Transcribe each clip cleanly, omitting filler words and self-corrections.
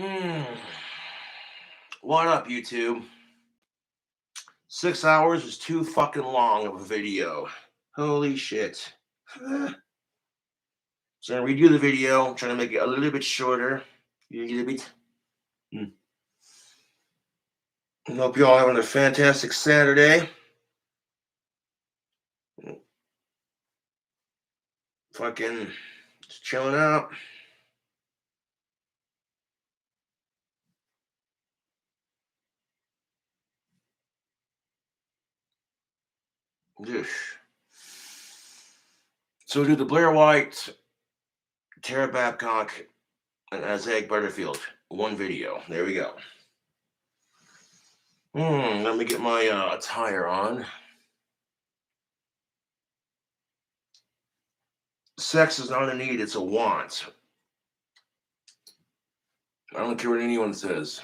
Hmm. What up, YouTube? 6 hours is too fucking long of a video. Holy shit. So I'm gonna redo the video. I'm trying to make it a little bit shorter. A little bit. I hope you all having a fantastic Saturday. Fucking just chilling out. So we do the Blair White, Tara Babcock, and Isaac Butterfield. One video. There we go. Let me get my attire on. Sex is not a need, it's a want. I don't care what anyone says.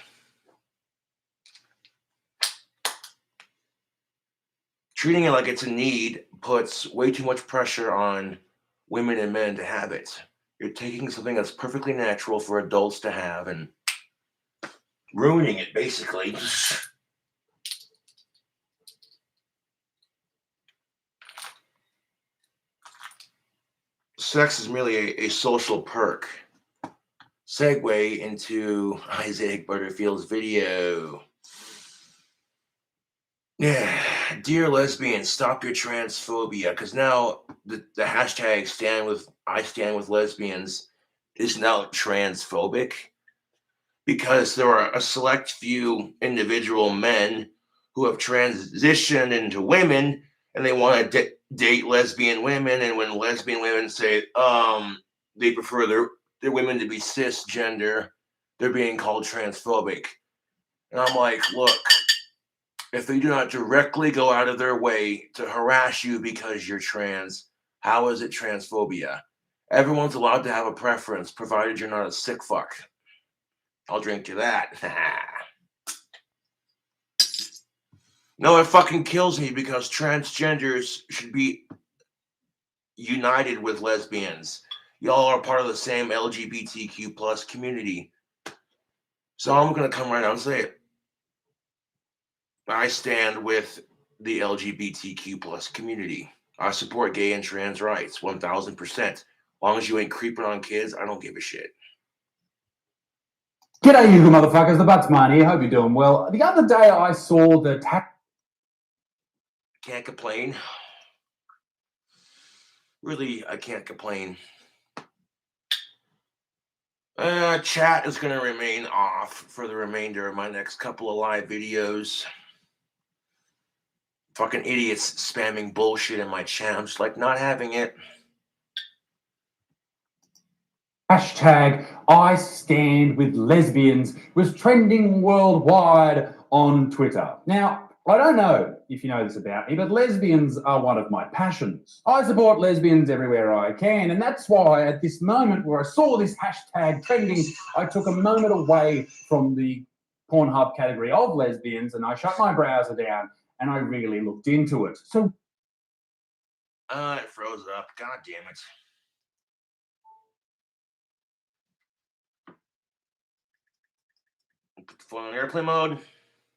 Treating it like it's a need puts way too much pressure on women and men to have it. You're taking something that's perfectly natural for adults to have and ruining it, basically. Sex is merely a social perk. Segue into Isaac Butterfield's video. Yeah, dear lesbians, stop your transphobia, because now the hashtag I stand with lesbians is now transphobic, because there are a select few individual men who have transitioned into women and they want to date lesbian women, and when lesbian women say they prefer their women to be cisgender, they're being called transphobic. And I'm like, look, if they do not directly go out of their way to harass you because you're trans, how is it transphobia? Everyone's allowed to have a preference, provided you're not a sick fuck. I'll drink to that. No, it fucking kills me because transgenders should be united with lesbians. Y'all are part of the same LGBTQ plus community. So I'm going to come right out and say it. I stand with the LGBTQ plus community. I support gay and trans rights, 1,000%. As long as you ain't creeping on kids, I don't give a shit. G'day, you motherfuckers. The Buttsman here. Hope you're doing well. The other day I saw the Can't complain. Really, I can't complain. Chat is going to remain off for the remainder of my next couple of live videos. Fucking idiots spamming bullshit in my chat. I'm just like, not having it. hashtag I stand with lesbians was trending worldwide on Twitter. Now, I don't know if you know this about me, but lesbians are one of my passions. I support lesbians everywhere I can, and that's why at this moment where I saw this hashtag trending, I took a moment away from the Pornhub category of lesbians and I shut my browser down and I really looked into it. So it froze up. God damn it. Put the phone on airplane mode.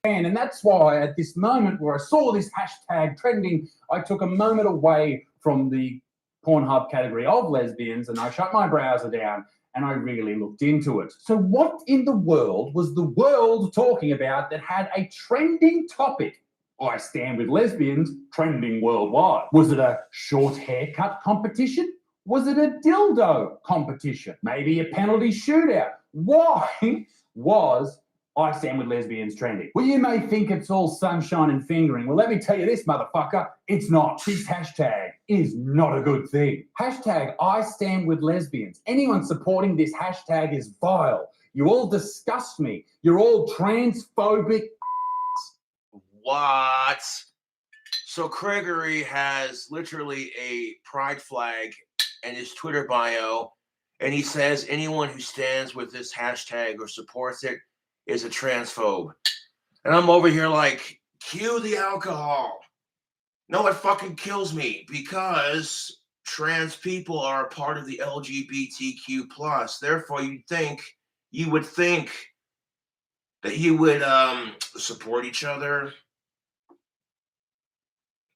And that's why at this moment where I saw this hashtag trending, I took a moment away from the Pornhub category of lesbians and I shut my browser down and I really looked into it. So what in the world was the world talking about that had a trending topic? I stand with lesbians trending worldwide. Was it a short haircut competition? Was it a dildo competition? Maybe a penalty shootout? Why was I stand with lesbians trending? Well, you may think it's all sunshine and fingering. Well, let me tell you this, motherfucker, it's not. This hashtag is not a good thing. Hashtag I stand with lesbians. Anyone supporting this hashtag is vile. You all disgust me. You're all transphobic. What? So Gregory has literally a pride flag in his Twitter bio, and he says anyone who stands with this hashtag or supports it is a transphobe. And I'm over here like, cue the alcohol. No, it fucking kills me because trans people are a part of the LGBTQ plus. Therefore, you'd think you would think that you would support each other.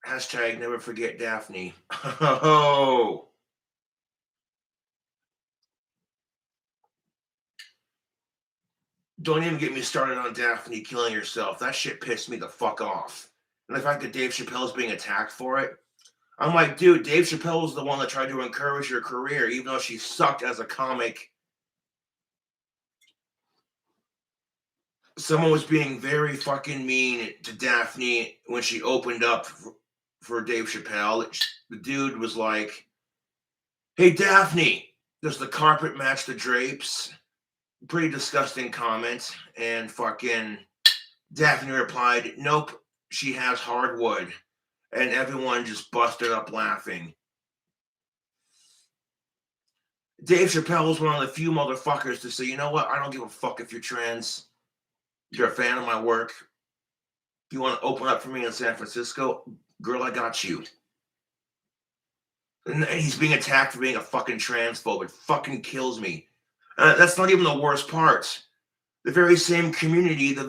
Hashtag never forget Daphne. Oh, don't even get me started on Daphne killing herself. That shit pissed me the fuck off. And the fact that Dave Chappelle's being attacked for it. I'm like, dude, Dave Chappelle was the one that tried to encourage her career, even though she sucked as a comic. Someone was being very fucking mean to Daphne when she opened up for Dave Chappelle. The dude was like, hey, Daphne, does the carpet match the drapes? Pretty disgusting comment. And fucking Daphne replied, nope, she has hardwood. And everyone just busted up laughing. Dave Chappelle was one of the few motherfuckers to say, you know what? I don't give a fuck if you're trans. You're a fan of my work. If you want to open up for me in San Francisco, girl, I got you. And he's being attacked for being a fucking transphobe. It fucking kills me. That's not even the worst part. The very same community, the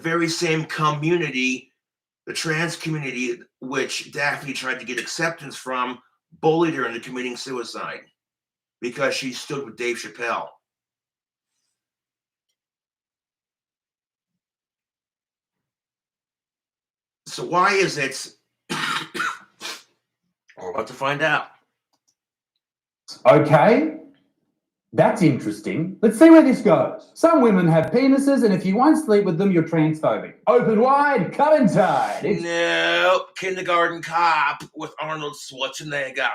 trans community, which Daphne tried to get acceptance from, bullied her into committing suicide because she stood with Dave Chappelle. So why is it? We're about to find out. Okay, that's interesting. Let's see where this goes. Some women have penises, and if you won't sleep with them, you're transphobic. Open wide, come inside. No, Kindergarten Cop with Arnold Schwarzenegger.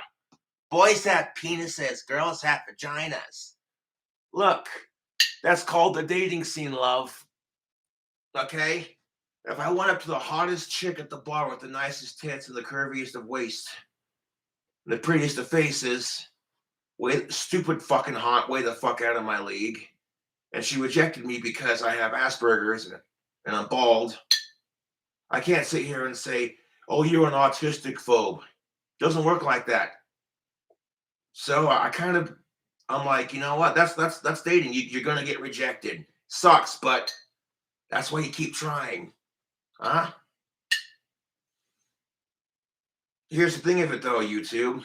Boys have penises, girls have vaginas. Look, that's called the dating scene, love. Okay? If I went up to the hottest chick at the bar with the nicest tits and the curviest of waist, and the prettiest of faces, stupid fucking hot, way the fuck out of my league, and she rejected me because I have Asperger's and I'm bald, I can't sit here and say, oh, you're an autistic phobe. Doesn't work like that. So I'm like, you know what? That's dating. You're gonna get rejected. Sucks, but that's why you keep trying. Huh? Here's the thing of it though, YouTube.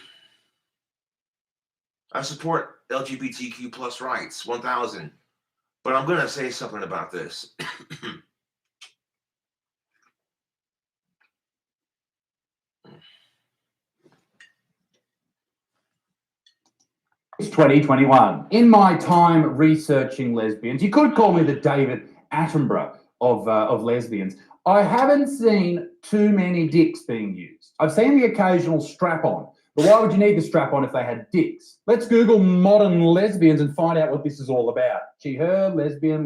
I support LGBTQ plus rights, 1000. But I'm gonna say something about this. It's 2021. In my time researching lesbians, you could call me the David Attenborough of lesbians. I haven't seen too many dicks being used. I've seen the occasional strap-on, but why would you need the strap-on if they had dicks? Let's Google modern lesbians and find out what this is all about. She, her, lesbian.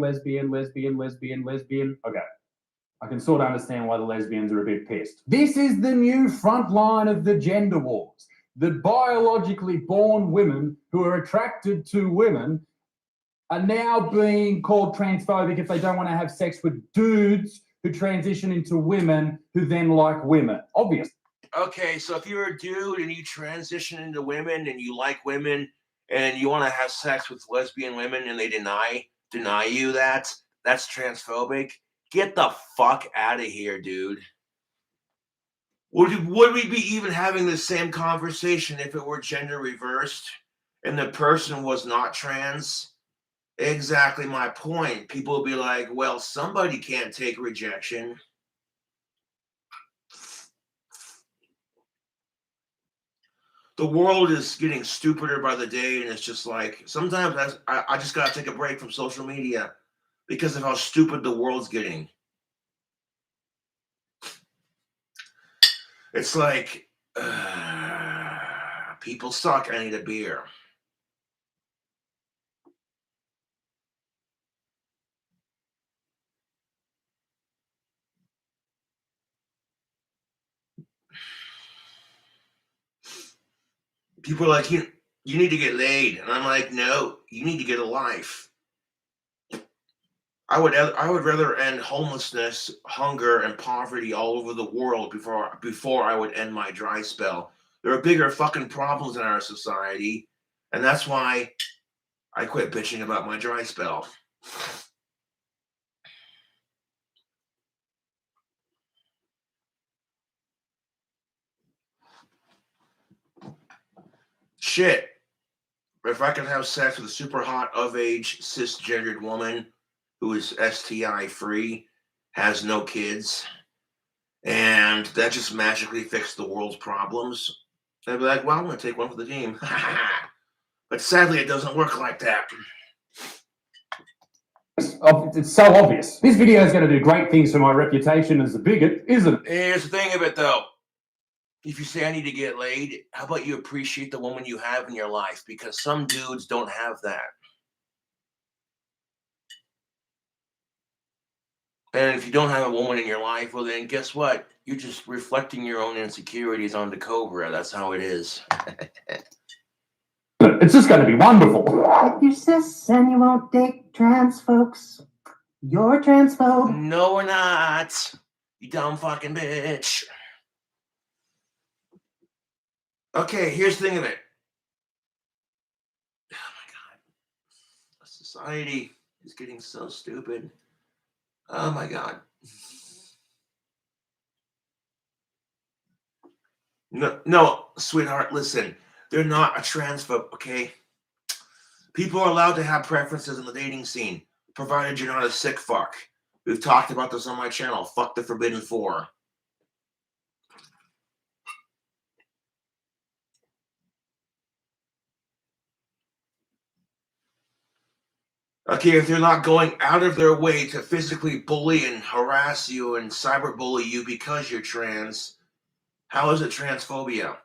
Okay. I can sort of understand why the lesbians are a bit pissed. This is the new front line of the gender wars. The biologically born women who are attracted to women are now being called transphobic if they don't want to have sex with dudes who transition into women who then like women. Obvious. Okay, so if you're a dude and you transition into women and you like women and you want to have sex with lesbian women and they deny you that's transphobic, get the fuck out of here, dude. Would we be even having the same conversation if it were gender reversed and the person was not trans? Exactly my point. People will be like, well, somebody can't take rejection. The world is getting stupider by the day, and it's just like, sometimes I just gotta take a break from social media because of how stupid the world's getting. It's like, people suck. I need a beer. People are like, you need to get laid. And I'm like, no, you need to get a life. I would rather end homelessness, hunger, and poverty all over the world before I would end my dry spell. There are bigger fucking problems in our society, and that's why I quit bitching about my dry spell. shit. If I can have sex with a super hot of age cisgendered woman who is STI free, has no kids, and that just magically fixed the world's problems, I'd be like, well, I'm going to take one for the team. But sadly, it doesn't work like that. It's so obvious. This video is going to do great things for my reputation as a bigot, isn't it? Here's the thing of it, though. If you say I need to get laid, how about you appreciate the woman you have in your life? Because some dudes don't have that. And if you don't have a woman in your life, well, then guess what? You're just reflecting your own insecurities onto Cobra. That's how it is. It's just going to be wonderful. You're cis and you won't date trans folks. You're transphobe. No, we're not. You dumb fucking bitch. Okay, here's the thing of it. Oh my God. Society is getting so stupid. Oh my God. No, sweetheart, listen. They're not a transphobe, okay? People are allowed to have preferences in the dating scene, provided you're not a sick fuck. We've talked about this on my channel. Fuck the Forbidden Four. Okay, if they're not going out of their way to physically bully and harass you and cyberbully you because you're trans, how is it transphobia?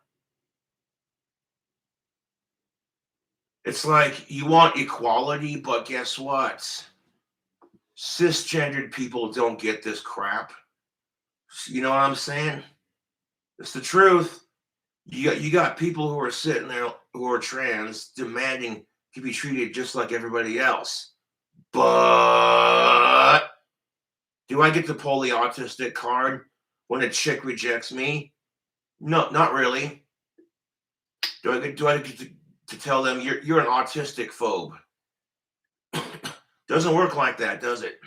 It's like you want equality, but guess what? Cisgendered people don't get this crap. You know what I'm saying? It's the truth. You got people who are sitting there who are trans demanding to be treated just like everybody else. But do I get to pull the autistic card when a chick rejects me? No, not really. Do I get to tell them you're an autistic phobe? Doesn't work like that, does it?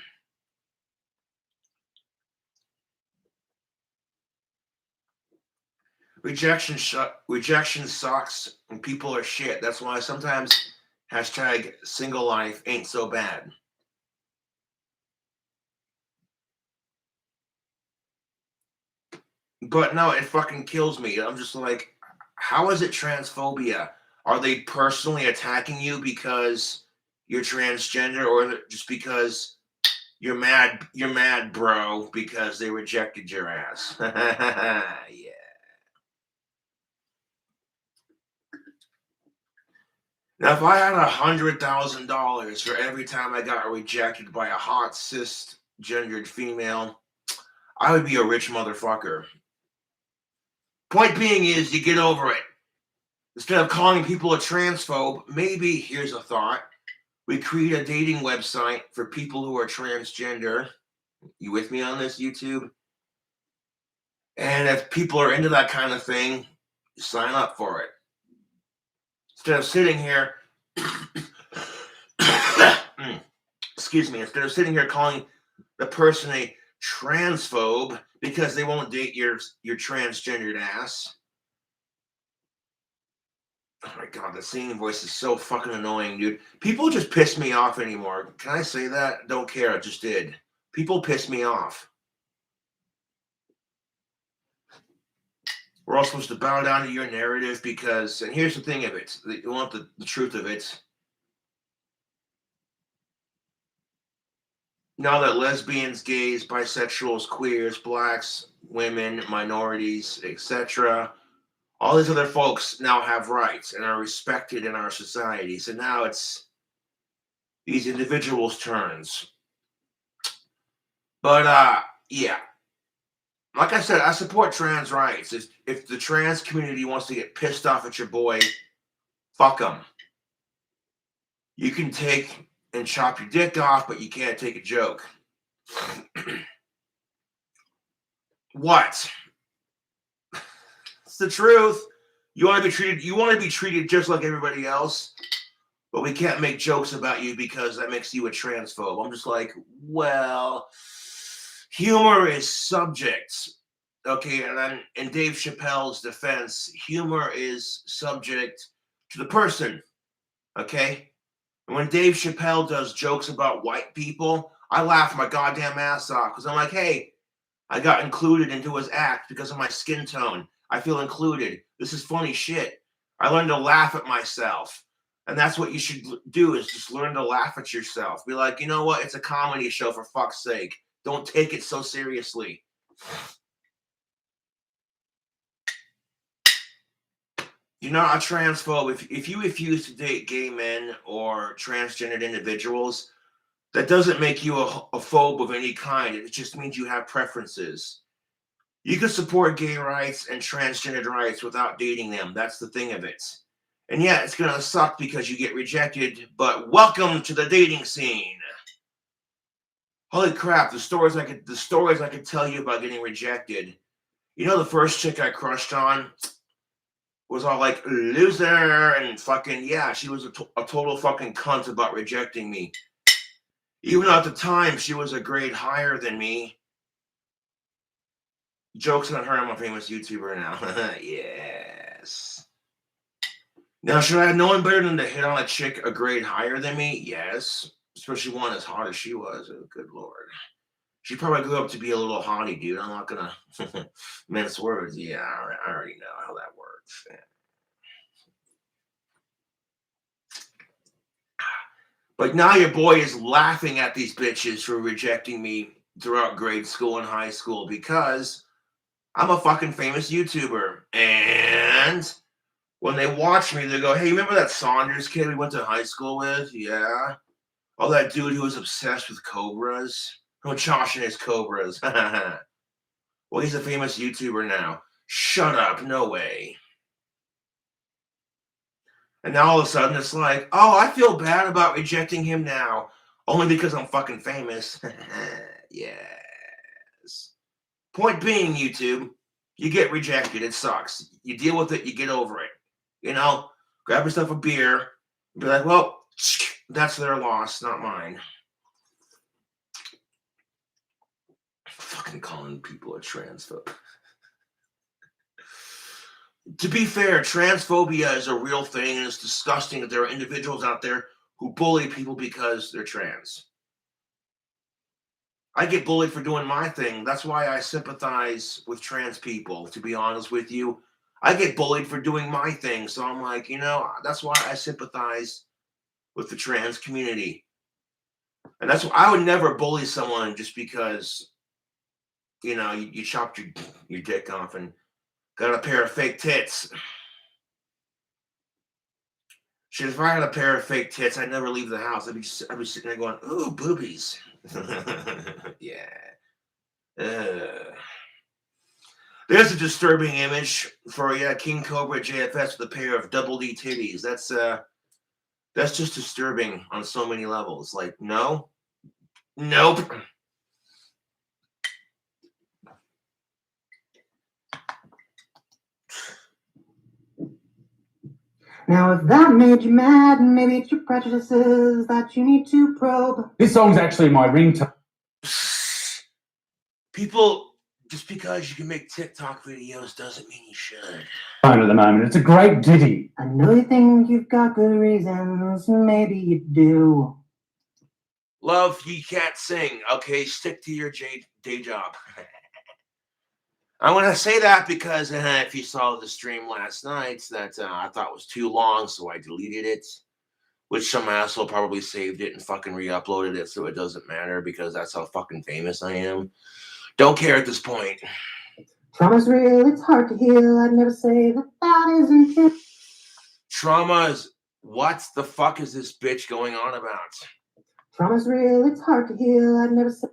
Rejection sucks and people are shit. That's why sometimes hashtag single life ain't so bad. But no, it fucking kills me. I'm just like, how is it transphobia? Are they personally attacking you because you're transgender, or just because you're mad, bro, because they rejected your ass? Yeah. Now, if I had $100,000 for every time I got rejected by a hot cisgendered female, I would be a rich motherfucker. Point being is, you get over it. Instead of calling people a transphobe, maybe, here's a thought, we create a dating website for people who are transgender. You with me on this, YouTube? And if people are into that kind of thing, sign up for it. Instead of sitting here, excuse me, instead of sitting here calling the person a transphobe because they won't date your transgendered ass. Oh my God, the singing voice is so fucking annoying, dude. People just piss me off anymore. Can I say that? Don't care, I just did. People piss me off. We're all supposed to bow down to your narrative because, and here's the thing of it, you want the truth of it. Now that lesbians, gays, bisexuals, queers, blacks, women, minorities, etc., all these other folks now have rights and are respected in our society. So now it's these individuals' turns. But yeah. Like I said, I support trans rights. If the trans community wants to get pissed off at your boy, fuck them. You can take and chop your dick off, but you can't take a joke. What? It's the truth. You want to be treated just like everybody else, but we can't make jokes about you because that makes you a transphobe. I'm just like, well, humor is subject. Okay, and then in Dave Chappelle's defense, humor is subject to the person, okay? And when Dave Chappelle does jokes about white people, I laugh my goddamn ass off because I'm like, hey, I got included into his act because of my skin tone. I feel included. This is funny shit. I learned to laugh at myself. And that's what you should do, is just learn to laugh at yourself. Be like, you know what? It's a comedy show, for fuck's sake. Don't take it so seriously. You're not a transphobe. If you refuse to date gay men or transgendered individuals, that doesn't make you a phobe of any kind. It just means you have preferences. You can support gay rights and transgendered rights without dating them. That's the thing of it. And yeah, it's gonna suck because you get rejected, but welcome to the dating scene. Holy crap, the stories I could tell you about getting rejected. You know, the first chick I crushed on was all like, loser, and fucking, yeah, she was a total fucking cunt about rejecting me. Even though at the time she was a grade higher than me. Joke's on her, I'm a famous YouTuber now. Yes. Now, should I have known better than to hit on a chick a grade higher than me? Yes. Especially one as hot as she was. Oh, good lord. She probably grew up to be a little hottie, dude. I'm not gonna mince words. Yeah, I already know how that works. Yeah. But now your boy is laughing at these bitches for rejecting me throughout grade school and high school because I'm a fucking famous YouTuber. And when they watch me, they go, hey, remember that Saunders kid we went to high school with? Yeah. Oh, that dude who was obsessed with cobras? Oh, Josh and his cobras. Well, he's a famous YouTuber now. Shut up. No way. And now all of a sudden it's like, oh, I feel bad about rejecting him now. Only because I'm fucking famous. Yes. Point being, YouTube, you get rejected. It sucks. You deal with it. You get over it. You know, grab yourself a beer. Be like, well, that's their loss, not mine. Fucking calling people a transphobe. To be fair, transphobia is a real thing, and it's disgusting that there are individuals out there who bully people because they're trans. I get bullied for doing my thing. That's why I sympathize with trans people, to be honest with you. I get bullied for doing my thing. So I'm like, you know, that's why I sympathize with the trans community. And that's why I would never bully someone just because, you know, you chopped your dick off and got a pair of fake tits. Shit, if I had a pair of fake tits, I'd never leave the house. I'd be sitting there going, ooh, boobies. Yeah. There's a disturbing image for King Cobra JFS with a pair of double D titties. That's just disturbing on so many levels. Like, no, nope. Now, if that made you mad, maybe it's your prejudices that you need to probe. This song's actually my ringtone. People, just because you can make TikTok videos doesn't mean you should. At the moment, it's a great ditty. I know you think you've got good reasons, maybe you do. Love, you can't sing. Okay, stick to your day job. I'm going to say that because if you saw the stream last night, that I thought was too long, so I deleted it. Which some asshole probably saved it and fucking re-uploaded it, so it doesn't matter because that's how fucking famous I am. Don't care at this point. Trauma's real, it's hard to heal. I'd never say that isn't true. Trauma is... What the fuck is this bitch going on about? Trauma's real, it's hard to heal. I'd never say...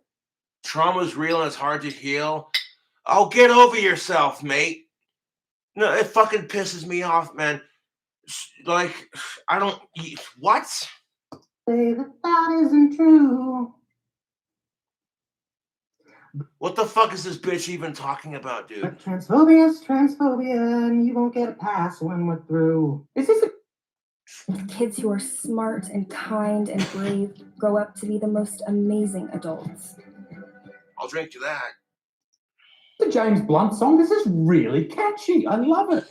Trauma's real and it's hard to heal? Oh, get over yourself, mate. No, it fucking pisses me off, man. Like, I don't... What? Say that isn't true. What the fuck is this bitch even talking about, dude? But transphobia's transphobia, and you won't get a pass when we're through. Is this Kids who are smart and kind and brave grow up to be the most amazing adults. I'll drink to that. a James Blunt song? This is really catchy. I love it.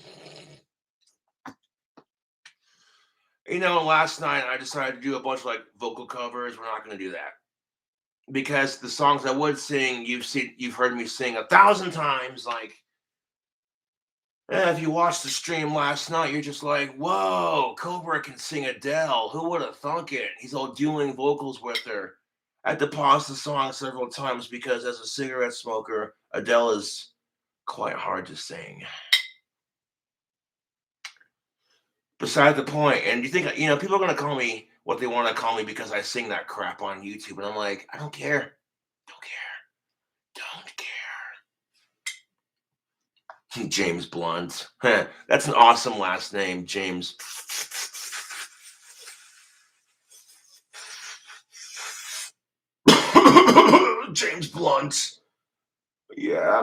You know, last night I decided to do a bunch of like vocal covers. We're not going to do that because the songs I would sing, you've heard me sing 1,000 times. Like, if you watched the stream last night, you're just like, whoa, Cobra can sing Adele. Who would have thunk it? He's all dueling vocals with her. I had to pause the song several times because as a cigarette smoker, Adele is quite hard to sing. Beside the point, and you think, people are going to call me what they want to call me because I sing that crap on YouTube. And I'm like, I don't care. Don't care. Don't care. James Blunt. That's an awesome last name, James. James Blunt. Yeah,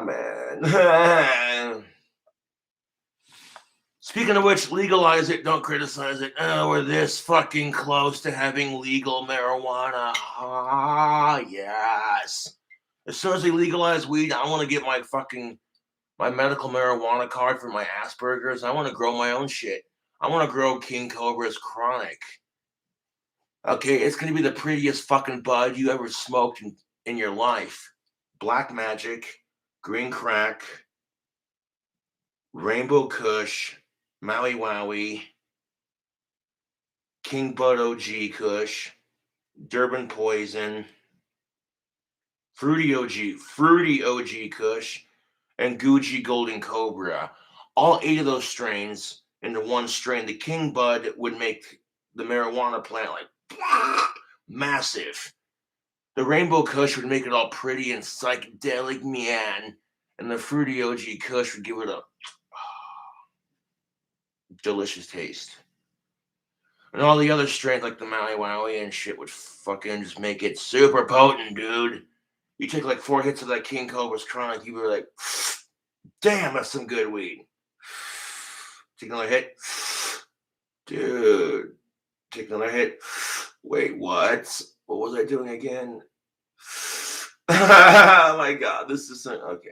man. Speaking of which, legalize it, don't criticize it. Oh, we're this fucking close to having legal marijuana. Ah, yes. As soon as they legalize weed, I want to get my medical marijuana card for my Asperger's. I want to grow my own shit. I want to grow King Cobra's Chronic. Okay, it's going to be the prettiest fucking bud you ever smoked in your life. Black Magic, Green Crack, Rainbow Kush, Maui Wowie, King Bud OG Kush, Durban Poison, Fruity OG Kush, and Gucci Golden Cobra. All 8 of those strains into one strain. The King Bud would make the marijuana plant like massive. The Rainbow Kush would make it all pretty and psychedelic, man. And the Fruity OG Kush would give it a delicious taste. And all the other strains like the Maui Wowie and shit would fucking just make it super potent, dude. You take like 4 hits of that King Cobra's Chronic, you were like, damn, that's some good weed. Take another hit. Dude. Take another hit. Wait, what? What was I doing again? Oh my god, this is okay.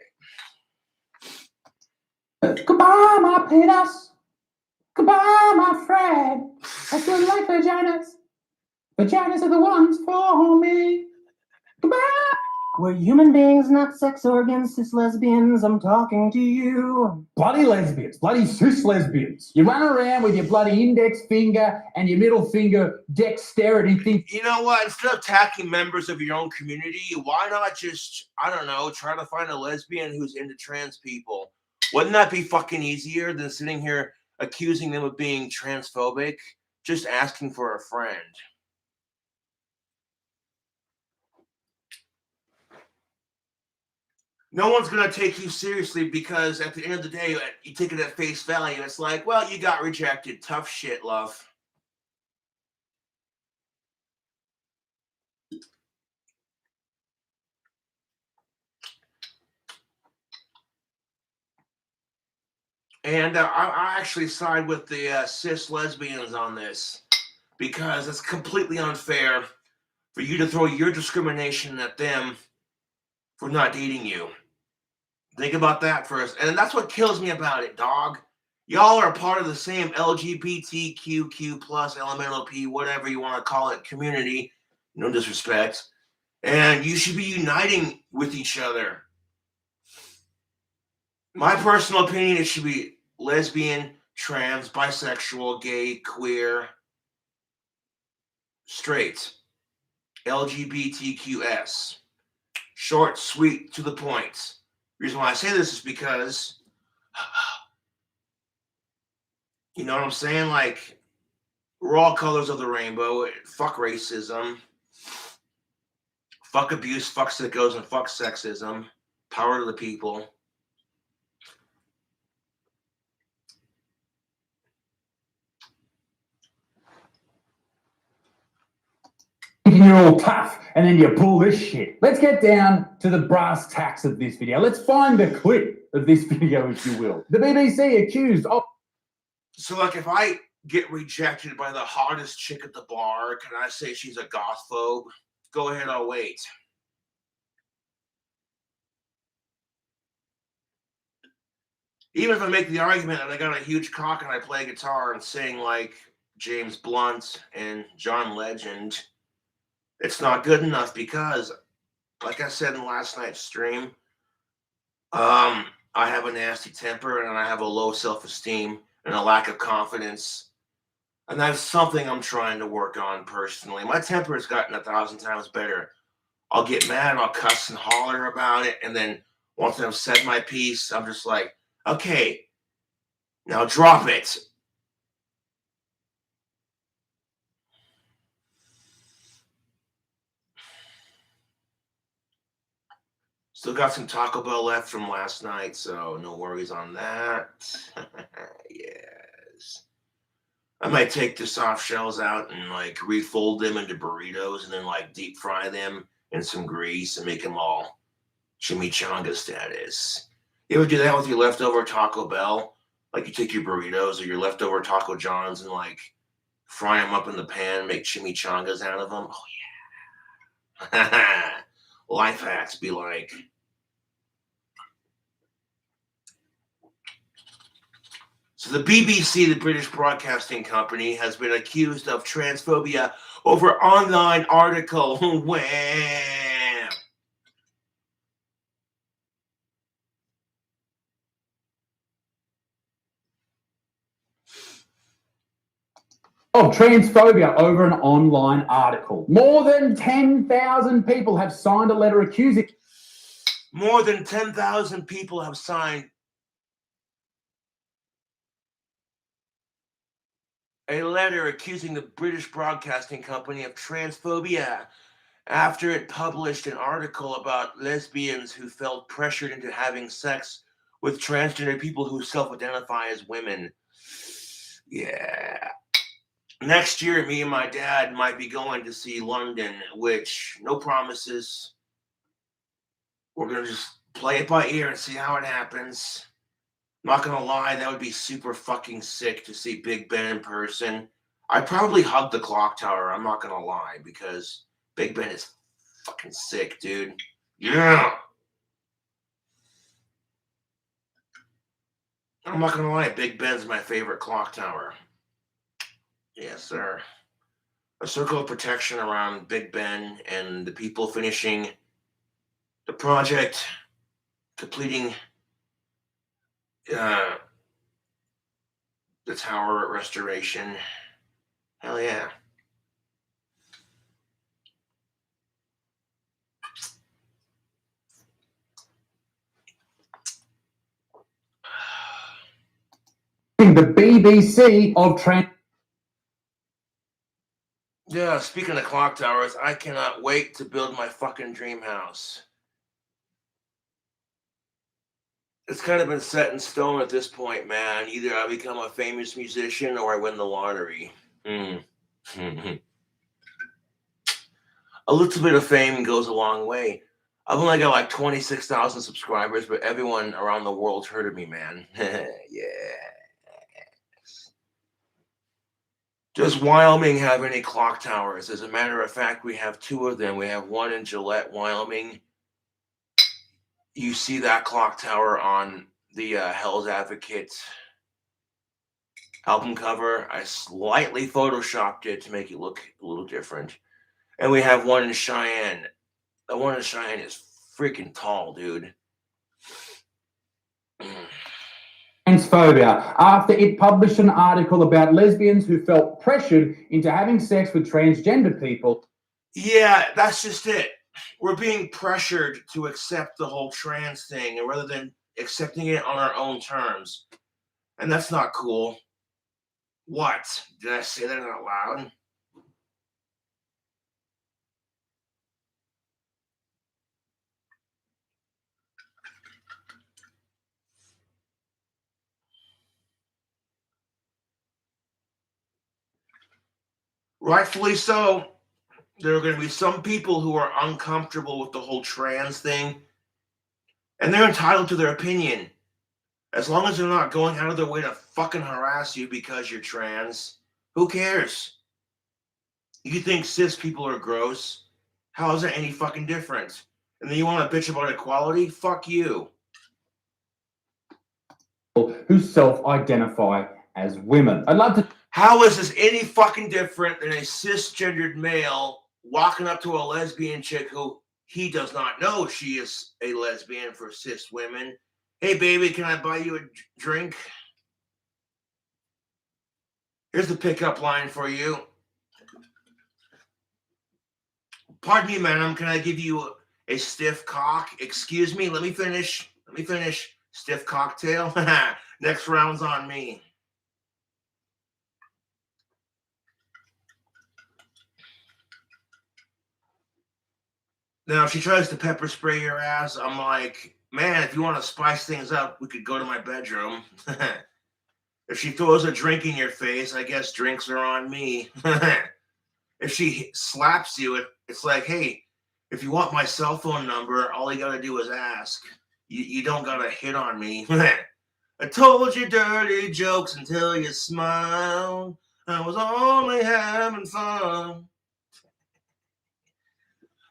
Goodbye, my penis. Goodbye, my friend. I still like vaginas. Vaginas are the ones for me. Goodbye. We're human beings, not sex organs, cis lesbians. I'm talking to you. Bloody lesbians, bloody cis lesbians. You run around with your bloody index finger and your middle finger dexterity thing. You know what? Instead of attacking members of your own community, why not just, I don't know, try to find a lesbian who's into trans people? Wouldn't that be fucking easier than sitting here accusing them of being transphobic? Just asking for a friend. No one's going to take you seriously because at the end of the day, you take it at face value. It's like, well, you got rejected. Tough shit, love. And I actually side with the cis lesbians on this because it's completely unfair for you to throw your discrimination at them for not dating you. Think about that first. And that's what kills me about it, dog. Y'all are part of the same LGBTQ plus elemental P, whatever you want to call it, community. No disrespect. And you should be uniting with each other. My personal opinion, it should be lesbian, trans, bisexual, gay, queer, straight, LGBTQS. Short, sweet, to the point. The reason why I say this is because, you know what I'm saying? Like, we're all colors of the rainbow. Fuck racism. Fuck abuse, fuck sickos, and fuck sexism. Power to the people. You're all tough, and then you pull this shit. Let's get down to the brass tacks of this video. Let's find the clip of this video, if you will. The BBC accused of... So, like, if I get rejected by the hottest chick at the bar, can I say she's a gothphobe? Go ahead, I'll wait. Even if I make the argument that I got a huge cock and I play guitar and sing, like, James Blunt and John Legend, it's not good enough because, like I said in last night's stream, I have a nasty temper and I have a low self-esteem and a lack of confidence. And that's something I'm trying to work on personally. My temper has gotten 1,000 times better. I'll get mad, I'll cuss and holler about it, and then once I've said my piece, I'm just like, okay, now drop it. Still got some Taco Bell left from last night, so no worries on that. Yes. I might take the soft shells out and like refold them into burritos and then like deep fry them in some grease and make them all chimichanga status. You ever do that with your leftover Taco Bell? Like you take your burritos or your leftover Taco Johns and like fry them up in the pan, make chimichangas out of them? Oh yeah. Life hacks be like. So the BBC, the British Broadcasting Company, has been accused of transphobia over online article. Wham! Of transphobia over an online article. More than 10,000 people have signed a letter accusing. More than 10,000 people have signed a letter accusing the British Broadcasting Company of transphobia after it published an article about lesbians who felt pressured into having sex with transgender people who self-identify as women. Yeah. Next year, me and my dad might be going to see London, which, no promises. We're going to just play it by ear and see how it happens. Not going to lie, that would be super fucking sick to see Big Ben in person. I'd probably hug the clock tower, I'm not going to lie, because Big Ben is fucking sick, dude. Yeah! I'm not going to lie, Big Ben's my favorite clock tower. Yes, sir. A circle of protection around Big Ben and the people finishing the project, completing the tower restoration. Hell yeah. The BBC of trans. Yeah, speaking of clock towers, I cannot wait to build my fucking dream house. It's kind of been set in stone at this point, man. Either I become a famous musician or I win the lottery. A little bit of fame goes a long way. I've only got like 26,000 subscribers, but everyone around the world's heard of me, man. Yeah. Does Wyoming have any clock towers? As a matter of fact, we have two of them. We have one in Gillette, Wyoming. You see that clock tower on the Hell's Advocate album cover. I slightly photoshopped it to make it look a little different. And we have one in Cheyenne. The one in Cheyenne is freaking tall, dude. Transphobia after it published an article about lesbians who felt pressured into having sex with transgender people. Yeah, that's just it. We're being pressured to accept the whole trans thing, and rather than accepting it on our own terms. And that's not cool. What? Did I say that out loud? Rightfully so. There are going to be some people who are uncomfortable with the whole trans thing, and they're entitled to their opinion. As long as they're not going out of their way to fucking harass you because you're trans, who cares? You think cis people are gross? How is that any fucking different? And then you want to bitch about equality? Fuck you. Who self-identify as women. I'd love to. How is this any fucking different than a cisgendered male walking up to a lesbian chick who he does not know she is a lesbian for cis women? Hey, baby, can I buy you a drink? Here's the pickup line for you. Pardon me, madam, can I give you a stiff cock? Excuse me, let me finish. Stiff cocktail. Next round's on me. Now, if she tries to pepper spray your ass, I'm like, man, if you want to spice things up, we could go to my bedroom. If she throws a drink in your face, I guess drinks are on me. If she slaps you, it's like, hey, if you want my cell phone number, all you got to do is ask. You don't got to hit on me. I told you dirty jokes until you smiled. I was only having fun.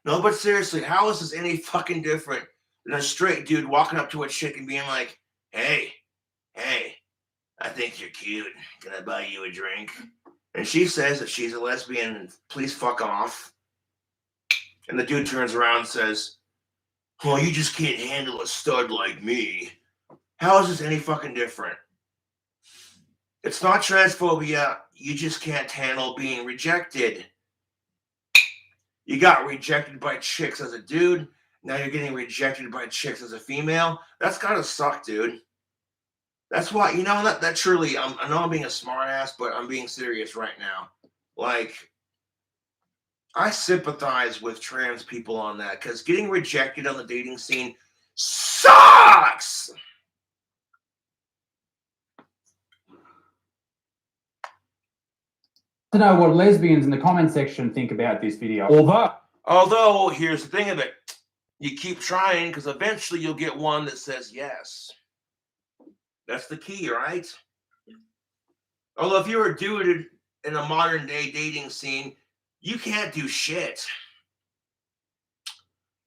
No, but seriously, how is this any fucking different than a straight dude walking up to a chick and being like, hey, I think you're cute. Can I buy you a drink? And she says that she's a lesbian, please fuck off. And the dude turns around and says, well, you just can't handle a stud like me. How is this any fucking different? It's not transphobia. You just can't handle being rejected. You got rejected by chicks as a dude. Now you're getting rejected by chicks as a female. That's gotta suck, dude. That's why, you know, that truly, I know I'm being a smart ass, but I'm being serious right now. Like, I sympathize with trans people on that because getting rejected on the dating scene sucks. To know what lesbians in the comment section think about this video. Although, here's the thing of it. You keep trying because eventually you'll get one that says yes. That's the key, right? Although if you're a dude in a modern day dating scene, you can't do shit.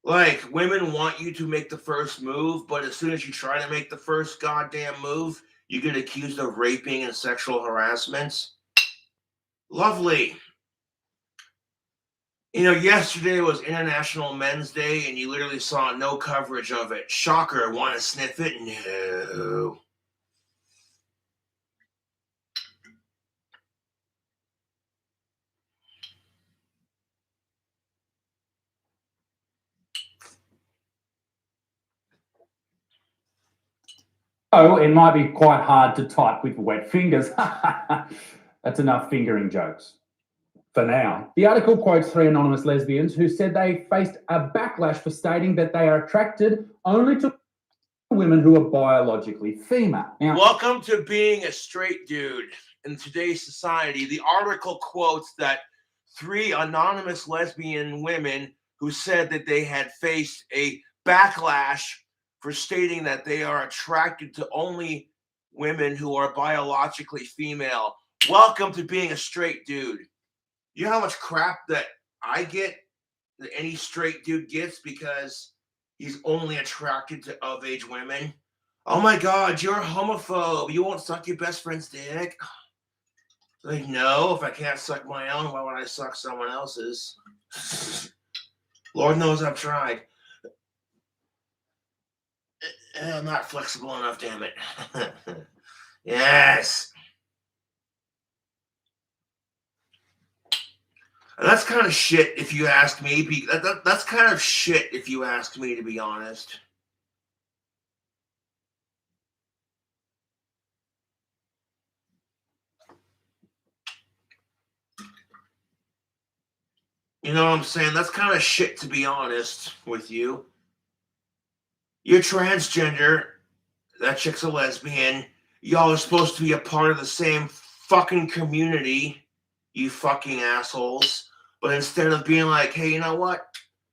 Like, women want you to make the first move, but as soon as you try to make the first goddamn move, you get accused of raping and sexual harassment. Lovely. You know, yesterday was International Men's Day, and you literally saw no coverage of it. Shocker. Want to sniff it? No. Oh, it might be quite hard to type with wet fingers. That's enough fingering jokes for now. The article quotes 3 anonymous lesbians who said they faced a backlash for stating that they are attracted only to women who are biologically female. Now, welcome to being a straight dude in today's society. The article quotes that 3 anonymous lesbian women who said that they had faced a backlash for stating that they are attracted to only women who are biologically female. Welcome to being a straight dude. You know how much crap that I get, that any straight dude gets because he's only attracted to of-age women? Oh my God, you're a homophobe. You won't suck your best friend's dick? Like, no, if I can't suck my own, why would I suck someone else's? Lord knows I've tried. I'm not flexible enough, damn it. Yes. And that's kind of shit if you ask me. That's kind of shit if you ask me, to be honest. You know what I'm saying? That's kind of shit, to be honest with you. You're transgender. That chick's a lesbian. Y'all are supposed to be a part of the same fucking community, you fucking assholes. But instead of being like, hey, you know what?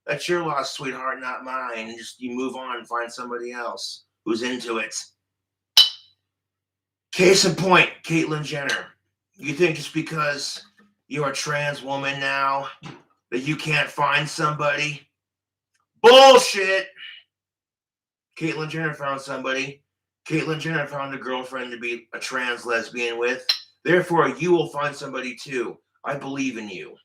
That's your loss, sweetheart, not mine. Just you move on and find somebody else who's into it. Case in point, Caitlyn Jenner. You think just because you're a trans woman now that you can't find somebody? Bullshit! Caitlyn Jenner found somebody. Caitlyn Jenner found a girlfriend to be a trans lesbian with. Therefore, you will find somebody too. I believe in you.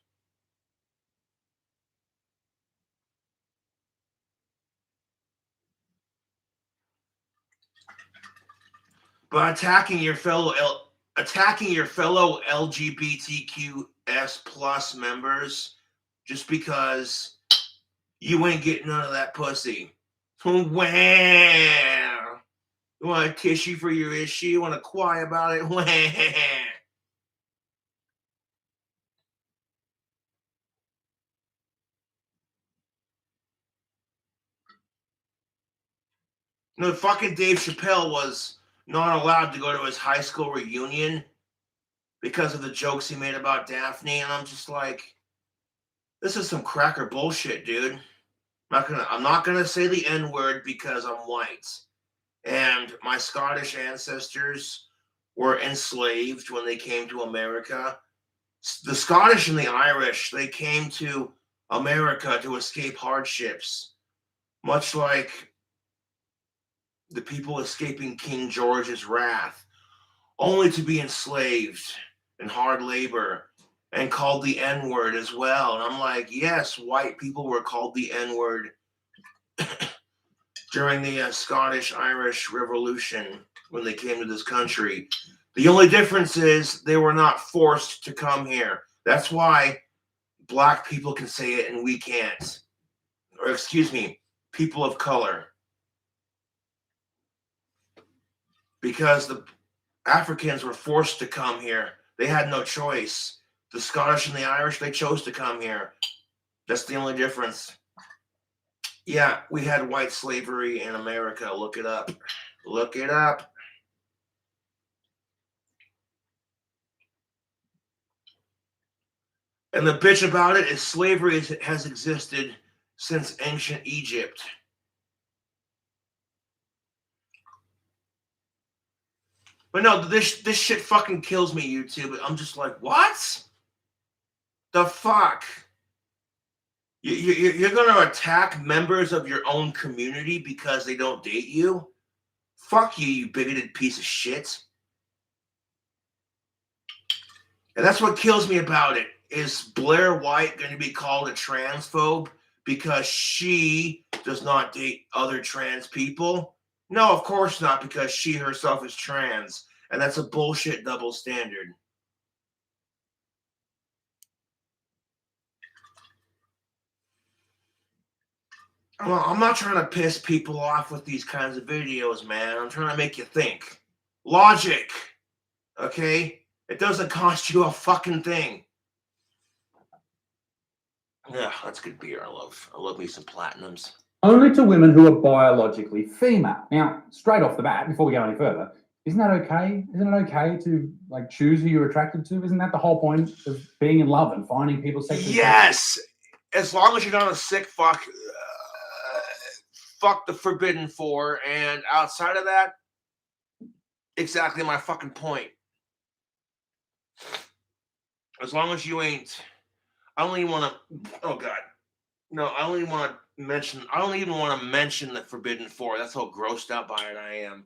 But attacking your fellow LGBTQS plus members just because you ain't getting none of that pussy. Wow. You want a tissue for your issue? You want to cry about it? Wow. No, fucking Dave Chappelle was not allowed to go to his high school reunion because of the jokes he made about Daphne, and I'm just like, this is some cracker bullshit, dude. I'm not gonna say the N-word because I'm white. And my Scottish ancestors were enslaved when they came to America. The Scottish and the Irish, they came to America to escape hardships, much like the people escaping King George's wrath, only to be enslaved in hard labor and called the N-word as well. And I'm like, yes, white people were called the N-word during the Scottish-Irish Revolution when they came to this country. The only difference is they were not forced to come here. That's why black people can say it and we can't. Or excuse me, people of color. Because the Africans were forced to come here. They had no choice. The Scottish and the Irish, they chose to come here. That's the only difference. Yeah, we had white slavery in America. Look it up. Look it up. And the bitch about it is slavery has existed since ancient Egypt. But no, this shit fucking kills me, YouTube. I'm just like, what? The fuck? You're gonna attack members of your own community because they don't date you? Fuck you, you bigoted piece of shit. And that's what kills me about it. Is Blair White going to be called a transphobe because she does not date other trans people? No, of course not, because she herself is trans. And that's a bullshit double standard. I'm not trying to piss people off with these kinds of videos, man. I'm trying to make you think. Logic. Okay? It doesn't cost you a fucking thing. Yeah, that's good beer. I love me some Platinums. Only to women who are biologically female. Now, straight off the bat, before we go any further, isn't that okay? Isn't it okay to like choose who you're attracted to? Isn't that the whole point of being in love and finding people sexually? Yes, as long as you're not a sick fuck, fuck the forbidden four, and outside of that, exactly my fucking point. As long as you ain't, I don't even want to. Oh God, no, I don't even want to mention. I don't even want to mention the forbidden four. That's how grossed out by it I am.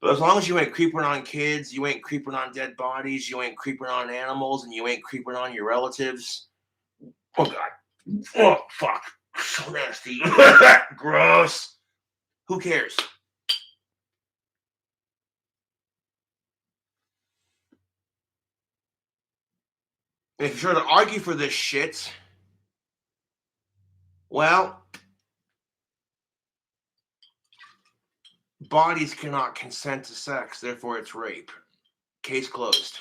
But as long as you ain't creeping on kids, you ain't creeping on dead bodies, you ain't creeping on animals, and you ain't creeping on your relatives. Oh God. Oh fuck. So nasty. Gross. Who cares? If you're to argue for this shit, well, bodies cannot consent to sex, therefore it's rape. Case closed.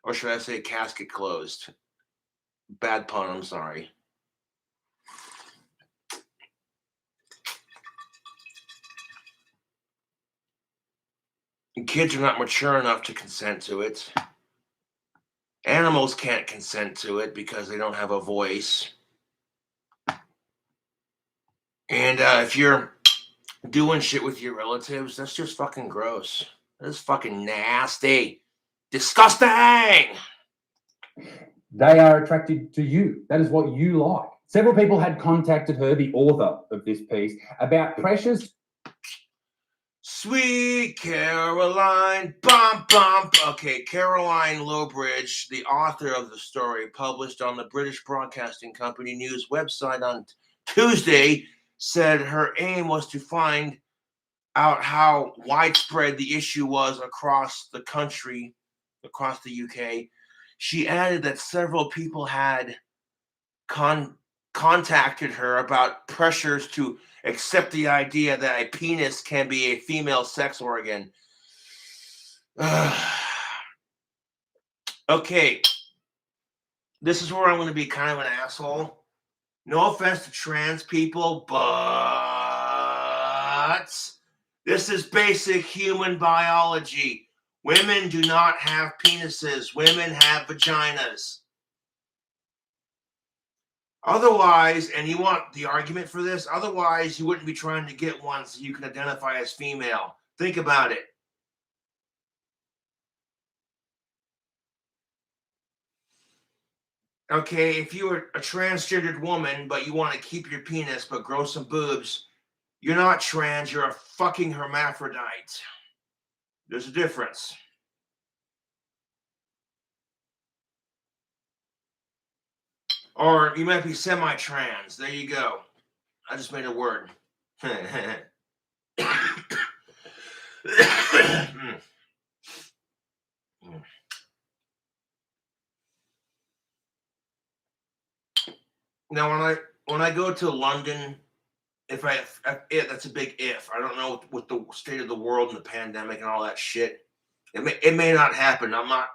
Or should I say casket closed? Bad pun, I'm sorry. Kids are not mature enough to consent to it. Animals can't consent to it because they don't have a voice. And if you're doing shit with your relatives, that's just fucking gross. That's fucking nasty. Disgusting! They are attracted to you. That is what you like. Several people had contacted her, the author of this piece, about pressures. Sweet Caroline, bump, bump. Okay, Caroline Lowbridge, the author of the story, published on the British Broadcasting Company news website on Tuesday, said her aim was to find out how widespread the issue was across the country, across the UK. She added that several people had contacted her about pressures to accept the idea that a penis can be a female sex organ. Okay, this is where I'm going to be kind of an asshole. No offense to trans people, but this is basic human biology. Women do not have penises. Women have vaginas. Otherwise, and you want the argument for this, otherwise you wouldn't be trying to get one so you can identify as female. Think about it. Okay, if you were a transgendered woman, but you want to keep your penis but grow some boobs, you're not trans, you're a fucking hermaphrodite. There's a difference. Or you might be semi-trans. There you go. I just made a word. Now, when I go to London, if that's a big if. I don't know with the state of the world and the pandemic and all that shit. It may not happen. I'm not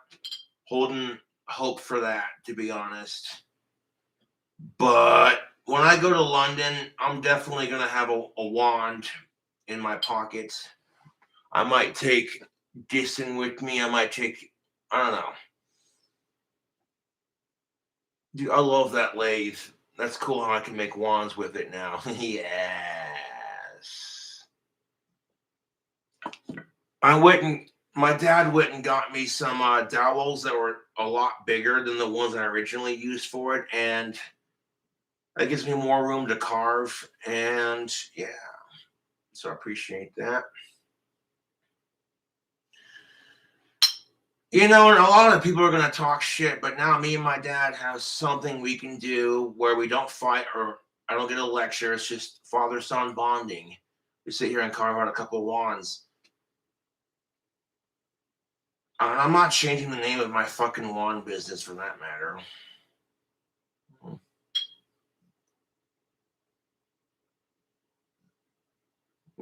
holding hope for that, to be honest. But when I go to London, I'm definitely gonna have a wand in my pocket. I might take Dyson with me. I might take, I don't know. Dude, I love that lathe. That's cool how I can make wands with it now. Yes. My dad went and got me some dowels that were a lot bigger than the ones I originally used for it. And that gives me more room to carve. And yeah, so I appreciate that. You know, and a lot of people are going to talk shit, but now me and my dad have something we can do where we don't fight or I don't get a lecture. It's just father-son bonding. We sit here and carve out a couple of wands. I'm not changing the name of my fucking wand business for that matter.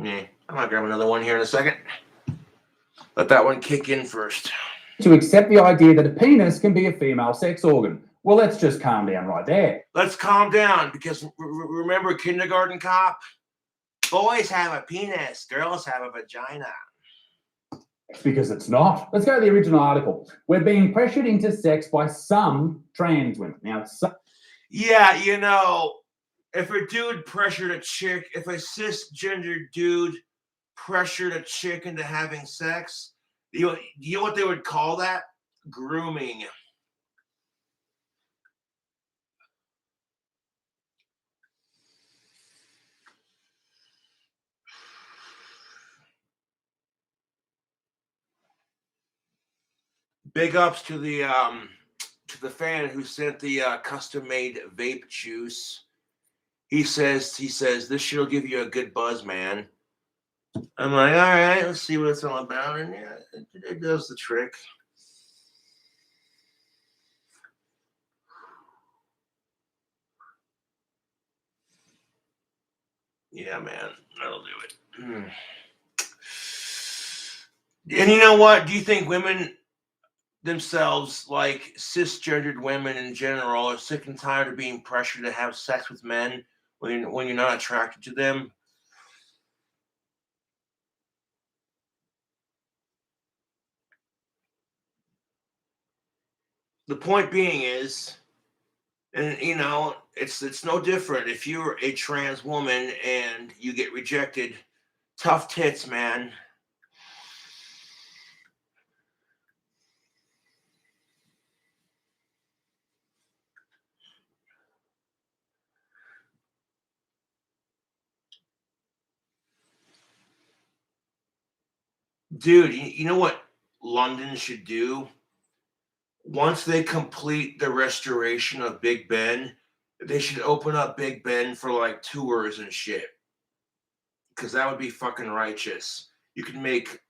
Yeah, I might grab another one here in a second. Let that one kick in first. To accept the idea that a penis can be a female sex organ. Well, let's just calm down right there. Let's calm down because remember Kindergarten Cop? Boys have a penis, girls have a vagina. Because it's not. Let's go to the original article. We're being pressured into sex by some trans women. Now, yeah, you know, if a dude pressured a chick, if a cisgender dude pressured a chick into having sex, you know what they would call that? Grooming. Big ups to the fan who sent the custom-made vape juice. He says this shit'll give you a good buzz, man. I'm like, all right, let's see what it's all about, and yeah, it does the trick. Yeah, man, that'll do it. And you know what? Do you think women themselves, like cisgendered women in general, are sick and tired of being pressured to have sex with men when you're not attracted to them? The point being is, and you know, it's no different if you're a trans woman and you get rejected. Tough tits, man. Dude, you know what London should do? Once they complete the restoration of Big Ben, they should open up Big Ben for like tours and shit. Because that would be fucking righteous. You could make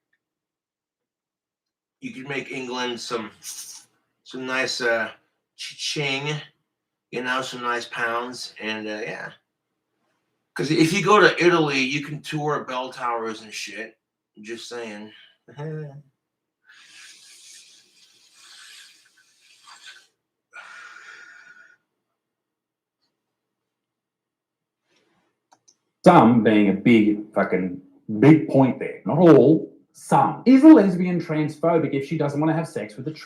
England some nice ching, some nice pounds, and yeah. Because if you go to Italy, you can tour bell towers and shit. Just saying. Some being a big point there. Not all, some. Is a lesbian transphobic if she doesn't want to have sex with a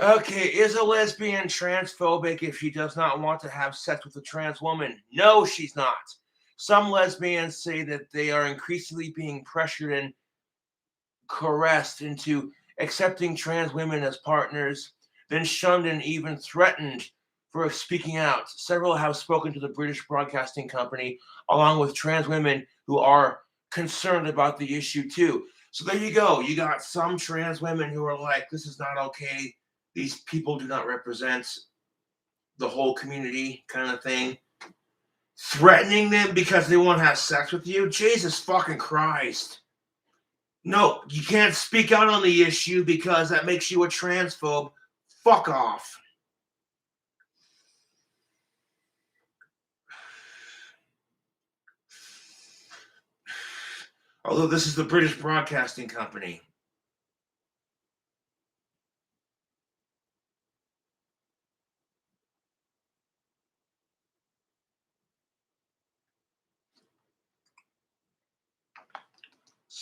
Okay, is a lesbian transphobic if she does not want to have sex with a trans woman? No, she's not. Some lesbians say that they are increasingly being pressured and coerced into accepting trans women as partners, then shunned and even threatened for speaking out. Several have spoken to the British Broadcasting Company, along with trans women who are concerned about the issue too. So there you go. You got some trans women who are like, this is not okay. These people do not represent the whole community, kind of thing. Threatening them because they want to have sex with you? Jesus fucking Christ. No, you can't speak out on the issue because that makes you a transphobe. Fuck off. Although this is the British Broadcasting Company.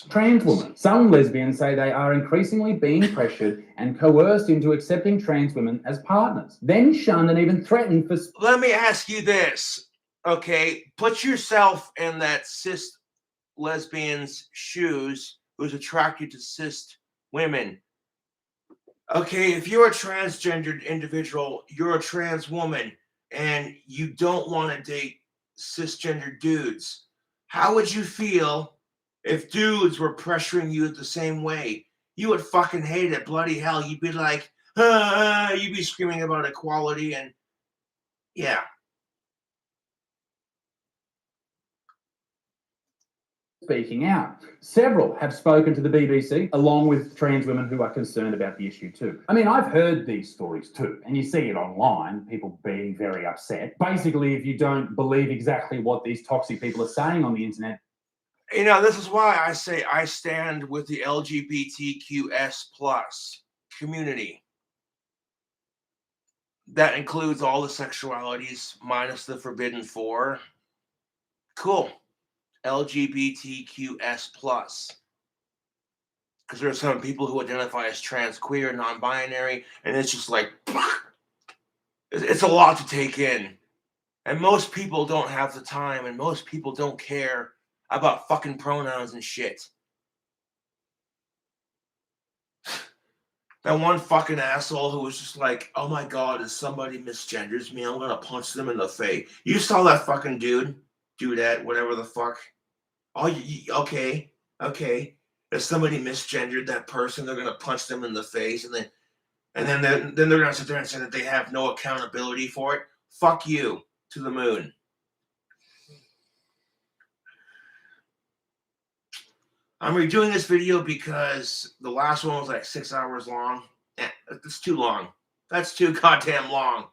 trans woman. Some lesbians say they are increasingly being pressured and coerced into accepting trans women as partners, then shunned and even threatened for... Let me ask you this, okay? Put yourself in that cis lesbian's shoes who's attracted to cis women. Okay, if you're a transgendered individual, you're a trans woman, and you don't want to date cisgender dudes, how would you feel if dudes were pressuring you the same way? You would fucking hate it, bloody hell. You'd be like, you'd be screaming about equality, and yeah. Speaking out. Several have spoken to the BBC, along with trans women who are concerned about the issue too. I mean, I've heard these stories too, and you see it online, people being very upset. Basically, if you don't believe exactly what these toxic people are saying on the internet. You know, this is why I say I stand with the LGBTQS plus community. That includes all the sexualities minus the forbidden four. Cool. LGBTQS plus. Because there are some people who identify as trans, queer, non-binary, and it's just like, it's a lot to take in. And most people don't have the time, and most people don't care about fucking pronouns and shit. That one fucking asshole who was just like, oh my god, if somebody misgenders me, I'm gonna punch them in the face. You saw that fucking dude do that, whatever the fuck. Oh, okay. If somebody misgendered that person, they're gonna punch them in the face, and then they're gonna sit there and say that they have no accountability for it. Fuck you to the moon. I'm redoing this video because the last one was like 6 hours long. That's too long. That's too goddamn long.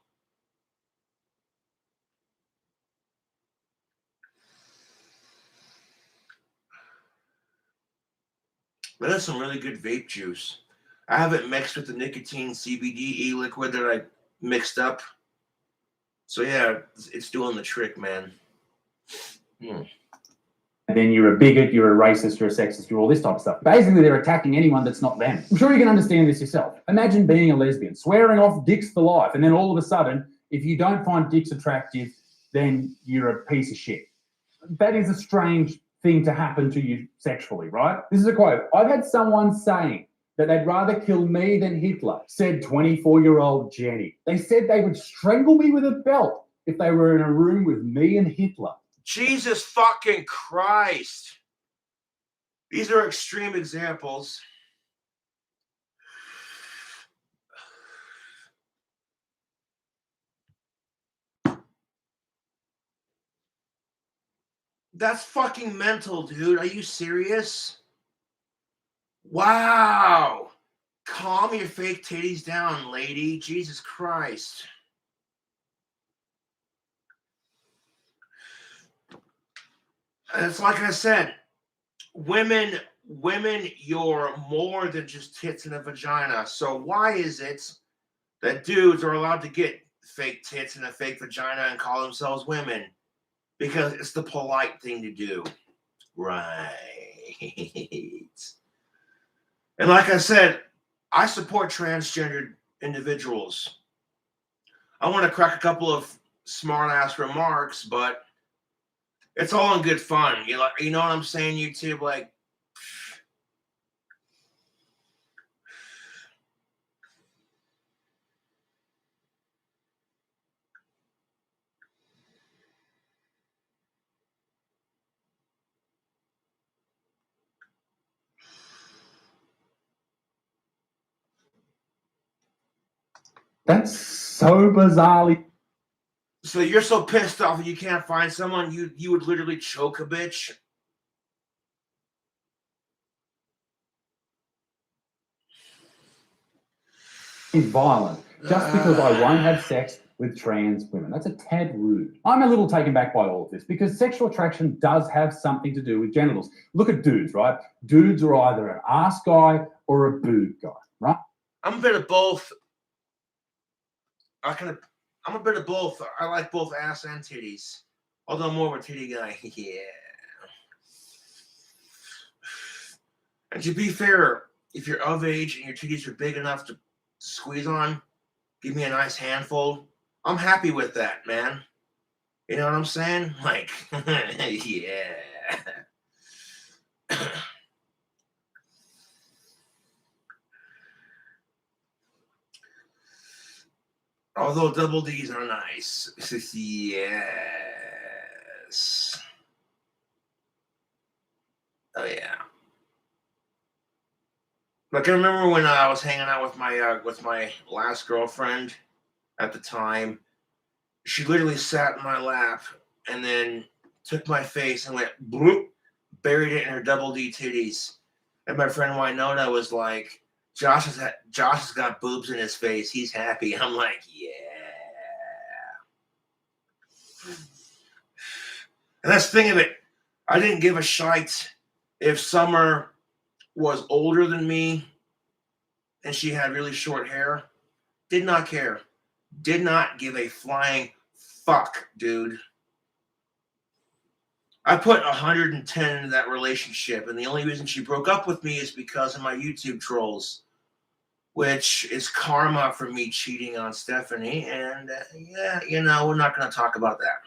But that's some really good vape juice. I have it mixed with the nicotine CBD e-liquid that I mixed up. So yeah, it's doing the trick, man. Then you're a bigot, you're a racist, you're a sexist, you're all this type of stuff. Basically, they're attacking anyone that's not them. I'm sure you can understand this yourself. Imagine being a lesbian, swearing off dicks for life, and then all of a sudden, if you don't find dicks attractive, then you're a piece of shit. That is a strange thing to happen to you sexually, right? This is a quote. I've had someone saying that they'd rather kill me than Hitler, said 24-year-old Jenny. They said they would strangle me with a belt if they were in a room with me and Hitler. Jesus fucking Christ. These are extreme examples. That's fucking mental, dude. Are you serious? Wow. Calm your fake titties down, lady. Jesus Christ. It's like I said, women, you're more than just tits and a vagina. So why is it that dudes are allowed to get fake tits and a fake vagina and call themselves women? Because it's the polite thing to do. Right. And like I said, I support transgendered individuals. I want to crack a couple of smart ass remarks, but it's all in good fun. You know what I'm saying, YouTube? Like, That's so bizarrely. so you're so pissed off that you can't find someone, you would literally choke a bitch. Violent just because I won't have sex with trans women. That's a tad rude. I'm a little taken back by all of this because sexual attraction does have something to do with genitals. Look at dudes, right? Dudes are either an ass guy or a boob guy, right? I'm a bit of both. I'm a bit of both. I like both ass and titties. Although I'm more of a titty guy. Yeah. And to be fair, if you're of age and your titties are big enough to squeeze on, give me a nice handful, I'm happy with that, man. You know what I'm saying? Like, yeah. Although double D's are nice. Yes. Oh, yeah. Like, I remember when I was hanging out with my last girlfriend at the time. She literally sat in my lap and then took my face and went bloop, buried it in her double D titties. And my friend Winona was like, Josh has got boobs in his face. He's happy. I'm like, yeah. And that's the thing of it. I didn't give a shite if Summer was older than me and she had really short hair. Did not care. Did not give a flying fuck, dude. I put 110 into that relationship, and the only reason she broke up with me is because of my YouTube trolls, which is karma for me cheating on Stephanie. And yeah, we're not going to talk about that.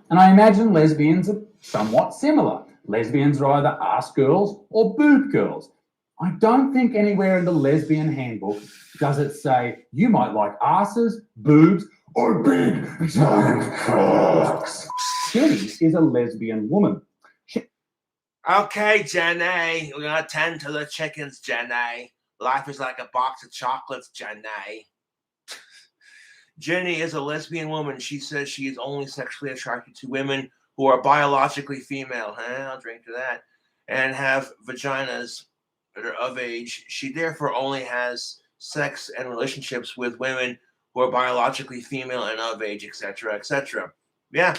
And I imagine lesbians are somewhat similar. Lesbians are either ass girls or boob girls. I don't think anywhere in the lesbian handbook does it say you might like asses, boobs, or big giant cocks. Jenny is a lesbian woman. Okay, Jenny, we're going to tend to the chickens, Jenny. Life is like a box of chocolates, Jenny. Jenny is a lesbian woman. She says she is only sexually attracted to women who are biologically female. I'll drink to that. And have vaginas that are of age. She therefore only has sex and relationships with women who are biologically female and of age, etc., etc. Yeah,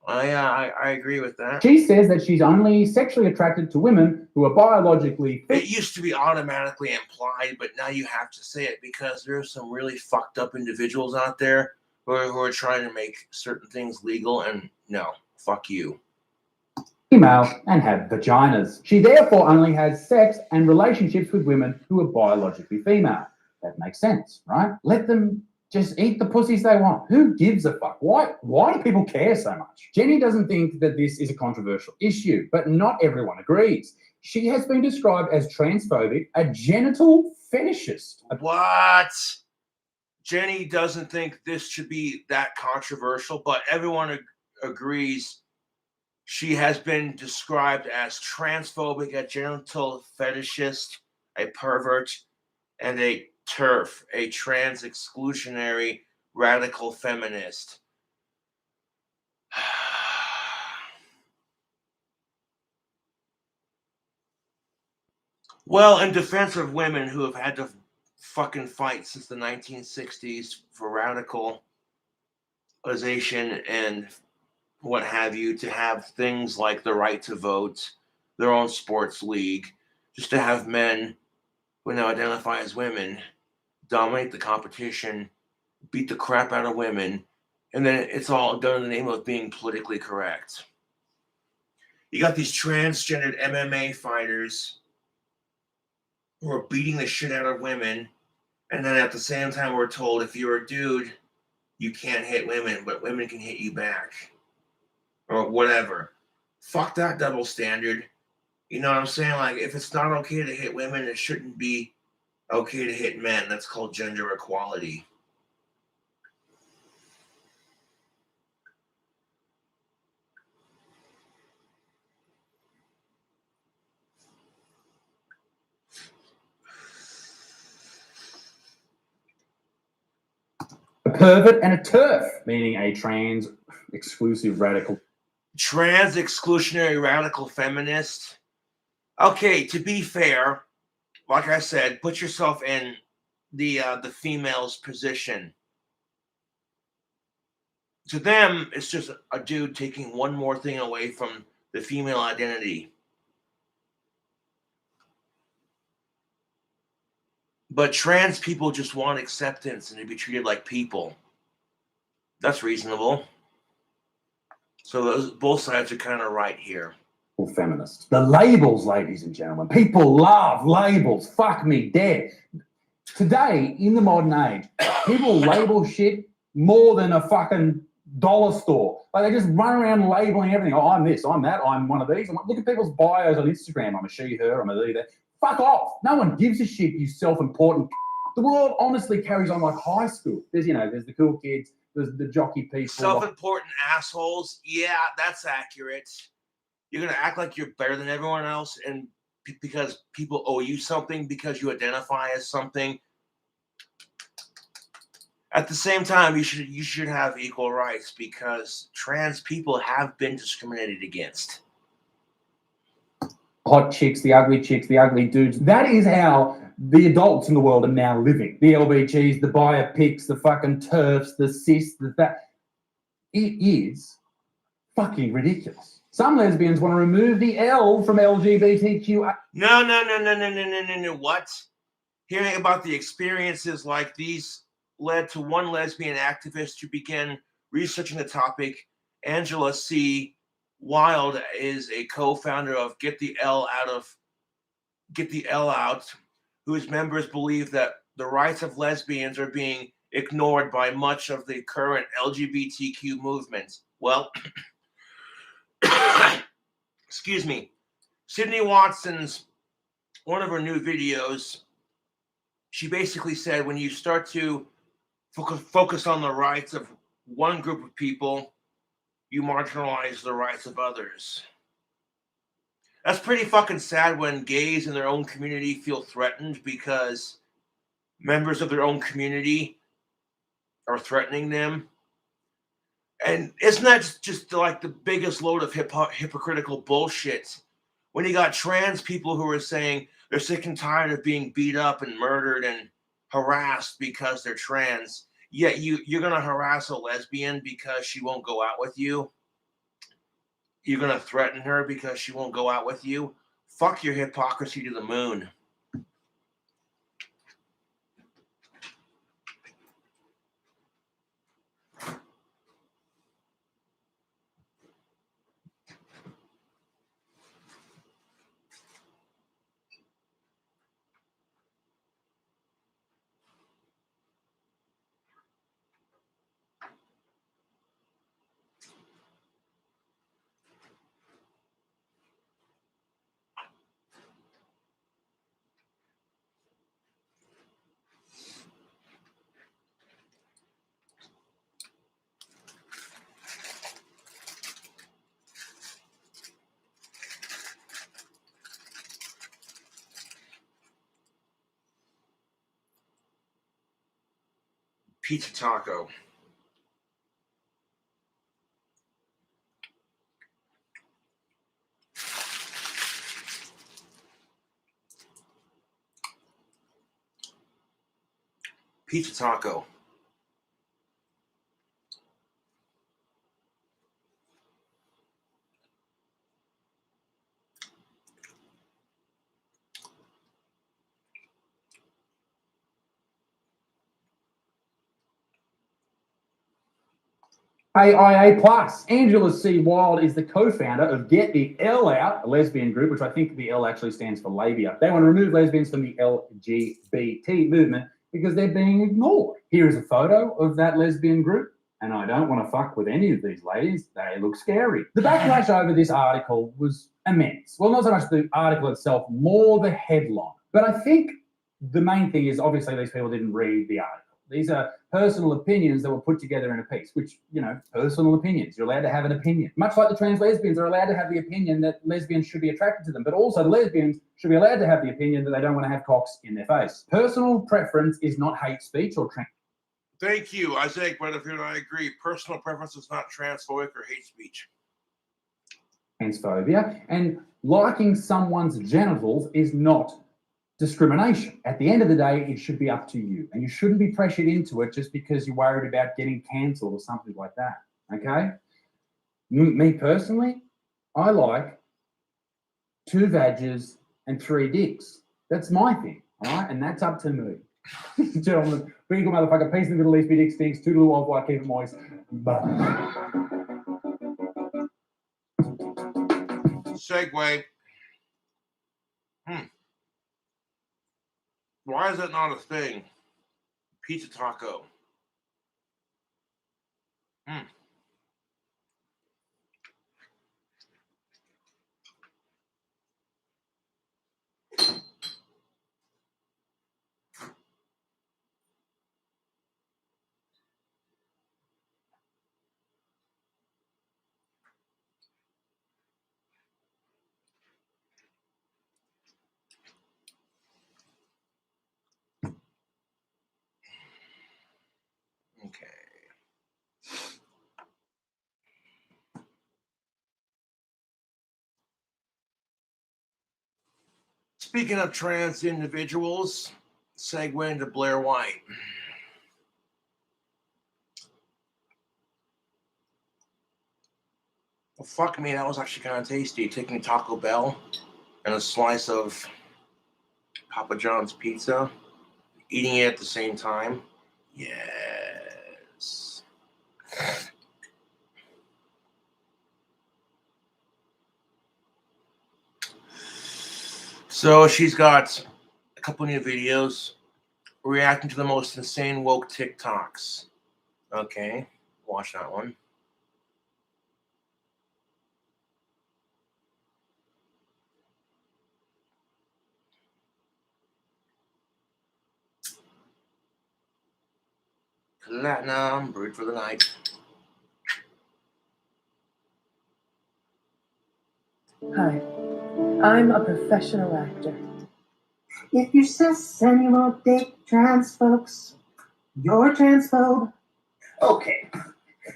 I agree with that. She says that she's only sexually attracted to women who are biologically. It used to be automatically implied, but now you have to say it because there are some really fucked up individuals out there who are trying to make certain things legal, and no, fuck you. Female and have vaginas. She therefore only has sex and relationships with women who are biologically female. That makes sense, right? Let them just eat the pussies they want. Who gives a fuck? Why do people care so much? Jenny doesn't think that this is a controversial issue, but not everyone agrees. She has been described as transphobic, a genital fetishist. What? Jenny doesn't think this should be that controversial, but everyone agrees she has been described as transphobic, a genital fetishist, a pervert, and a TERF, a trans exclusionary radical feminist. Well, in defense of women who have had to fucking fight since the 1960s for radicalization and what have you, to have things like the right to vote, their own sports league, just to have men who now identify as women dominate the competition, beat the crap out of women, and then it's all done in the name of being politically correct. You got these transgendered MMA fighters who are beating the shit out of women, and then at the same time we're told if you're a dude, you can't hit women, but women can hit you back. Or whatever. Fuck that double standard. You know what I'm saying? Like, if it's not okay to hit women, it shouldn't be okay to hit men. That's called gender equality. A pervert and a TERF, meaning a trans exclusive radical. Trans exclusionary radical feminist. Okay, to be fair, like I said, put yourself in the female's position. To them, it's just a dude taking one more thing away from the female identity. But trans people just want acceptance and to be treated like people. That's reasonable. So both sides are kind of right here. Feminist. The labels, ladies and gentlemen. People love labels. Fuck me dead. Today, in the modern age, people label shit more than a fucking dollar store. Like, they just run around labeling everything. Oh, I'm this, I'm that, I'm one of these. I'm like, look at people's bios on Instagram. I'm a she, her, I'm a they, that. Fuck off. No one gives a shit, you self-important. The world honestly carries on like high school. There's the cool kids, there's the jockey people. Self-important assholes. Yeah, that's accurate. You're going to act like you're better than everyone else and because people owe you something because you identify as something. At the same time, you should have equal rights because trans people have been discriminated against. Hot chicks, the ugly dudes. That is how the adults in the world are now living. The LBGs, the biopics, the fucking TERFs, the cis, that. It is fucking ridiculous. Some lesbians want to remove the L from LGBTQ. No. What? Hearing about the experiences like these led to one lesbian activist who began researching the topic. Angela C. Wild is a co-founder of Get the L Out, whose members believe that the rights of lesbians are being ignored by much of the current LGBTQ movement. Well, excuse me. Sydney Watson's one of her new videos, she basically said when you start to focus on the rights of one group of people, you marginalize the rights of others. That's pretty fucking sad when gays in their own community feel threatened because members of their own community are threatening them. And isn't that just like the biggest load of hypocritical bullshit? When you got trans people who are saying they're sick and tired of being beat up and murdered and harassed because they're trans, yet you're going to harass a lesbian because she won't go out with you? You're going to threaten her because she won't go out with you? Fuck your hypocrisy to the moon. Pizza taco. Pizza taco. AIA Plus. Angela C. Wild is the co-founder of Get the L Out, a lesbian group, which I think the L actually stands for labia. They want to remove lesbians from the LGBT movement because they're being ignored. Here is a photo of that lesbian group, and I don't want to fuck with any of these ladies. They look scary. The backlash over this article was immense. Well, not so much the article itself, more the headline. But I think the main thing is obviously these people didn't read the article. These are personal opinions that were put together in a piece, which, you know, personal opinions. You're allowed to have an opinion. Much like the trans lesbians are allowed to have the opinion that lesbians should be attracted to them, but also the lesbians should be allowed to have the opinion that they don't want to have cocks in their face. Personal preference is not hate speech or trans. Thank you, Isaac Butterfield. I agree. Personal preference is not transphobic or hate speech. Transphobia, and liking someone's genitals is not discrimination. At the end of the day, it should be up to you, and you shouldn't be pressured into it just because you're worried about getting cancelled or something like that. Okay? Me personally, I like 2 vages and 3 dicks. That's my thing, all right? And that's up to me. Gentlemen, be a good motherfucker. Peace in the Middle East, be dick stinks. Toodaloo, old white, keep it moist. Bye. Segue. Why is that not a thing? Pizza taco. Okay. Speaking of trans individuals, segue into Blair White. Well, fuck me, that was actually kind of tasty. Taking Taco Bell and a slice of Papa John's pizza, eating it at the same time. Yes. So she's got a couple new videos reacting to the most insane woke TikToks. Okay, watch that one. Platinum, brewed for the night. Hi, I'm a professional actor. If you're cis and you won't date trans folks, you're transphobe. Okay.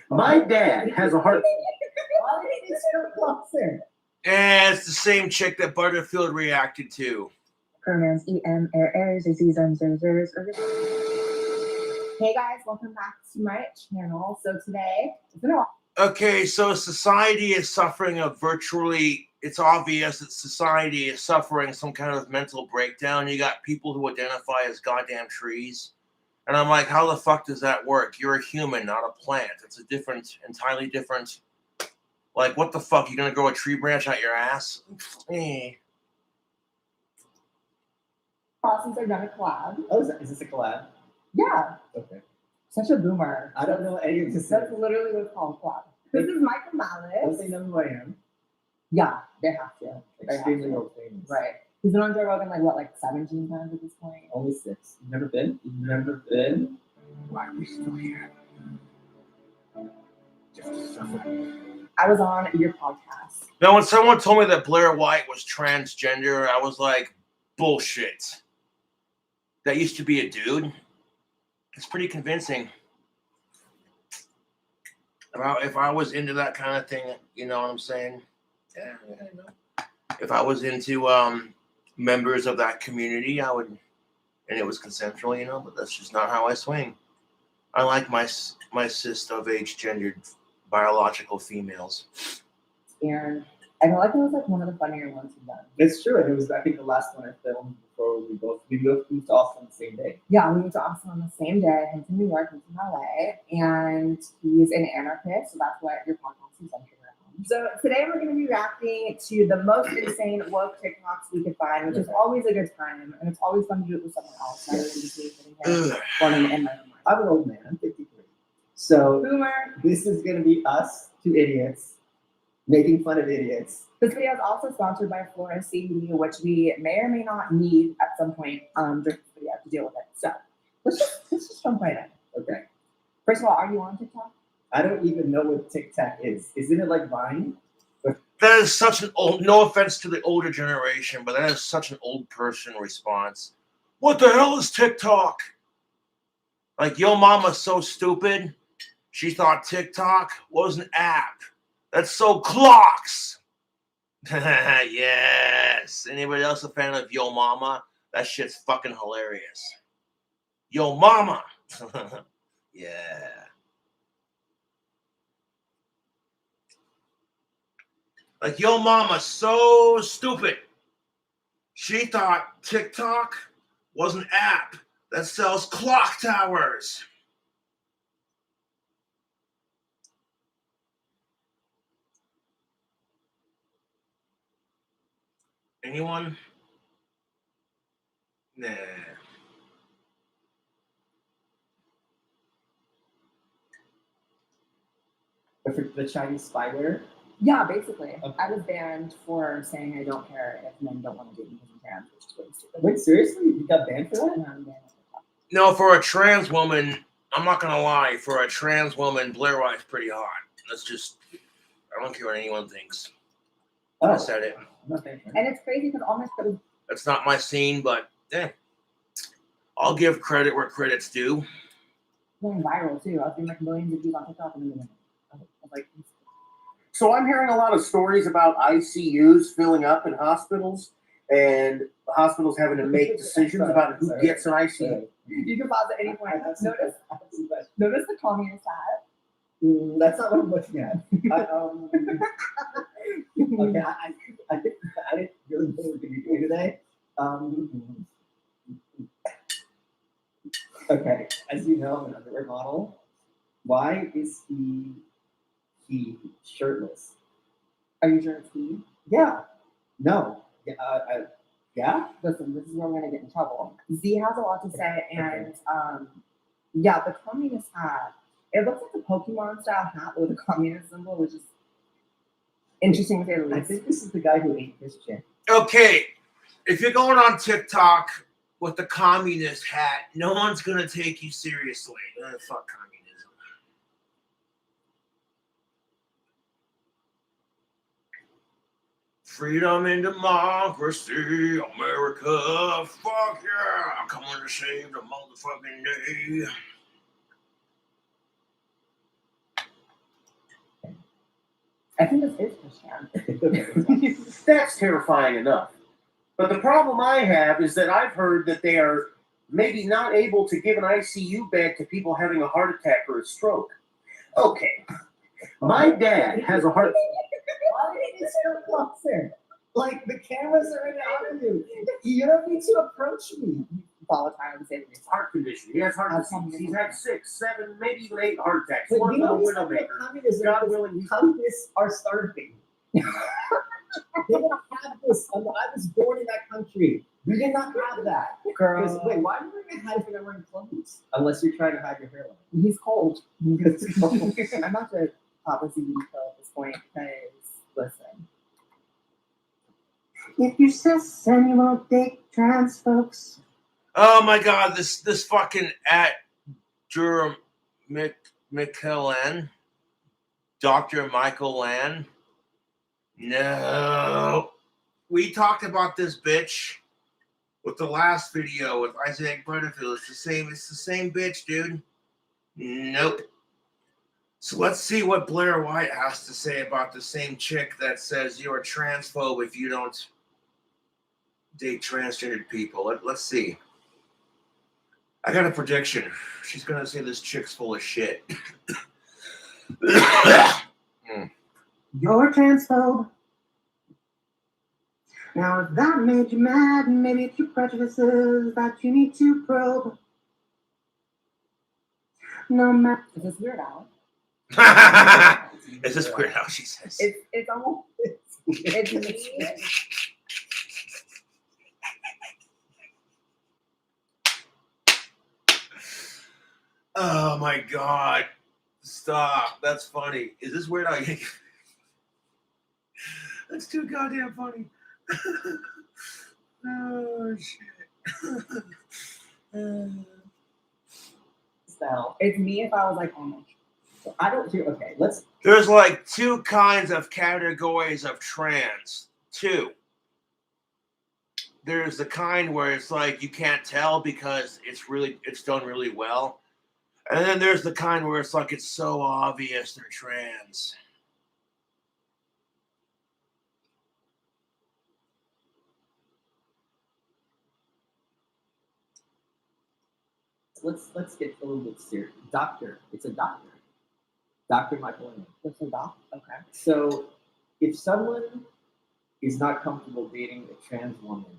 My dad has a heart. Why did you so closer? And it's the same chick that Butterfield reacted to. Pronouns EM, airs, zers, zers. Hey guys, welcome back to my channel. So today, it's been a while. Okay, so society is suffering a virtually, it's obvious that society is suffering some kind of mental breakdown. You got people who identify as goddamn trees. And I'm like, how the fuck does that work? You're a human, not a plant. It's a different, entirely different. Like, what the fuck? You gonna grow a tree branch out your ass? Since I've done a collab. Oh, is this a collab? Yeah. Okay. Such a boomer. I don't know any of this. That's literally what it's called, collab. This is Michael Don't Malice. they know who I am? Yeah, they have to. They have Extremely to. old famous. Right. He's been on Joe Rogan like 17 times at this point. Only 6. You've never been? You've never been? Why are we still here? Just to suffer. I was on your podcast. Now, when someone told me that Blair White was transgender, I was like, bullshit. That used to be a dude? It's pretty convincing. If I was into that kind of thing, you know what I'm saying? Yeah, I know. If I was into members of that community, I would, and it was consensual, you know. But that's just not how I swing. I like my cis of age gendered biological females. And I feel like it was like one of the funnier ones we've done. It's true, and it was I think the last one I filmed before we both moved to Austin on the same day. Yeah, we went to Austin on the same day. Him from New York, him from LA, and he's an anarchist, so that's what your podcast is centered around. So today we're going to be reacting to the most insane woke TikToks we could find, which is always a good time, and it's always fun to do it with someone else. Rather than just me sitting here running in my own mind. I'm an old man. I'm 53. So Boomer. this is going to be us, two idiots, making fun of idiots. This video is also sponsored by Flora CBD, which we may or may not need at some point during this video to deal with it. So let's just jump right in. Okay. First of all, are you on TikTok? I don't even know what TikTok is. Isn't it like Vine? That is such an old, no offense to the older generation, but that is such an old person response. What the hell is TikTok? Like, yo mama's so stupid, she thought TikTok was an app. That's so clocks. Yes. Anybody else a fan of Yo Mama? That shit's fucking hilarious. Yo Mama. Yeah. Like, Yo Mama's so stupid. She thought TikTok was an app that sells clock towers. Anyone? Nah. The Chinese spyware? Yeah, basically. Okay. I was banned for saying I don't care if men don't want to date me because I'm trans, which is really stupid. Wait, seriously? You got banned for that? And I'm banned on TikTok. No, for a trans woman, I'm not gonna lie. For a trans woman, Blair White's pretty hot. That's just, I don't care what anyone thinks. I Oh, said it. I'm not banned for that. And it's crazy because all my stuff is That's not my scene, but I'll give credit where credit's due. going viral too. I was getting like millions of views on TikTok in a minute. I was like, So I'm hearing a lot of stories about ICUs filling up in hospitals and the hospitals having to make decisions about who gets an ICU. you can pause at any point. Notice the communist hat. That's not what I'm looking at. Okay, I think I didn't really know what we're going to be doing today. Okay, as you know, I'm an underwear model. Why is he shirtless? Are you sure it's he? Yeah. No. Yeah. Yeah. Listen, this is where we're gonna get in trouble. Z has a lot to say, and yeah, the communist hat. It looks like a Pokemon style hat with a communist symbol, which is interesting to say the I least. think this is the guy who ate his chin. Okay, if you're going on TikTok with the communist hat, no one's gonna take you seriously. Fuck communism. Freedom and democracy, America, fuck yeah, I'm coming to save the motherfucking day. I think this is Christian. That's terrifying enough. But the problem I have is that I've heard that they are maybe not able to give an ICU bed to people having a heart attack or a stroke. Okay, my dad has a heart. Why did you so closer? Like the cameras are in on you. You don't need to approach me. Volatile and say the least. Heart condition. He has heart disease. He's had 6, 7, maybe even 8 heart attacks. But One you know little he's not widowmaker. communism. God willing, he's Communists are starving. They don't have this. I was born in that country. We did not have that. Girl. Wait, why are you wearing a hat if you're not wearing clothes? Unless you're trying to hide your hairline. He's cold. It's cold. I'm not the top of CBD pill at this point because listen. If you're cis and you won't date trans folks, Oh my god, this fucking at Durham McKellen, Dr. Michael Land. No. We talked about this bitch with the last video with Isaac Butterfield. It's the same bitch, dude. Nope. So let's see what Blair White has to say about the same chick that says you're a transphobe if you don't date transgendered people. Let's see. I got a prediction. She's gonna say this chick's full of shit. You're a transphobe. Now, if that made you mad, maybe it's your prejudices that you need to probe. No matter. Is this Weird Al? Is this weird how she says? It's almost it's me. Oh my god. Stop. That's funny. Is this weird how you That's too goddamn funny. Oh shit. So it's me if I was like Amish. So I don't hear. Okay, let's. There's like two kinds of categories of trans. Two. There's the kind where it's like you can't tell because it's done really well. And then there's the kind where it's like it's so obvious they're trans. Let's get a little bit serious. Doctor, it's a doctor. Dr. Michael Lehman. What's a doc? Okay. So if someone is not comfortable dating a trans woman,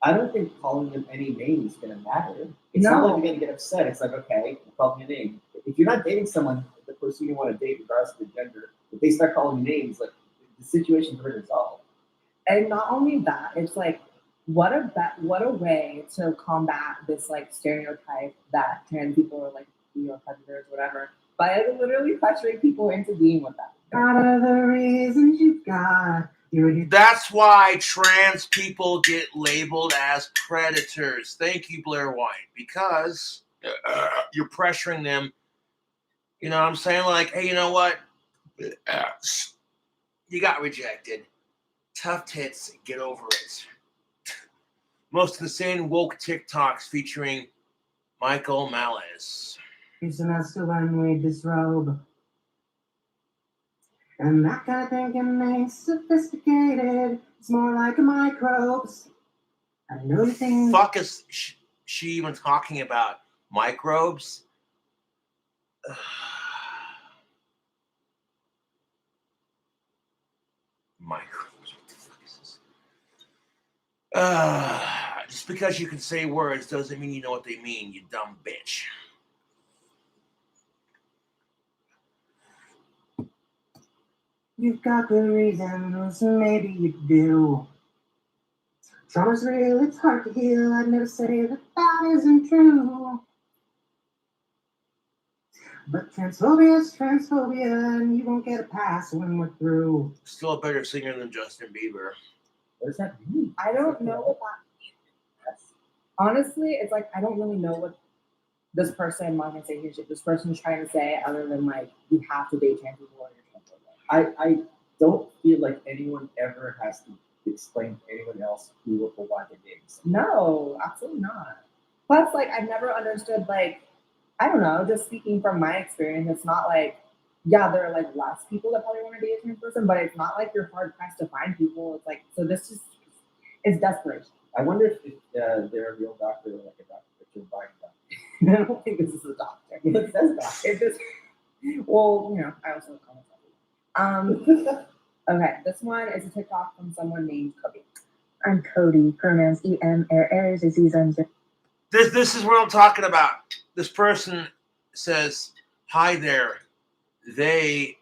I don't think calling them any name is going to matter. It's not like No. you're going to get upset. It's like, okay, call me a name. If you're not dating someone, the person you want to date, regardless of the gender, if they start calling you names, like the situation's already resolved. And not only that, it's like what a way to combat this like stereotype that trans people are like predators, whatever, by literally pressuring people into being with them. Out of the reasons you've got. That's why trans people get labeled as predators. Thank you, Blair White, because you're pressuring them. You know what I'm saying? Like, hey, you know what? You got rejected. Tough tits, get over it. Most of the same woke TikToks featuring Michael Malice. Using us to unweigh disrobe. And that kind of thinking ain't sophisticated. It's more like microbes. I know things. Fuck is she even talking about? Microbes? Microbes. What the fuck is this? Just because you can say words doesn't mean you know what they mean, you dumb bitch. You've got good reasons, maybe you do. Trauma's real, it's hard to heal. I'd never say that that isn't true. But transphobia is transphobia, and you won't get a pass when we're through. Still a better singer than Justin Bieber. What does that mean? I don't know what that means. Honestly, it's like I don't really know what this person, I'm not gonna say here, this person's trying to say other than like you have to date trans people or you're transphobic. I don't feel like anyone ever has to explain to anyone else who or why they're dating someone. No, absolutely not. Plus, like I've never understood like I don't know, just speaking from my experience, it's not like yeah, there are like less people that probably want to date a trans person, but it's not like you're hard pressed to find people. It's like so this is it's desperation. I wonder if they're a real doctor or like a doctor that you're buying doctor. I don't think this is a doctor. It says doctor. It just well, you know, I also comment. Okay, this one is a TikTok from someone named Cody. I'm Cody. Pronouns errors, disease, This is what I'm talking about. This person says, "Hi there." They,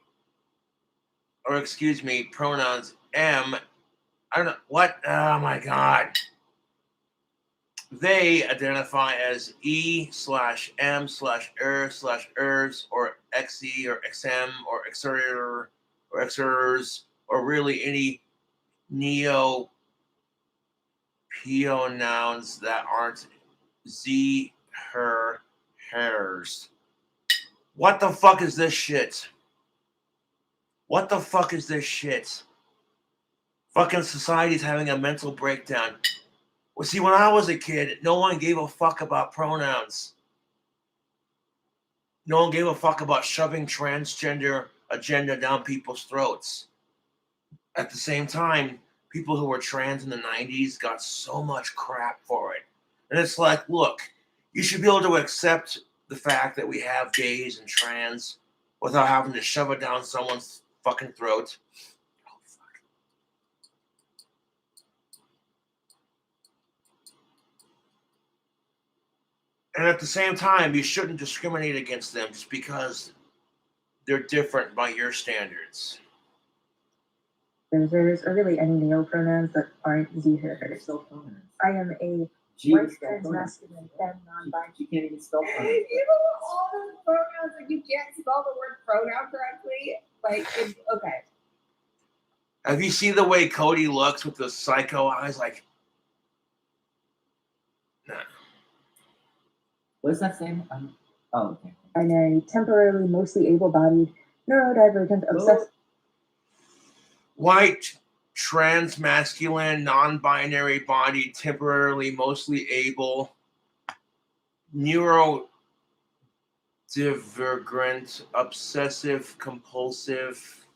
or excuse me, pronouns M. I don't know what. Oh my god. They identify as E/M/er/ers or XE or XM or XER or XERs or really any neo PO nouns that aren't Z, her, hers. What the fuck is this shit? What the fuck is this shit? Fucking society's having a mental breakdown. Well, see, when I was a kid, no one gave a fuck about pronouns. No one gave a fuck about shoving transgender agenda down people's throats. At the same time, people who were trans in the 90s got so much crap for it. And it's like, look, you should be able to accept the fact that we have gays and trans without having to shove it down someone's fucking throat. Oh, fuck. And at the same time, you shouldn't discriminate against them just because they're different by your standards. There's really any male pronouns that aren't Z her, her. Spell pronouns. I am a G white is spell trans pronouns. masculine femme non-binary. She can't even spell You pronouns. know all those pronouns, like you can't spell the word pronoun correctly. Like, okay. Have you seen the way Cody looks with the psycho eyes? Like, nah. What's that saying? Oh, okay. Binary, temporarily mostly able-bodied, neurodivergent, obsessive. White, trans, masculine, non-binary body, temporarily mostly able, neurodivergent, obsessive, compulsive.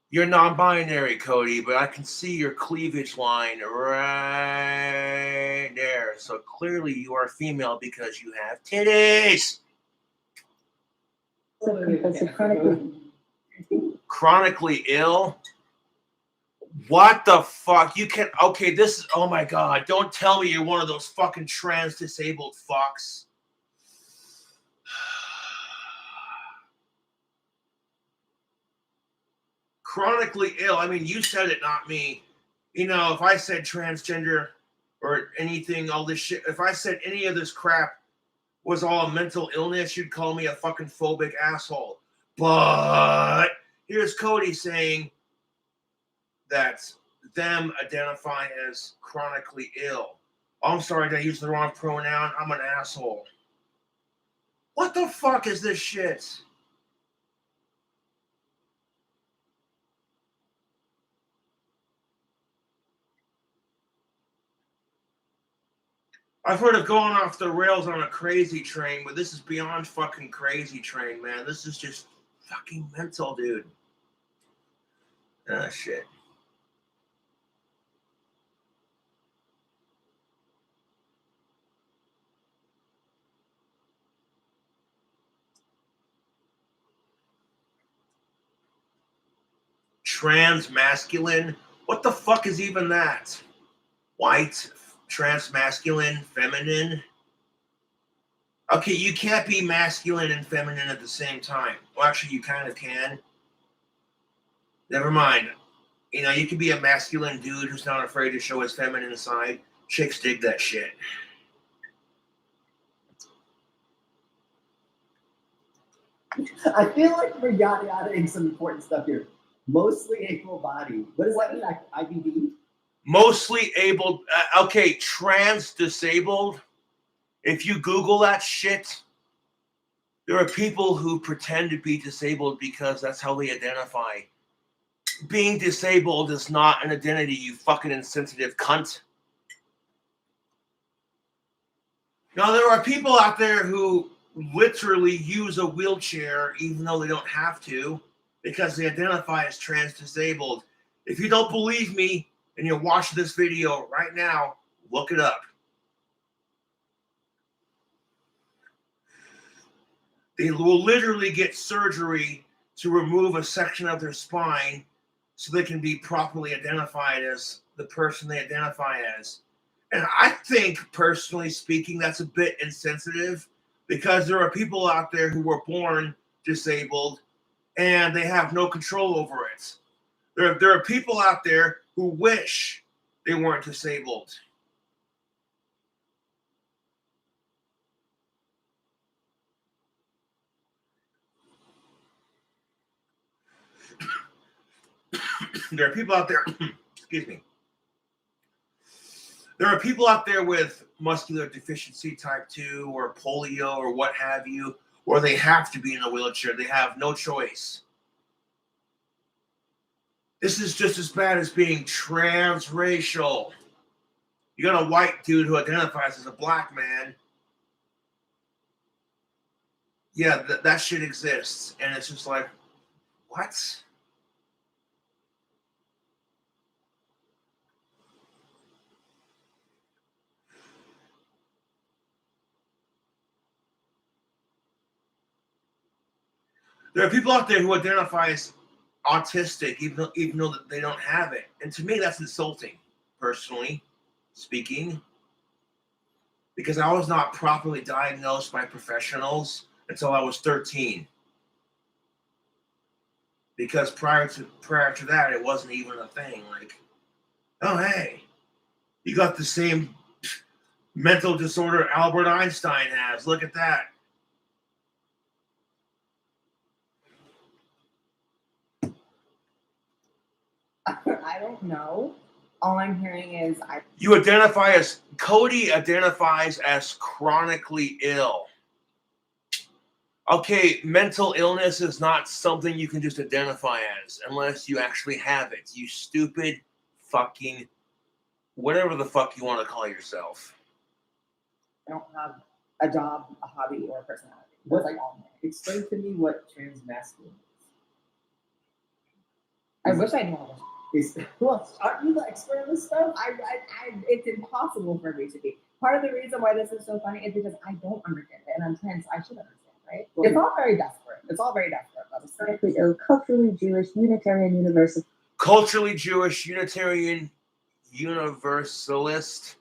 You're non-binary, Cody, but I can see your cleavage line right there. So clearly you are female because you have titties. Compulsive, chronically. Chronically ill? What the fuck? You can, okay, this is, oh my God. Don't tell me you're one of those fucking trans disabled fucks. Chronically ill. I mean, you said it, not me. You know, if I said transgender or anything, all this shit, if I said any of this crap was all a mental illness, you'd call me a fucking phobic asshole. But here's Cody saying that them identify as chronically ill. Oh, I'm sorry, did I use the wrong pronoun? I'm an asshole. What the fuck is this shit? I've heard of going off the rails on a crazy train, but this is beyond fucking crazy train, man. This is just fucking mental, dude. Ah, shit. Trans masculine? What the fuck is even that? White, trans masculine, feminine? Okay, you can't be masculine and feminine at the same time. Well, actually, you kind of can. Never mind. You know, you can be a masculine dude who's not afraid to show his feminine side. Chicks dig that shit. I feel like we're yada-yadaing some important stuff here. Mostly able-bodied. What does that mean? Like IBD? Mostly able, okay, trans disabled. If you Google that shit, there are people who pretend to be disabled because that's how they identify. Being disabled is not an identity, you fucking insensitive cunt. Now, there are people out there who literally use a wheelchair even though they don't have to because they identify as trans disabled. If you don't believe me and you're watching this video right now, look it up. They will literally get surgery to remove a section of their spine so they can be properly identified as the person they identify as. And I think, personally speaking, that's a bit insensitive because there are people out there who were born disabled and they have no control over it. There are people out there who wish they weren't disabled. There are people out there, excuse me. There are people out there with muscular deficiency type 2 or polio or what have you, or they have to be in a wheelchair. They have no choice. This is just as bad as being transracial. You got a white dude who identifies as a black man. Yeah, that shit exists. And it's just like, what? There are people out there who identify as autistic, even though they don't have it. And to me, that's insulting, personally speaking, because I was not properly diagnosed by professionals until I was 13. Because prior to that, it wasn't even a thing. Like, oh hey, you got the same mental disorder Albert Einstein has. Look at that. I don't know. All I'm hearing is Cody identifies as chronically ill. Okay, mental illness is not something you can just identify as unless you actually have it. You stupid fucking whatever the fuck you want to call yourself. I don't have a job, a hobby, or a personality. What? That's like all I'm hearing. Explain to me what transmasculine I wish I knew all this. is. Well, aren't you the expert on this stuff? It's impossible for me to be. Part of the reason why this is so funny is because I don't understand it, and I'm trans. I should understand, right? Well, It's all very desperate. It's all very desperate. Chronically ill, culturally Jewish, Unitarian Universalist, Culturally Jewish, Unitarian Universalist,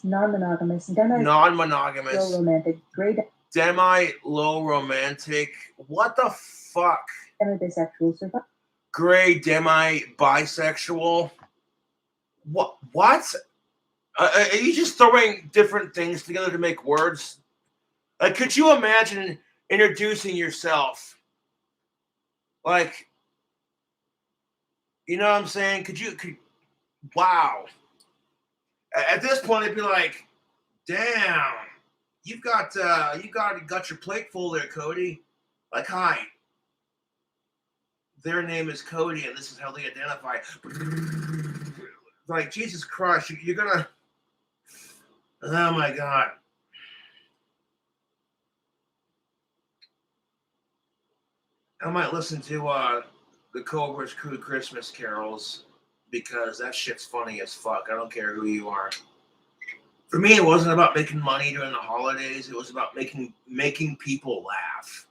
non-monogamous, non-monogamous, low romantic, gray demi-low romantic. What the fuck? bisexual, survivor, Gray demi-bisexual. What? Are you just throwing different things together to make words? Like, could you imagine introducing yourself? Like, you know what I'm saying? Wow. At this point, it'd be like, damn, you got your plate full there, Cody. Like, hi. Their name is Cody, and this is how they identify. Like, Jesus Christ, you're gonna. Oh my God. I might listen to the Cobra's Crew Christmas carols because that shit's funny as fuck. I don't care who you are. For me, it wasn't about making money during the holidays. It was about making people laugh.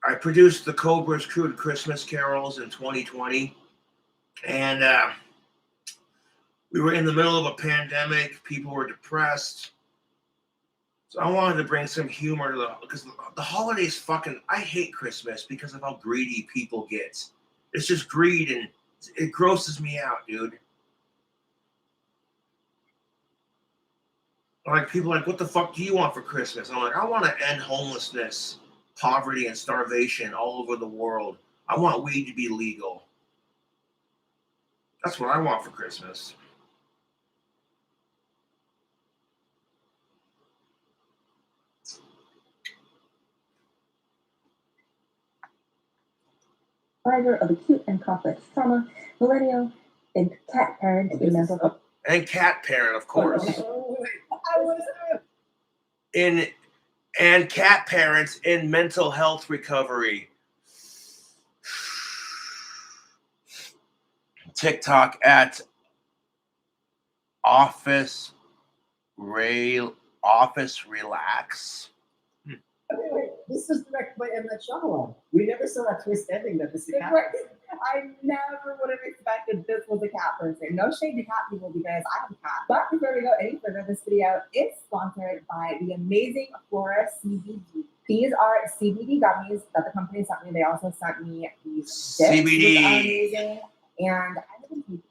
I produced the Cobra's Crew Christmas carols in 2020, and we were in the middle of a pandemic. People were depressed. So I wanted to bring some humor to because the holidays fucking, I hate Christmas because of how greedy people get. It's just greed and it grosses me out, dude. Like, people are like, what the fuck do you want for Christmas? I'm like, I want to end homelessness, poverty, and starvation all over the world. I want weed to be legal. That's what I want for Christmas. of acute and complex trauma, millennial, and cat parent in mental health. And cat parent, of course. And cat parents in mental health recovery. TikTok at Office Relax. Wait, this is directed by M. Night Shyamalan. We never saw that twist ending that this cat. I never would have expected this was a cat person. No shade to cat people because I have a cat. But before we go any further, this video is sponsored by the amazing Flora CBD. These are CBD gummies that the company sent me. They also sent me these dips, CBD. which are amazing. And I live in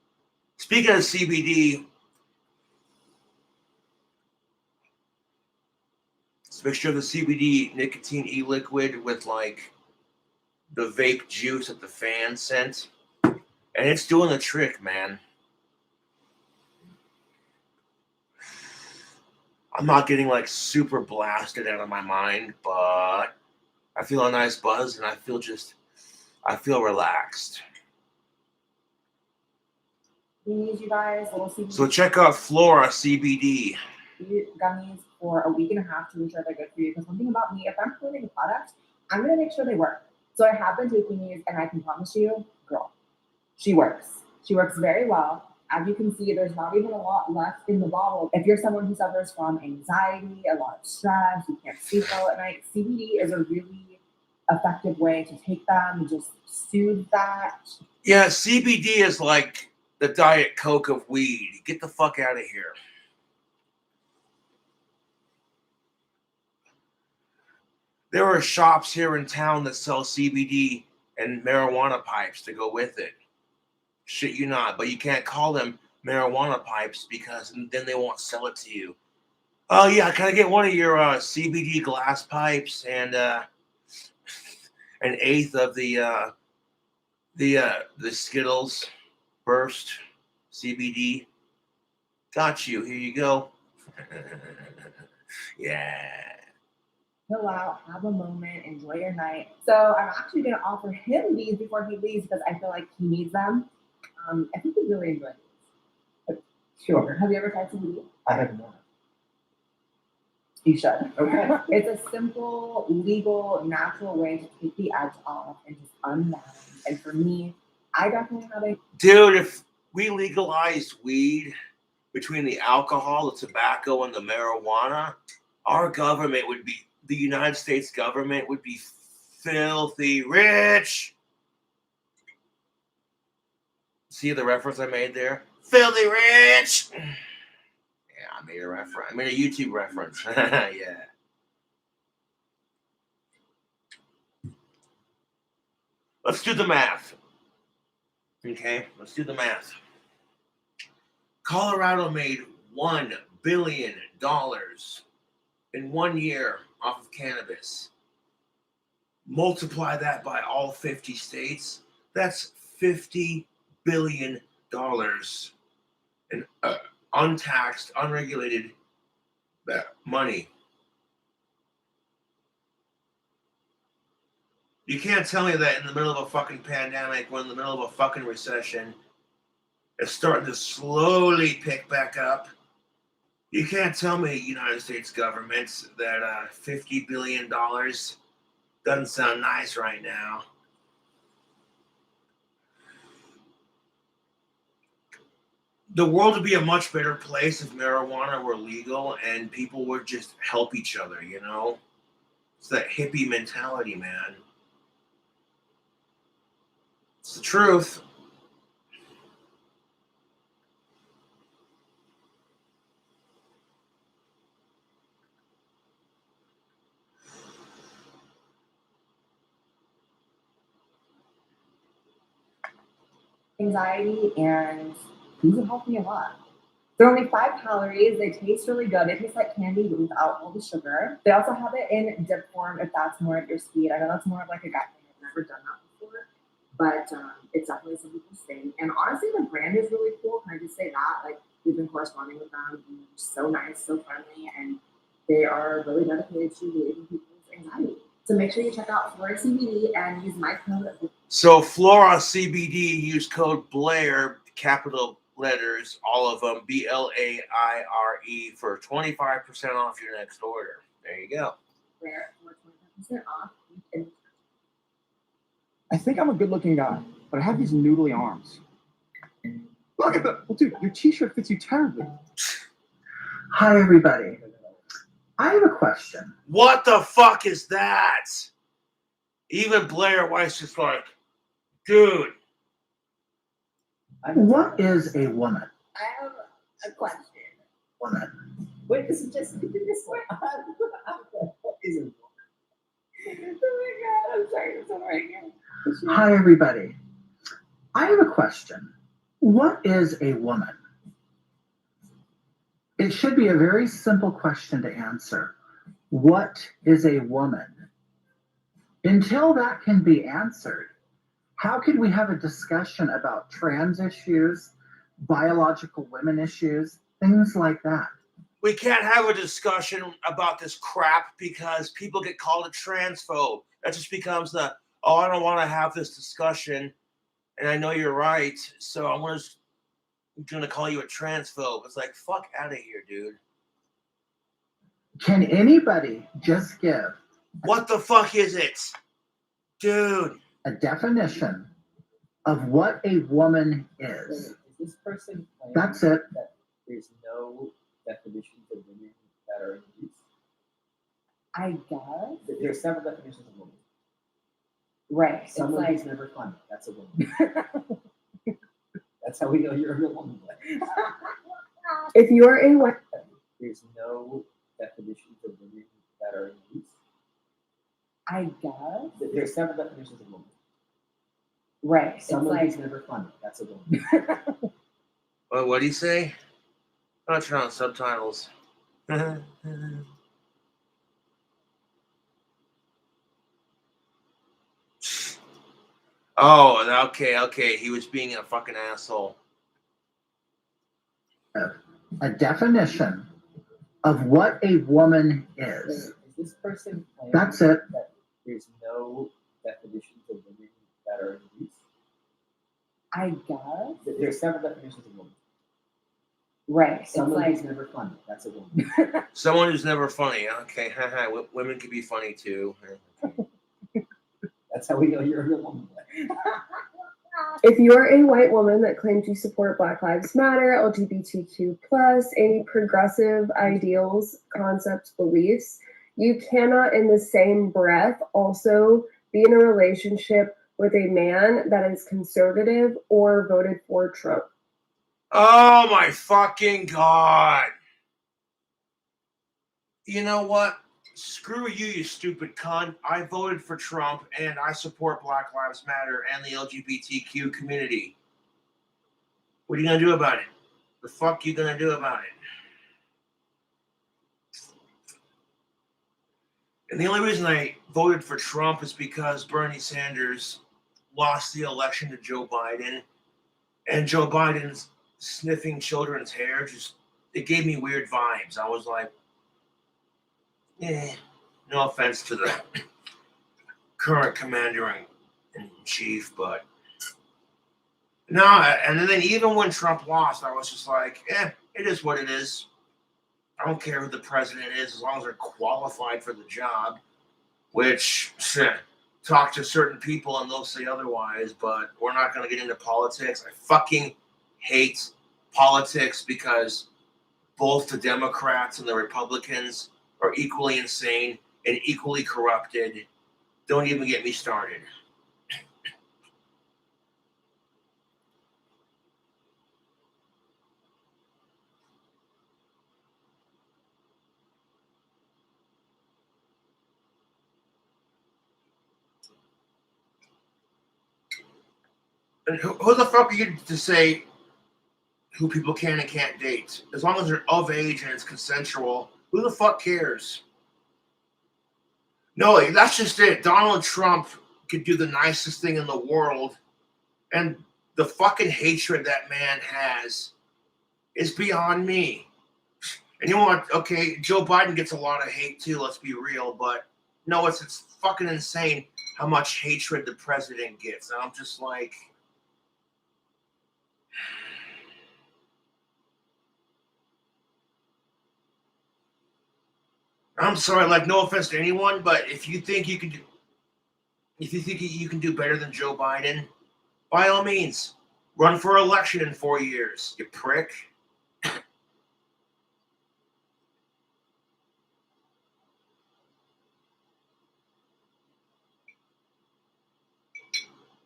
Speaking of CBD, it's a mixture of the CBD nicotine e-liquid with like the vape juice at the fan scent. And it's doing the trick, man. I'm not getting like super blasted out of my mind, but I feel a nice buzz and I feel relaxed. gummies, you guys, little CBD. So check out Flora CBD. Gummies for a week and a half to ensure they're good for you. Because one thing about me, if I'm creating a product, I'm gonna make sure they work. So I have been taking these, and I can promise you, girl, she works. She works very well. As you can see, there's not even a lot left in the bottle. If you're someone who suffers from anxiety, a lot of stress, you can't sleep well at night, CBD is a really effective way to take them and just soothe that. Yeah, CBD is like the Diet Coke of weed. Get the fuck out of here. There are shops here in town that sell CBD and marijuana pipes to go with it. Shit you not, but you can't call them marijuana pipes because then they won't sell it to you. Oh yeah, can I get one of your CBD glass pipes and an eighth of the Skittles burst CBD? Got you. Here you go. Yeah. Chill out, have a moment, enjoy your night. So I'm actually gonna offer him these before he leaves because I feel like he needs them. I think he'd really enjoy these. Sure. Have you ever tried CBD? I have not. You should. Okay. It's a simple, legal, natural way to take the edge off and just unwind. And for me, I definitely have a Dude, if we legalized weed between the alcohol, the tobacco, and the marijuana, our government would be, the United States government would be filthy rich. See the reference I made there? Filthy rich. Yeah, I made a reference. I made a YouTube reference. Yeah. Let's do the math. Okay, let's do the math. Colorado made $1 billion in 1 year off of cannabis. Multiply that by all 50 states. That's $50 billion in untaxed, unregulated money. You can't tell me that in the middle of a fucking pandemic, we're in the middle of a fucking recession, it's starting to slowly pick back up. You can't tell me, United States government, that $50 billion doesn't sound nice right now. The world would be a much better place if marijuana were legal and people would just help each other, you know? It's that hippie mentality, man. It's the truth. anxiety, and these have helped me a lot. They're only 5 calories. They taste really good. They taste like candy, but without all the sugar. They also have it in dip form if that's more of your speed. I know that's more of like a guy thing. I've never done that before, but it's definitely some people's thing. And honestly, the brand is really cool. Can I just say that? Like, we've been corresponding with them, and they're so nice, so friendly, and they are really dedicated to relieving people's anxiety. So make sure you check out Flora CBD and use my code. So Flora CBD, use code Blair, capital letters, all of them, BLAIRE, for 25% off your next order. There you go. Blair for 25% off. I think I'm a good-looking guy, but I have these noodly arms. Look at the... Well, dude, your t-shirt fits you terribly. Hi, everybody. I have a question. What the fuck is that? Even Blair White's just like, dude. What is a woman? I have a question. Woman. Wait, this is just this one. What is a woman? Oh my god, I'm sorry, I'm sorry again. Hi, everybody. I have a question. What is a woman? It should be a very simple question to answer. What is a woman? Until that can be answered, how can we have a discussion about trans issues, biological women issues, things like that? We can't have a discussion about this crap because people get called a transphobe. That just becomes the, oh, I don't want to have this discussion, and I know you're right, so I'm going to gonna call you a transphobe. It's like, fuck out of here, dude. Can anybody just give What the fuck is it? Dude. a definition of what a woman is? Is this person claiming That's it. that there's no definitions of women that are in use? I guess. There's several definitions of women. Right. It's Someone like who's never funny. That's a woman. That's how we know you're a real woman. If you're a white, There's no definitions of women that are in use. I guess. There's several definitions of women. Right. Someone it's who's never funny. That's a woman. What do you say? I'll turn on subtitles. Oh, okay. He was being a fucking asshole. A definition of what a woman is. Is this person claiming That's it. that there's no definitions of women that are in use? I guess. There's several definitions of women. Right. It's Someone like who's never funny. That's a woman. Someone who's never funny. Okay, women can be funny too. That's how we know you're a real woman. if you're a white woman that claims you support Black Lives Matter, LGBTQ+, any progressive ideals, concepts, beliefs, you cannot in the same breath also be in a relationship with a man that is conservative or voted for Trump. Oh my fucking God. You know what? Screw you, you stupid cunt. I voted for Trump and I support Black Lives Matter and the LGBTQ community. What are you gonna do about it? The fuck you gonna do about it? And the only reason I voted for Trump is because Bernie Sanders lost the election to Joe Biden. And Joe Biden's sniffing children's hair it gave me weird vibes. I was like, no offense to the current commander-in-chief, but no. And then even when Trump lost, I was just like, it is what it is. I don't care who the president is as long as they're qualified for the job, which talk to certain people and they'll say otherwise, but we're not going to get into politics. I fucking hate politics because both the Democrats and the Republicans are equally insane and equally corrupted. Don't even get me started. And who the fuck are you to say who people can and can't date? As long as they're of age and it's consensual, who the fuck cares? No, that's just it. Donald Trump could do the nicest thing in the world, and the fucking hatred that man has is beyond me. And you know what? Okay, Joe Biden gets a lot of hate too, let's be real, but no, it's fucking insane how much hatred the president gets. And I'm just like, I'm sorry, like, no offense to anyone, but if you think you can do better than Joe Biden, by all means, run for election in 4 years, you prick.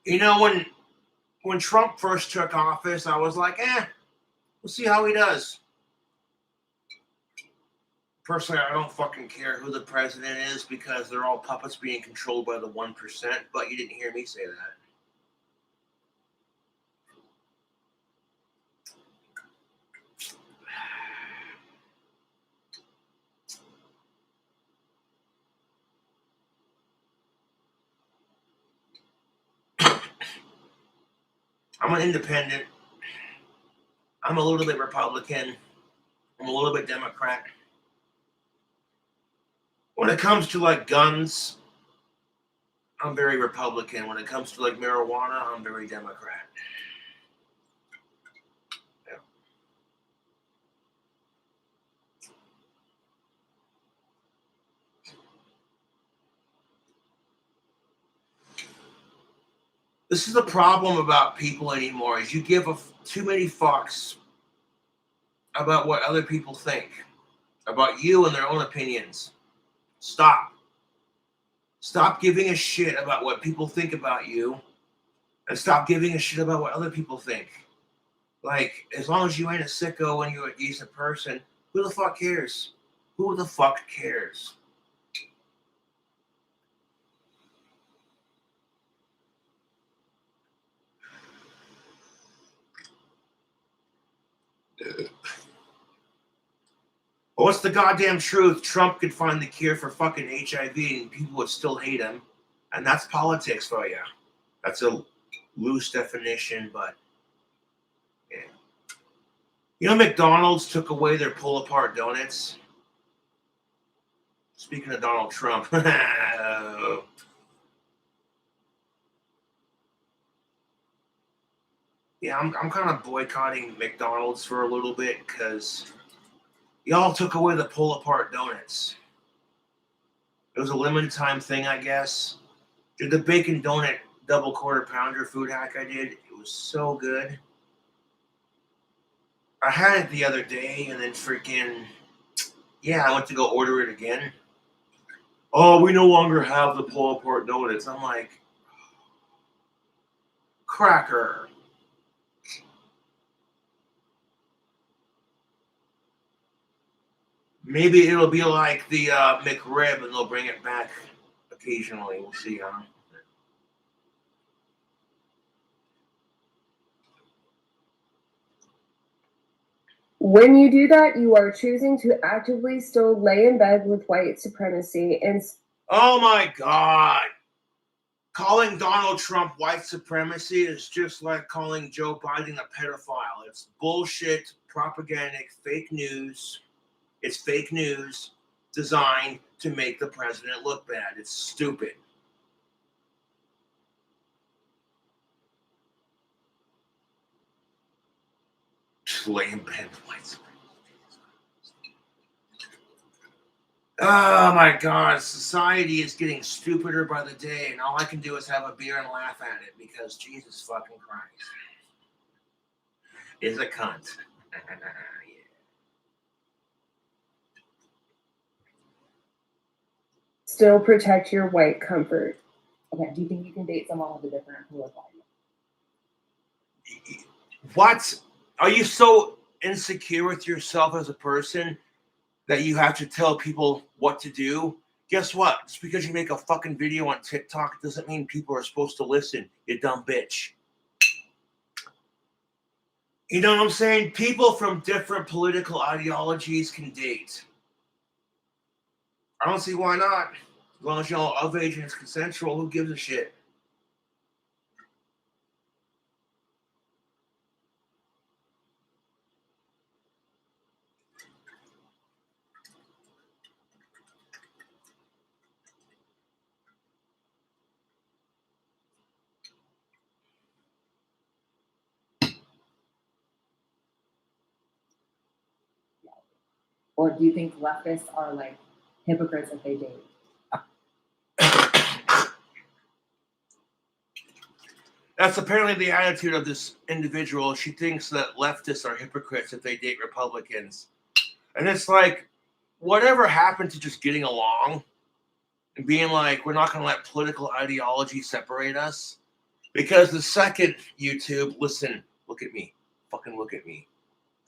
You know, when Trump first took office, I was like, we'll see how he does. Personally, I don't fucking care who the president is because they're all puppets being controlled by the 1%, but you didn't hear me say that. I'm an independent. I'm a little bit Republican. I'm a little bit Democrat. When it comes to like guns, I'm very Republican. When it comes to like marijuana, I'm very Democrat. Yeah. This is the problem about people anymore, is you give too many fucks about what other people think about you and their own opinions. Stop. Stop giving a shit about what people think about you, and stop giving a shit about what other people think. Like, as long as you ain't a sicko and you're a decent person, who the fuck cares? Who the fuck cares? Well, what's the goddamn truth? Trump could find the cure for fucking HIV and people would still hate him. And that's politics for you. That's a loose definition, but yeah. You know, McDonald's took away their pull-apart donuts. Speaking of Donald Trump. Yeah, I'm kind of boycotting McDonald's for a little bit because y'all took away the pull-apart donuts. It was a limited time thing, I guess. Did the bacon donut double quarter pounder food hack I did. It was so good. I had it the other day and then freaking, yeah, I went to go order it again. Oh, we no longer have the pull-apart donuts. I'm like, cracker. Maybe it'll be like the McRib and they'll bring it back occasionally. We'll see, huh? When you do that, you are choosing to actively still lay in bed with white supremacy and. Oh my God. Calling Donald Trump white supremacy is just like calling Joe Biden a pedophile. It's bullshit, propagandic, fake news. It's fake news designed to make the president look bad. It's stupid. Just lay in bed with white supremacy. Oh my God, society is getting stupider by the day, and all I can do is have a beer and laugh at it because Jesus fucking Christ is a cunt. Yeah. Still protect your white comfort. Okay, do you think you can date someone with a different political idea? What? Are you so insecure with yourself as a person that you have to tell people what to do? Guess what? Just because you make a fucking video on TikTok doesn't mean people are supposed to listen, you dumb bitch. You know what I'm saying? People from different political ideologies can date. I don't see why not. As long as y'all of age and it's consensual, who gives a shit? Or do you think leftists are like hypocrites if they date? That's apparently the attitude of this individual. She thinks that leftists are hypocrites if they date Republicans. And it's like, whatever happened to just getting along and being like, we're not going to let political ideology separate us? Because the second YouTube, listen, look at me, fucking look at me.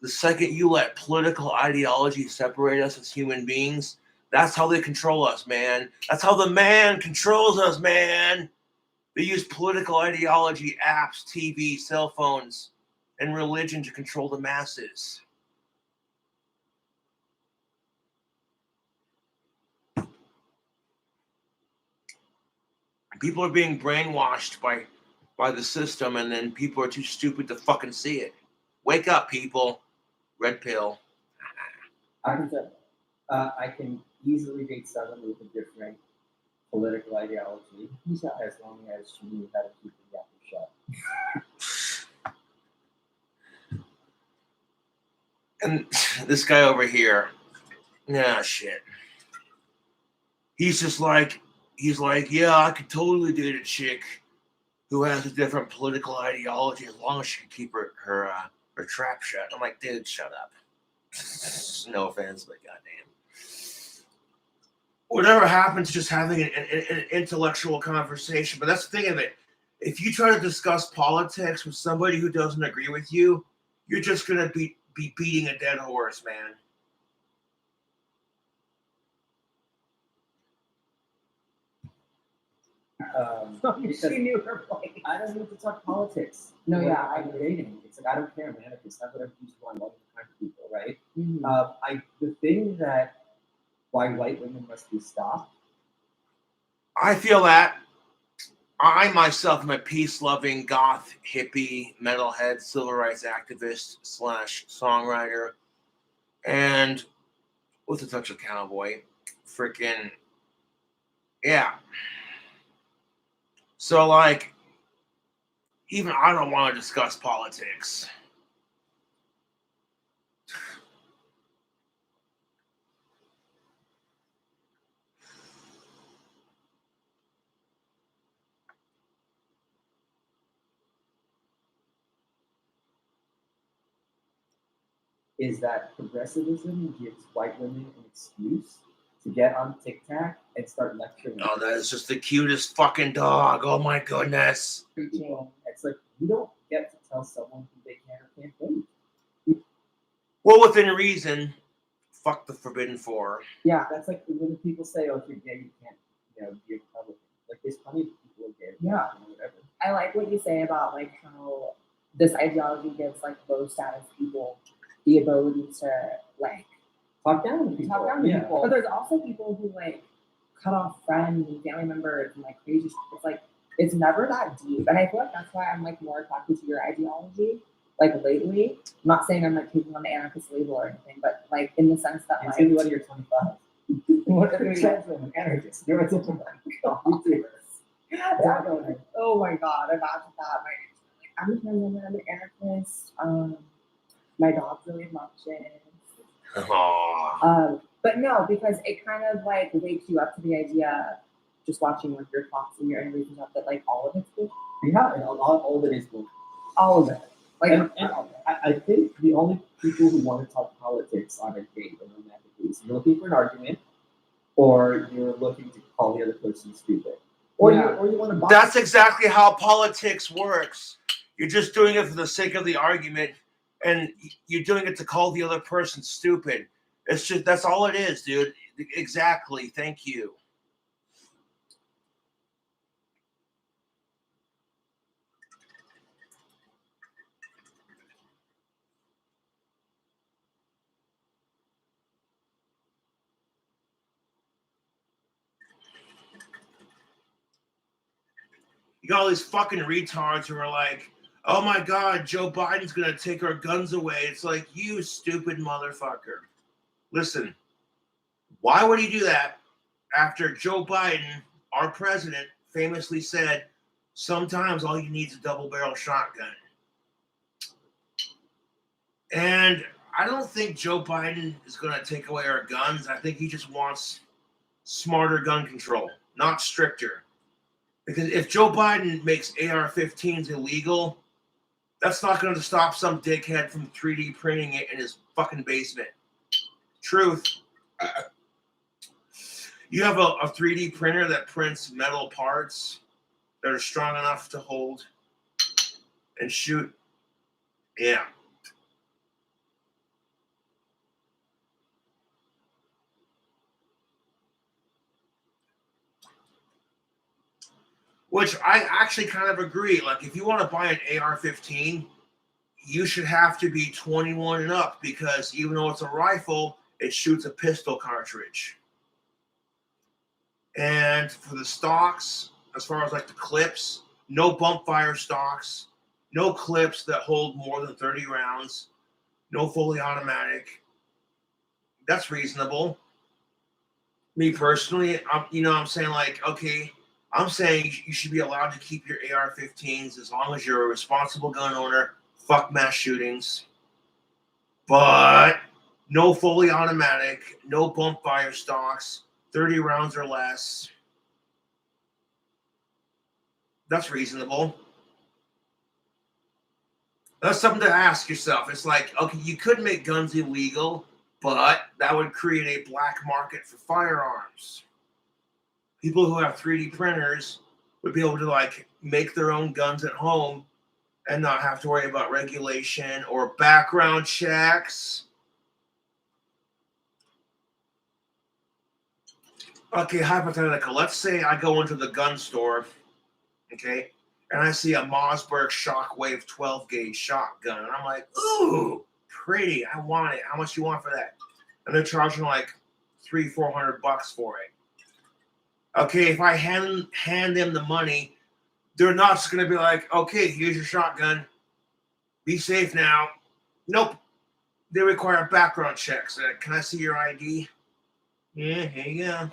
The second you let political ideology separate us as human beings, that's how they control us, man. That's how the man controls us, man. They use political ideology, apps, TV, cell phones, and religion to control the masses. People are being brainwashed by the system, and then people are too stupid to fucking see it. Wake up, people. Red pill. I can easily date someone with a different political ideology, as long as she knew how to keep the yapper shut. And this guy over here, nah, shit. He's like, yeah, I could totally date a chick who has a different political ideology as long as she can keep her trap shut. I'm like, dude, shut up. No offense, but goddamn. Whatever happens, just having an intellectual conversation. But that's the thing of it. If you try to discuss politics with somebody who doesn't agree with you, you're just gonna be beating a dead horse, man. Because She knew her place. I don't need to talk politics. No, When yeah, I'm dating. It's like I don't care, man. If it's not what I'm used to, I love the kind of people, right? Mhm. The thing that why white women must be stopped. I feel that. I myself am a peace-loving, goth, hippie, metalhead, civil rights activist / songwriter, and with a touch of cowboy. Freaking, yeah. So, like, even I don't want to discuss politics. Is that progressivism gives white women an excuse to get on TikTok and start lecturing. Oh, that is just the cutest fucking dog. Oh my goodness. People. It's like you don't get to tell someone who they can or can't date. Well, within reason, fuck the Forbidden Four. Yeah, that's like when people say, "Oh, if you're gay, you can't, be a Republican." Like, there's plenty of people who are gay. Yeah. Whatever. I like what you say about like how this ideology gives like low status people the ability to like Talk down to people. talk down to Yeah. people. But there's also people who like cut off friends and family members and like crazy shit. It's like it's never that deep. And I feel like that's why I'm like more attracted to your ideology. Like lately, I'm not saying I'm like taking on the anarchist label or anything, but like in the sense that like Until you're 25. What are you an anarchist? You're a different one. Definitely. Oh my god, imagine that. I'm a trans woman, I'm an anarchist. My dog's really obnoxious. Aww. But no, because it kind of like wakes you up to the idea, just watching like your talks and your interviews and stuff, that like all of it's good. Yeah, and all of it is good. All of it. Like And I think the only people who want to talk politics on a date or romantically is you're looking for an argument, or you're looking to call the other person stupid, or you want to. That's exactly how politics works. You're just doing it for the sake of the argument, and you're doing it to call the other person stupid. It's just that's all it is, dude. Exactly. Thank you. You got all these fucking retards who are like, oh my God, Joe Biden's going to take our guns away. It's like, you stupid motherfucker. Listen, why would he do that after Joe Biden, our president, famously said, sometimes all you need is a double-barrel shotgun? And I don't think Joe Biden is going to take away our guns. I think he just wants smarter gun control, not stricter. Because if Joe Biden makes AR-15s illegal, that's not going to stop some dickhead from 3D printing it in his fucking basement. Truth. You have a 3D printer that prints metal parts that are strong enough to hold and shoot. Yeah. Which I actually kind of agree. Like, if you want to buy an AR-15, you should have to be 21 and up, because even though it's a rifle, it shoots a pistol cartridge. And for the stocks, as far as like the clips, no bump fire stocks, no clips that hold more than 30 rounds, no fully automatic. That's reasonable. Me personally, I'm saying like, okay, I'm saying you should be allowed to keep your AR-15s as long as you're a responsible gun owner. Fuck mass shootings. But no fully automatic, no bump fire stocks, 30 rounds or less. That's reasonable. That's something to ask yourself. It's like, okay, you could make guns illegal, but that would create a black market for firearms. People who have 3D printers would be able to like make their own guns at home and not have to worry about regulation or background checks. Okay, hypothetical. Let's say I go into the gun store, okay, and I see a Mossberg Shockwave 12 gauge shotgun, and I'm like, ooh, pretty. I want it. How much you want for that? And they're charging like $300-400 for it. Okay, if I hand them the money, they're not just gonna be like, okay, here's your shotgun. Be safe now. Nope. They require background checks. Can I see your ID? Yeah, here you go.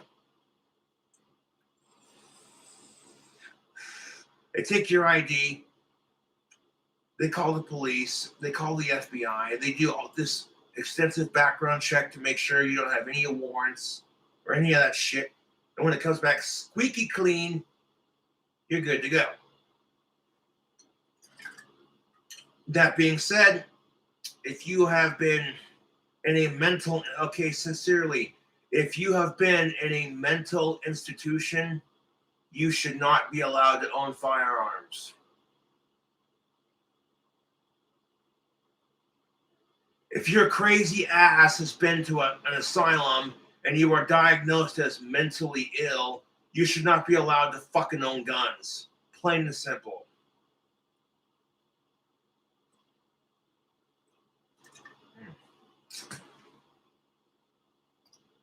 They take your ID. They call the police. They call the FBI. They do all this extensive background check to make sure you don't have any warrants or any of that shit. And when it comes back squeaky clean, you're good to go. That being said, if you have been in a mental, okay, sincerely, if you have been in a mental institution, you should not be allowed to own firearms. If your crazy ass has been to an asylum and you are diagnosed as mentally ill, you should not be allowed to fucking own guns. Plain and simple.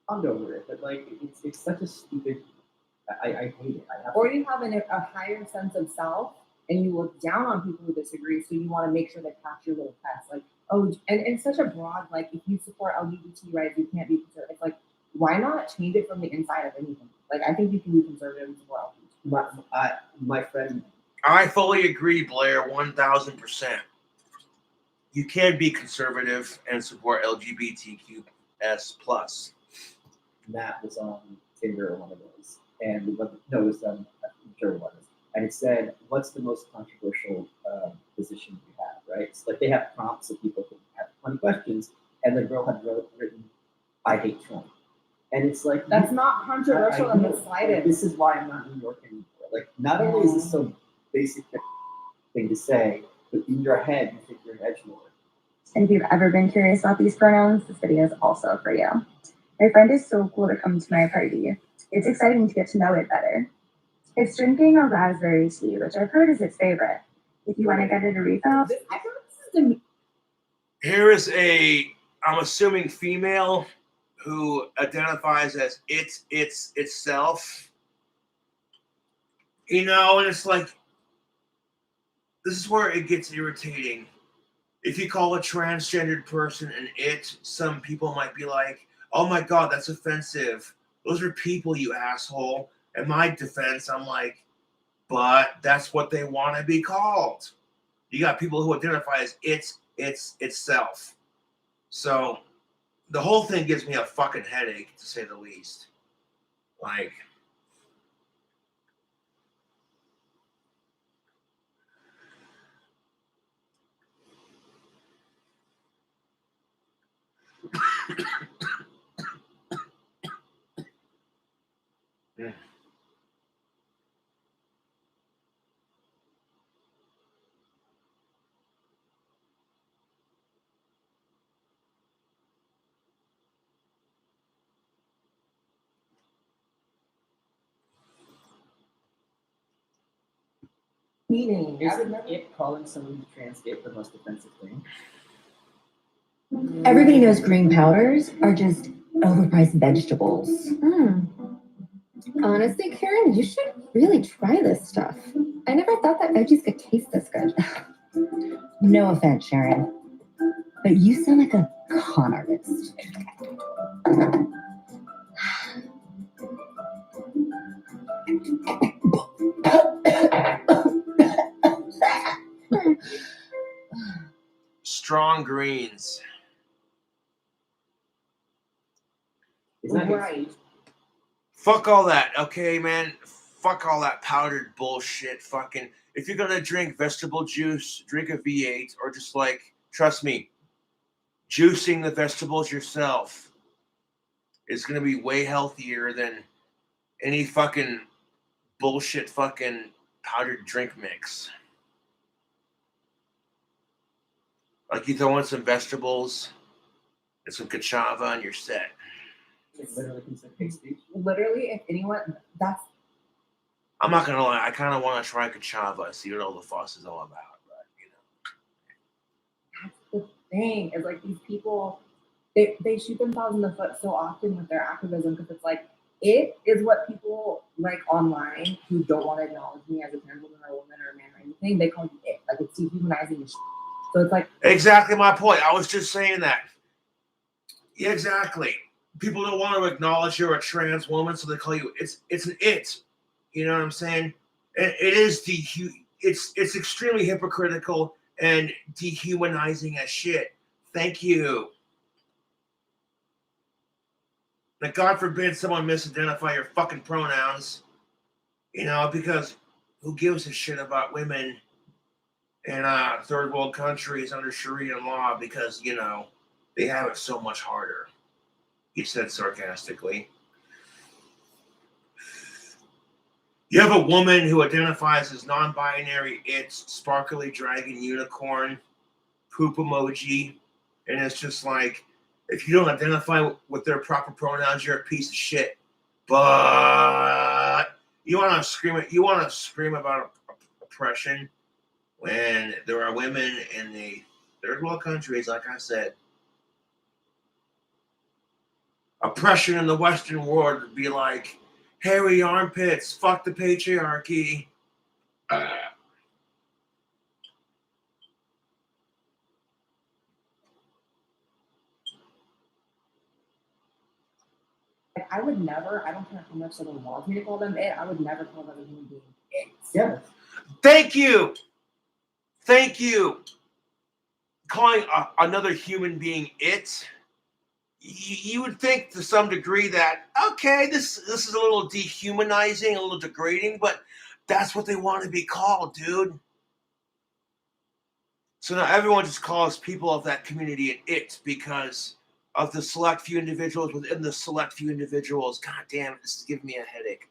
I'm over it, but like it's such a stupid. I hate it. Or you have a higher sense of self and you look down on people who disagree, so you want to make sure they pass your little test. Like, oh, and it's such a broad, like, if you support LGBT rights, you can't be conservative. It's like, why not change it from the inside of anything? Like, I think you can be conservative as well. My friend. I fully agree, Blair, 1,000%. You can be conservative and support LGBTQS+. Matt was on Tinder or one of those, and it was I'm sure it was, and it said, "What's the most controversial position you have?" Right? So like they have prompts so people can have 20 questions, and the girl had written, "I hate Trump," and it's like that's not controversial in the slightest. This is why I'm not in New York anymore. Like, not only is this so basic thing to say, but in your head you think you're an edgelord. And if you've ever been curious about these pronouns, this video is also for you. My friend is so cool to come to my party. It's exciting to get to know it better. It's drinking a raspberry tea, which I've heard is its favorite. If you want to get it a refill. Here is I'm assuming female who identifies as itself. You know, and it's like, this is where it gets irritating. If you call a transgendered person an it, some people might be like, oh my God, that's offensive. Those are people, you asshole. In my defense, I'm like, but that's what they want to be called. You got people who identify as itself. So the whole thing gives me a fucking headache, to say the least. Like, yeah. Meaning, Isn't it calling someone transgay the most offensive thing? Everybody knows green powders are just overpriced vegetables. Honestly, Karen, you should really try this stuff. I never thought that veggies could taste this good. No offense, Sharon, but you sound like a con artist. Strong greens. Is that right? Fuck all that, okay, man? fuck all that powdered bullshit. Fucking, if you're gonna drink vegetable juice, drink a V8, or just like, trust me, juicing the vegetables yourself is gonna be way healthier than any fucking bullshit fucking powdered drink mix. Like, you throw in some vegetables and some cassava and you're set. Literally consider hate speech. Literally, if anyone, that's I'm not gonna lie, I kind of want to try cassava, see what all the fuss is all about. But the thing is, like, these people, they shoot themselves in the foot so often with their activism, because it's like, it is what people like online who don't want to acknowledge me as a trans woman or a woman or a man or anything, they call me it. Like, it's dehumanizing as shit. So it's like, exactly my point. I was just saying that. Yeah, exactly. People don't want to acknowledge you're a trans woman, so they call you it's an it. You know what I'm saying? It is it's extremely hypocritical and dehumanizing as shit. Thank you. Like, God forbid someone misidentify your fucking pronouns. You know, because who gives a shit about women in third world countries under Sharia law, because, you know, they have it so much harder. He said sarcastically. You have a woman who identifies as non-binary, it's sparkly dragon unicorn, poop emoji, and it's just like, if you don't identify with their proper pronouns, you're a piece of shit. But you want to scream about oppression when there are women in the third world countries, like I said. Oppression in the Western world would be like, hairy armpits, fuck the patriarchy. I would never, I don't care how much someone wants me to call them it, I would never call them a human being it. Yeah. Thank you. Thank you. Calling another human being it, you would think to some degree that, okay, this is a little dehumanizing, a little degrading, but that's what they want to be called, dude. So now everyone just calls people of that community an it because of the select few individuals within the select few individuals. God damn it, this is giving me a headache.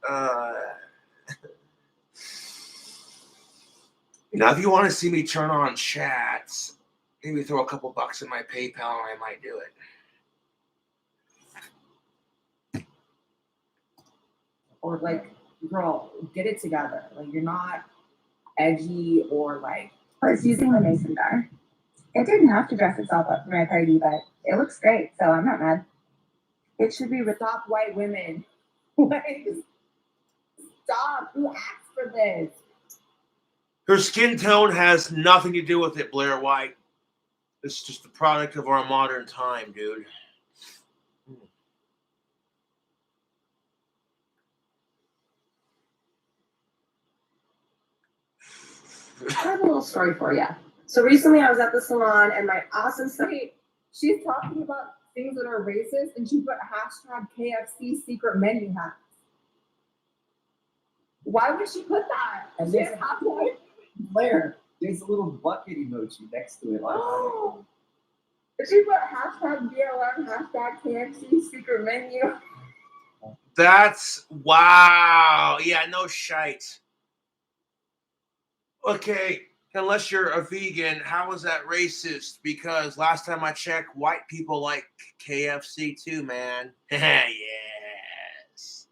Now, if you want to see me turn on chats, maybe throw a couple bucks in my PayPal and I might do it. Or like, girl, get it together. Like, you're not edgy or like. I was using the mason jar. It didn't have to dress itself up for my party, but it looks great, so I'm not mad. It should be with Stop white women. Like, stop. Who asked for this? Her skin tone has nothing to do with it, Blair White. It's just the product of our modern time, dude. I have a little story for you. So recently I was at the salon and my awesome Wait, she's talking about things that are racist and she put hashtag KFC secret menu hacks. Why would she put that? And She there's has half-white. Blair, there's a little bucket emoji next to it. Oh, she put hashtag BLM, hashtag KFC secret menu. That's wow. Yeah, no shite. Okay, unless you're a vegan, how is that racist? Because last time I checked, white people like KFC too, man. Yes.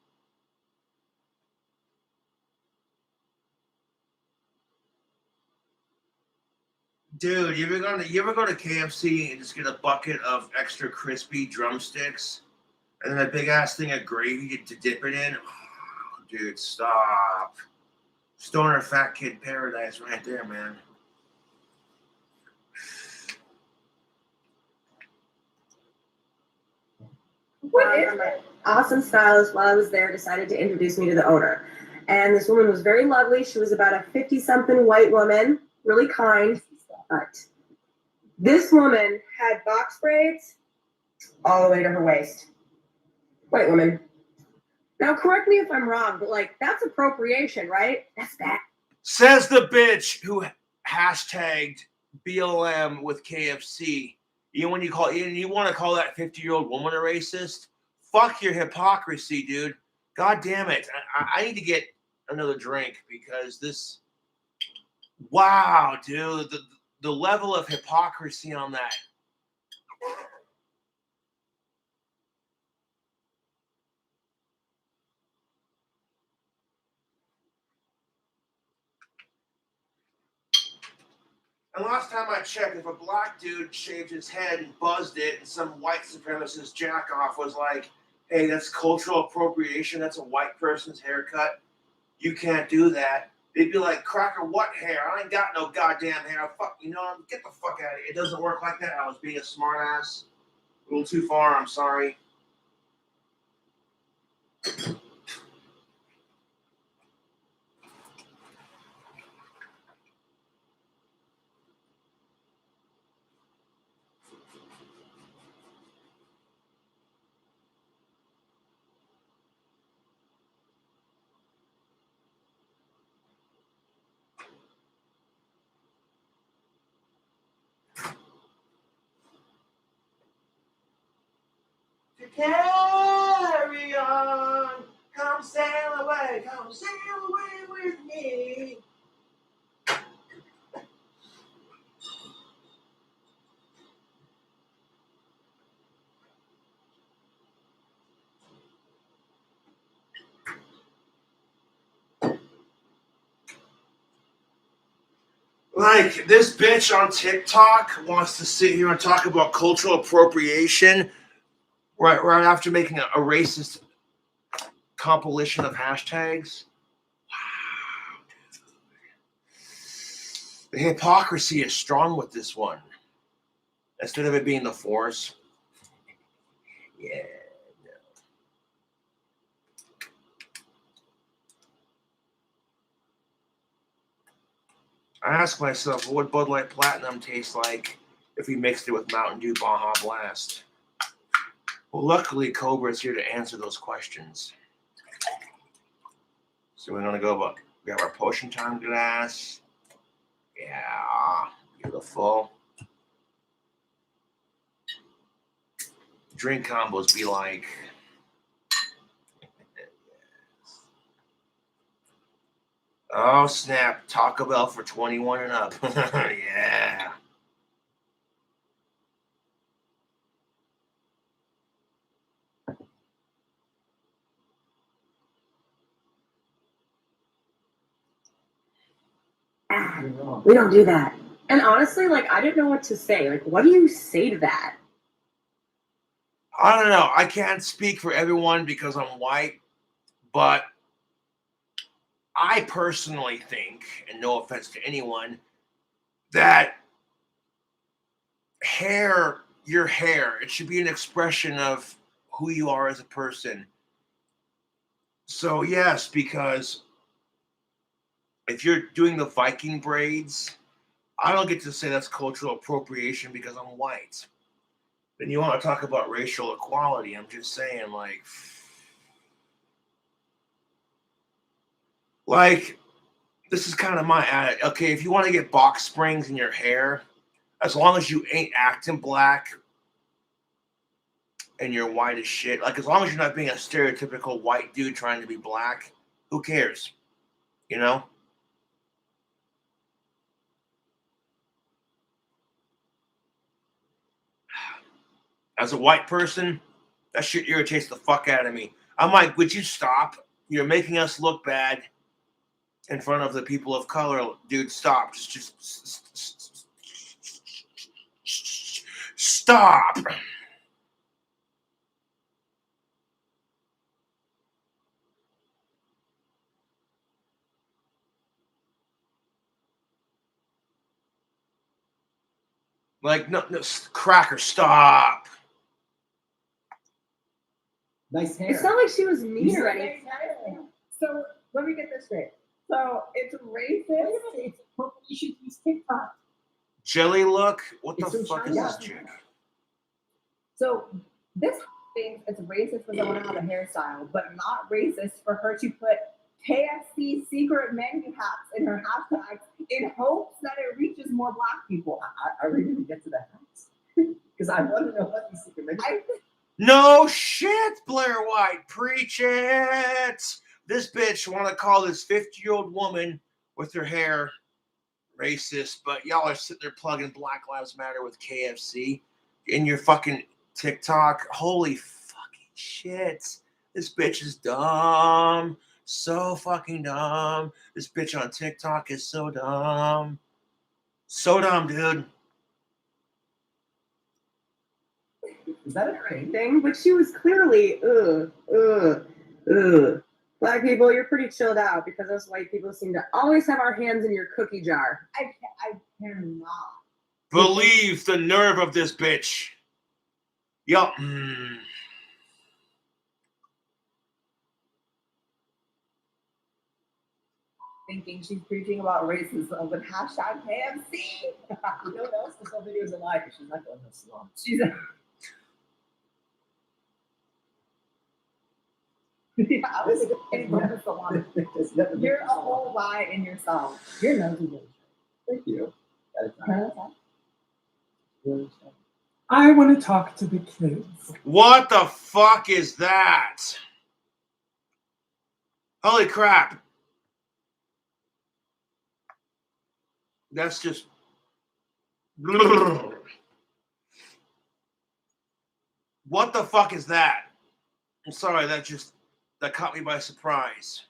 Dude, you ever go to KFC and just get a bucket of extra crispy drumsticks and then a big ass thing of gravy to dip it in? Oh, dude, stop. Stoner fat kid paradise right there, man. What is my awesome stylist while I was there decided to introduce me to the owner. And this woman was very lovely. She was about a 50-something white woman, really kind. But this woman had box braids all the way to her waist. White woman. Now, correct me if I'm wrong, but like that's appropriation, right? That's bad. Says the bitch who hashtagged BLM with KFC. You when you want to call that 50-year-old woman a racist? Fuck your hypocrisy, dude. God damn it. I need to get another drink because this. Wow, dude. The level of hypocrisy on that. And last time I checked, if a black dude shaved his head and buzzed it, and some white supremacist jackoff was like, hey, that's cultural appropriation, that's a white person's haircut, you can't do that. They'd be like, Cracker, what hair? I ain't got no goddamn hair. Fuck, get the fuck out of here. It doesn't work like that. I was being a smartass. A little too far, I'm sorry. To carry on, come sail away with me. Like, this bitch on TikTok wants to sit here and talk about cultural appropriation right after making a racist compilation of hashtags. Wow, dude. The hypocrisy is strong with this one. Instead of it being the force. Yeah. I ask myself, what would Bud Light Platinum taste like if we mixed it with Mountain Dew Baja Blast? Well, luckily, Cobra's here to answer those questions. So we're going to grab our potion time glass. Yeah, beautiful. Drink combos be like... Oh, snap. Taco Bell for 21 and up. Yeah. We don't do that. And honestly, like, I didn't know what to say. Like, what do you say to that? I don't know. I can't speak for everyone because I'm white, but I personally think, and no offense to anyone, that your hair, it should be an expression of who you are as a person. So yes, because if you're doing the Viking braids, I don't get to say that's cultural appropriation because I'm white. Then you want to talk about racial equality. I'm just saying, like this is kind of my attitude. Okay, if you want to get box springs in your hair, as long as you ain't acting black and you're white as shit, like as long as you're not being a stereotypical white dude trying to be black, who cares? You know? As a white person, that shit irritates the fuck out of me. I'm like, would you stop? You're making us look bad in front of the people of color. Dude, stop. Just stop. Like, no, Cracker, stop. Nice hair. It's not like she was mean or anything. So let me get this straight. So it's racist. It's appropriation to use TikTok. Jelly look? What the fuck is this chick? So this thinks it's racist for someone to have a hairstyle, but not racist for her to put KFC secret menu hats in her hashtags in hopes that it reaches more Black people. Are we going to get to the hats? Because I want to know what these secret menus. No shit, Blair White. Preach it. This bitch want to call this 50-year-old woman with her hair racist, but y'all are sitting there plugging Black Lives Matter with KFC in your fucking TikTok. Holy fucking shit. This bitch is dumb. So fucking dumb. This bitch on TikTok is so dumb. So dumb, dude. Is that a great thing? But she was clearly, Black people, you're pretty chilled out because us white people seem to always have our hands in your cookie jar. I cannot believe the nerve of this bitch. Yup. Thinking she's preaching about racism with hashtag KFC. You know what else? This whole video is a lie because she's not going to salon. She's a I was getting from the salon. You're a whole lie in yourself. Your nose is really Thank you. I want to talk to the kids. What the fuck is that? Holy crap. That's just. What the fuck is that? I'm sorry, that caught me by surprise.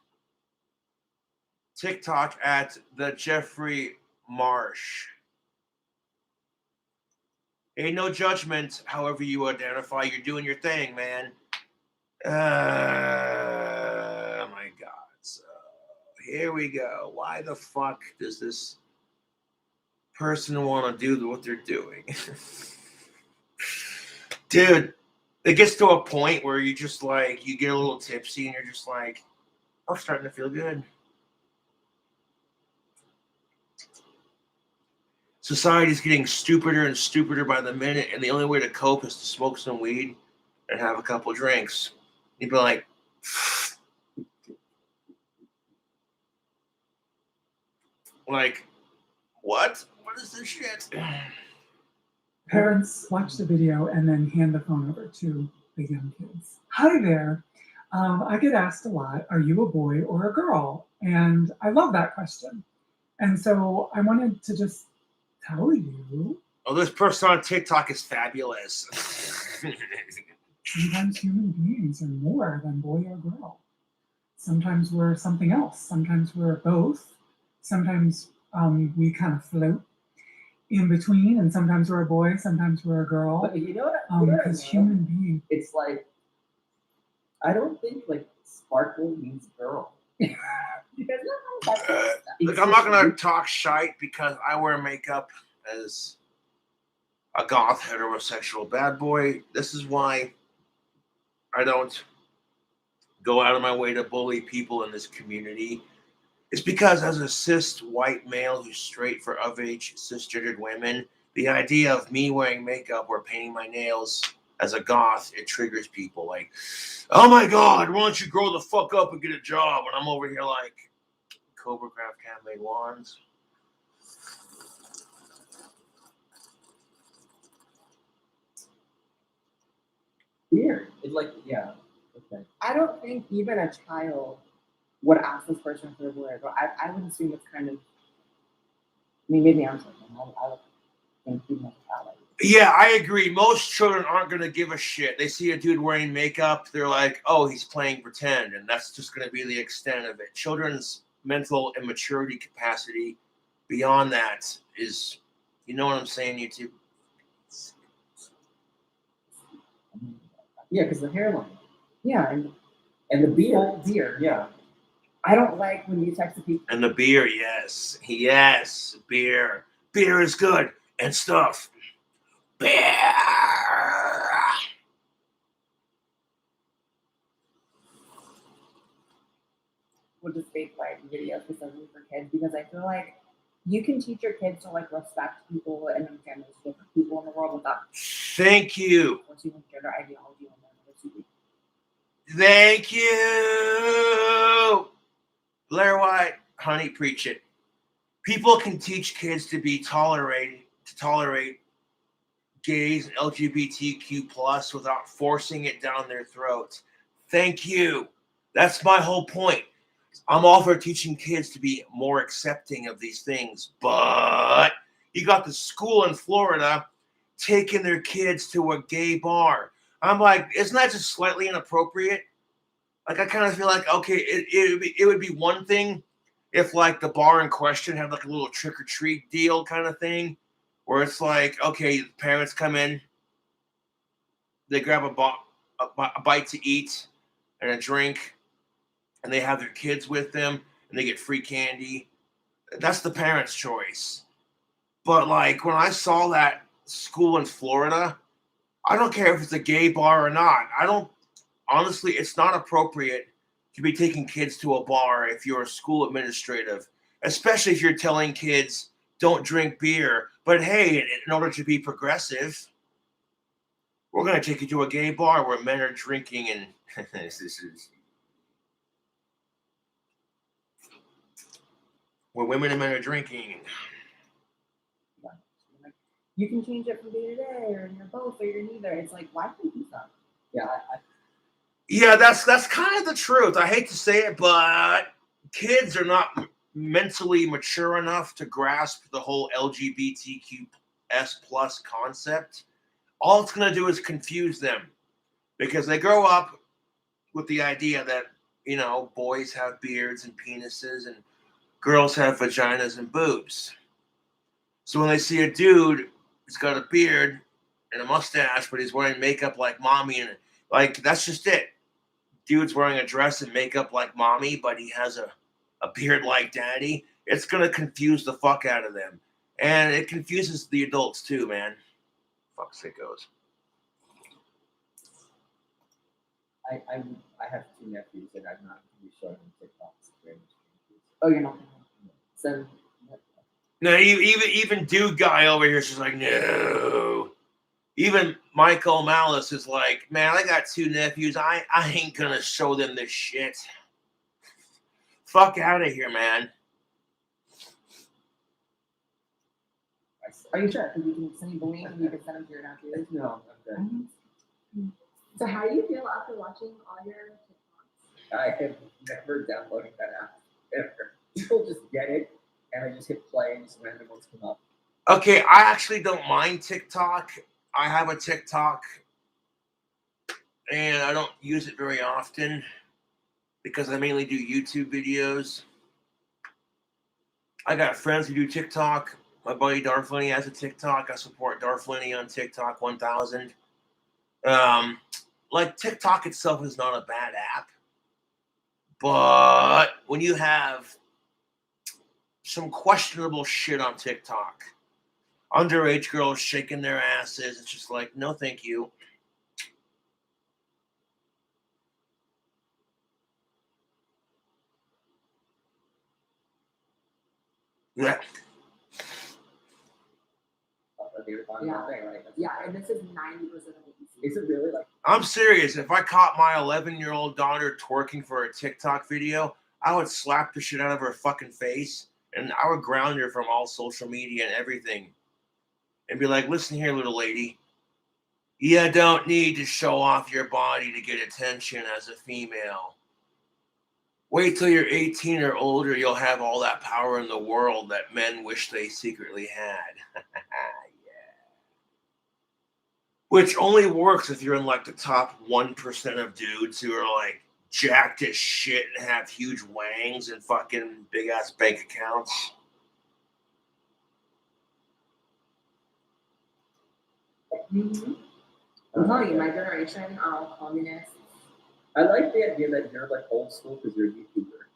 TikTok at the Jeffrey Marsh. Ain't no judgment, however you identify. You're doing your thing, man. Oh my God. So here we go. Why the fuck does this person want to do what they're doing? Dude, it gets to a point where you just like, you get a little tipsy and you're just like, I'm starting to feel good. Society's getting stupider and stupider by the minute, and the only way to cope is to smoke some weed and have a couple drinks. You'd be like, what? What is this shit? Parents watch the video and then hand the phone over to the young kids. Hi there. I get asked a lot, are you a boy or a girl? And I love that question. And so I wanted to just tell you. Oh, this person on TikTok is fabulous. Sometimes human beings are more than boy or girl. Sometimes we're something else. Sometimes we're both. Sometimes we kind of float in between, and sometimes we're a boy, sometimes we're a girl. But you know what? Because human beings. It's like, I don't think like sparkle means girl. Look, I'm not gonna talk shite because I wear makeup as a goth heterosexual bad boy. This is why I don't go out of my way to bully people in this community. It's because as a cis white male who's straight for of age cisgendered women, the idea of me wearing makeup or painting my nails as a goth, it triggers people like, oh my God, why don't you grow the fuck up and get a job? And I'm over here like, Cobra Craft handmade wands. Weird. It's like, yeah. Okay. I don't think even a child would ask this person for a boy or girl. I would assume it's kind of. I mean, maybe I'm something. I would think female child. Yeah, I agree. Most children aren't going to give a shit. They see a dude wearing makeup, they're like, oh, he's playing pretend, and that's just going to be the extent of it. Children's mental and maturity capacity beyond that is, you know what I'm saying, YouTube? Yeah, because the hairline. Yeah, and the beard. Full beard. Yeah. I don't like when you text people. And the beer, yes. Yes, beer. Beer is good and stuff. Beer. We'll just fake like videos specifically for kids because I feel like you can teach your kids to like respect people and understand there's different people in the world without. Thank you. Gender ideology on them. It's Thank you. Blair White, honey, preach it. People can teach kids to tolerate gays and LGBTQ plus without forcing it down their throats. Thank you. That's my whole point. I'm all for teaching kids to be more accepting of these things, but you got the school in Florida taking their kids to a gay bar. I'm like, isn't that just slightly inappropriate? Like, I kind of feel like, okay, it would be one thing if, like, the bar in question had, like, a little trick-or-treat deal kind of thing, where it's like, okay, the parents come in, they grab a bite to eat and a drink, and they have their kids with them, and they get free candy. That's the parents' choice. But, like, when I saw that school in Florida, I don't care if it's a gay bar or not. Honestly, it's not appropriate to be taking kids to a bar if you're a school administrative, especially if you're telling kids don't drink beer. But hey, in order to be progressive, we're going to take you to a gay bar where men are drinking and this is where women and men are drinking. You can change it from day to day, or you're both, or you're neither. It's like, why confuse them? Yeah, that's kind of the truth. I hate to say it, but kids are not mentally mature enough to grasp the whole LGBTQS plus concept. All it's going to do is confuse them because they grow up with the idea that, you know, boys have beards and penises and girls have vaginas and boobs. So when they see a dude who's got a beard and a mustache, but he's wearing makeup like mommy, and like, that's just it. Dude's wearing a dress and makeup like mommy, but he has a beard like daddy. It's going to confuse the fuck out of them. And it confuses the adults too, man. Fuck sickos. I have two nephews and I'm not going to be showing them TikToks. Oh, you're not. So. No, even dude guy over here is just like, no. Even Michael Malice is like, man, I got two nephews. I ain't gonna show them this shit. Fuck out of here, man. Are you sure? Because we can send you the link and you can send them to your nephews. No, I'm good. So how do you feel after watching all your TikToks? I have never downloaded that app ever. People just get it and I just hit play and just random ones come up. Okay, I actually don't mind TikTok. I have a TikTok and I don't use it very often because I mainly do YouTube videos. I got friends who do TikTok. My buddy Darth Lenny has a TikTok. I support Darth Lenny on TikTok 1000. Like, TikTok itself is not a bad app. But when you have some questionable shit on TikTok, underage girls shaking their asses, it's just like, no thank you. Yeah. Yeah, and this is 90% of what you see. Is it really like? I'm serious. If I caught my 11-year-old daughter twerking for a TikTok video, I would slap the shit out of her fucking face and I would ground her from all social media and everything. And be like, listen here, little lady. You don't need to show off your body to get attention as a female. Wait till you're 18 or older, you'll have all that power in the world that men wish they secretly had. Yeah. Which only works if you're in like the top 1% of dudes who are like jacked as shit and have huge wangs and fucking big ass bank accounts. Mm-hmm. I'm telling you, my generation, communists. I like the idea that you're like old school because you're a YouTuber.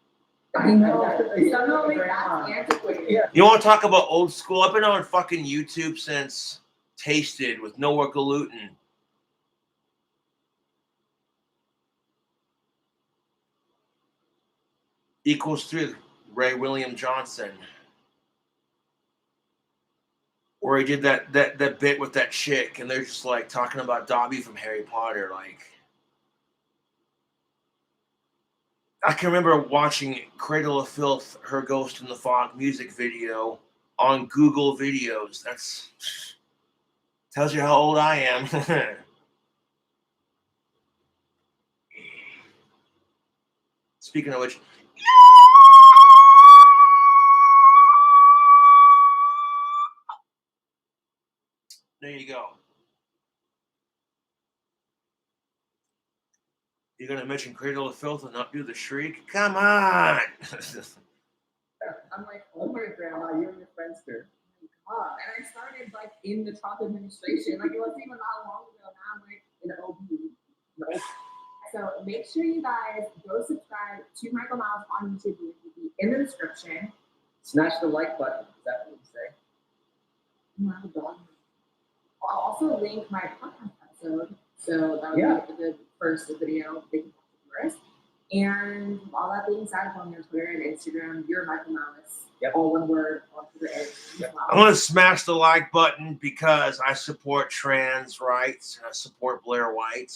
I know. Somehow that's antiquated. Yeah. You want to talk about old school? I've been on fucking YouTube since Tasted with Noah Gluten. Equals 3, Ray William Johnson. Where he did that bit with that chick, and they're just like talking about Dobby from Harry Potter. Like, I can remember watching Cradle of Filth, Her Ghost in the Fog music video on Google Videos. That's tells you how old I am. Speaking of which, there you go. You're gonna mention Cradle of Filth and not do the shriek? Come on! I'm like, oh my grandma, you're your friendster. God. And I started like in the Trump administration. Like it wasn't even that long ago. Now I'm like in OB. Right? So make sure you guys go subscribe to Michael Miles on YouTube. It will be in the description. Smash the like button. Is that what you say? No, I have a dog. I'll also link my podcast episode. So that would be the first video they can watch first. And all that being said, on your Twitter and Instagram, you're Michael Malice. Yep. All one word on Twitter and Yep. I'm gonna smash the like button because I support trans rights and I support Blair White.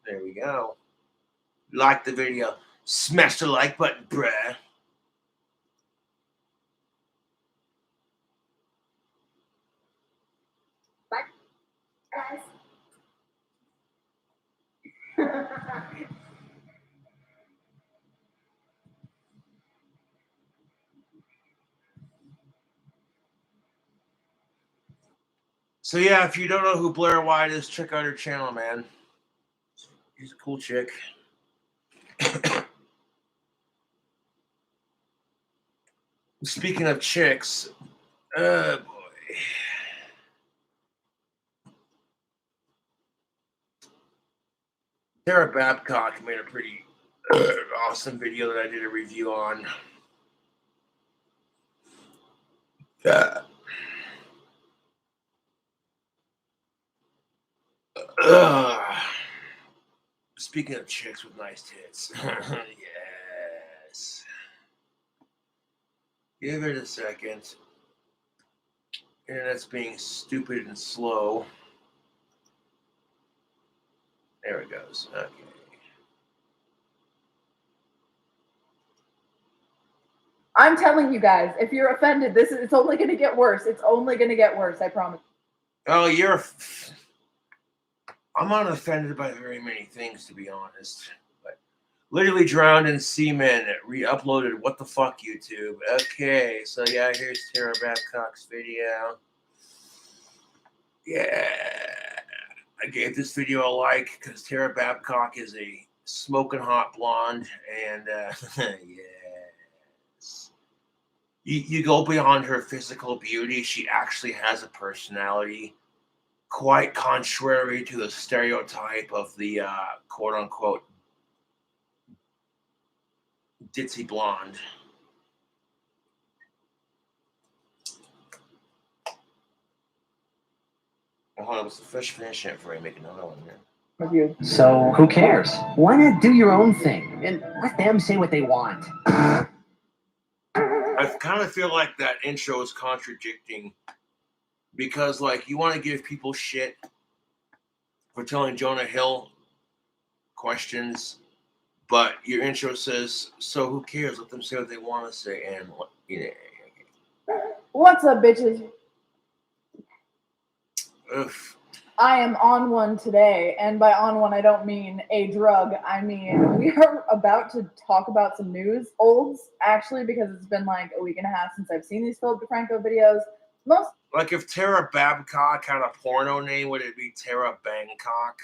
There we go. Like the video. Smash the like button, bruh. Bye, guys. So yeah, if you don't know who Blair White is, check out her channel, man. She's a cool chick. Speaking of chicks, boy. Sarah Babcock made a pretty awesome video that I did a review on. Speaking of chicks with nice tits. Yes. Give it a second. Internet's being stupid and slow. There it goes. Okay. I'm telling you guys, if you're offended, it's only going to get worse. It's only going to get worse. I promise. Oh, I'm unoffended by very many things, to be honest. But literally drowned in semen, re-uploaded. What the fuck, YouTube? Okay, so yeah, here's Tara Babcock's video. Yeah, I gave this video a like because Tara Babcock is a smoking hot blonde, and yes, you go beyond her physical beauty. She actually has a personality. Quite contrary to the stereotype of the quote-unquote ditzy blonde. Hold on, let's finish it before I make another one here. So who cares? Why not do your own thing and let them say what they want? I kind of feel like that intro is contradicting because, like, you want to give people shit for telling Jonah Hill questions, but your intro says, so who cares? Let them say what they want to say. And, What's up, bitches? Oof. I am on one today, and by on one, I don't mean a drug. I mean, we are about to talk about some news, olds, actually, because it's been like a week and a half since I've seen these Philip DeFranco videos. Like, if Tara Babcock had a porno name, would it be Tara Bangkok?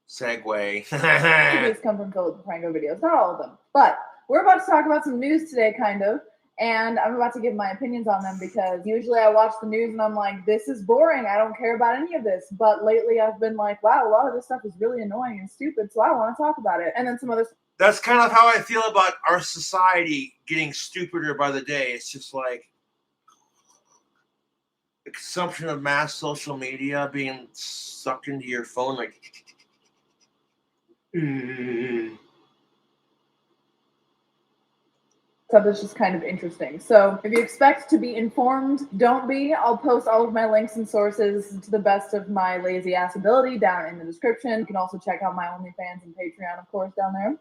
Segue. These come from Philip DeFranco videos, not all of them. But we're about to talk about some news today, kind of. And I'm about to give my opinions on them because usually I watch the news and I'm like, this is boring. I don't care about any of this. But lately I've been like, wow, a lot of this stuff is really annoying and stupid. So I want to talk about it. And then some other stuff. That's kind of how I feel about our society getting stupider by the day. It's just like the consumption of mass social media being sucked into your phone. Like, stuff is just kind of interesting. So if you expect to be informed, don't be. I'll post all of my links and sources to the best of my lazy ass ability down in the description. You can also check out my OnlyFans and Patreon, of course, down there.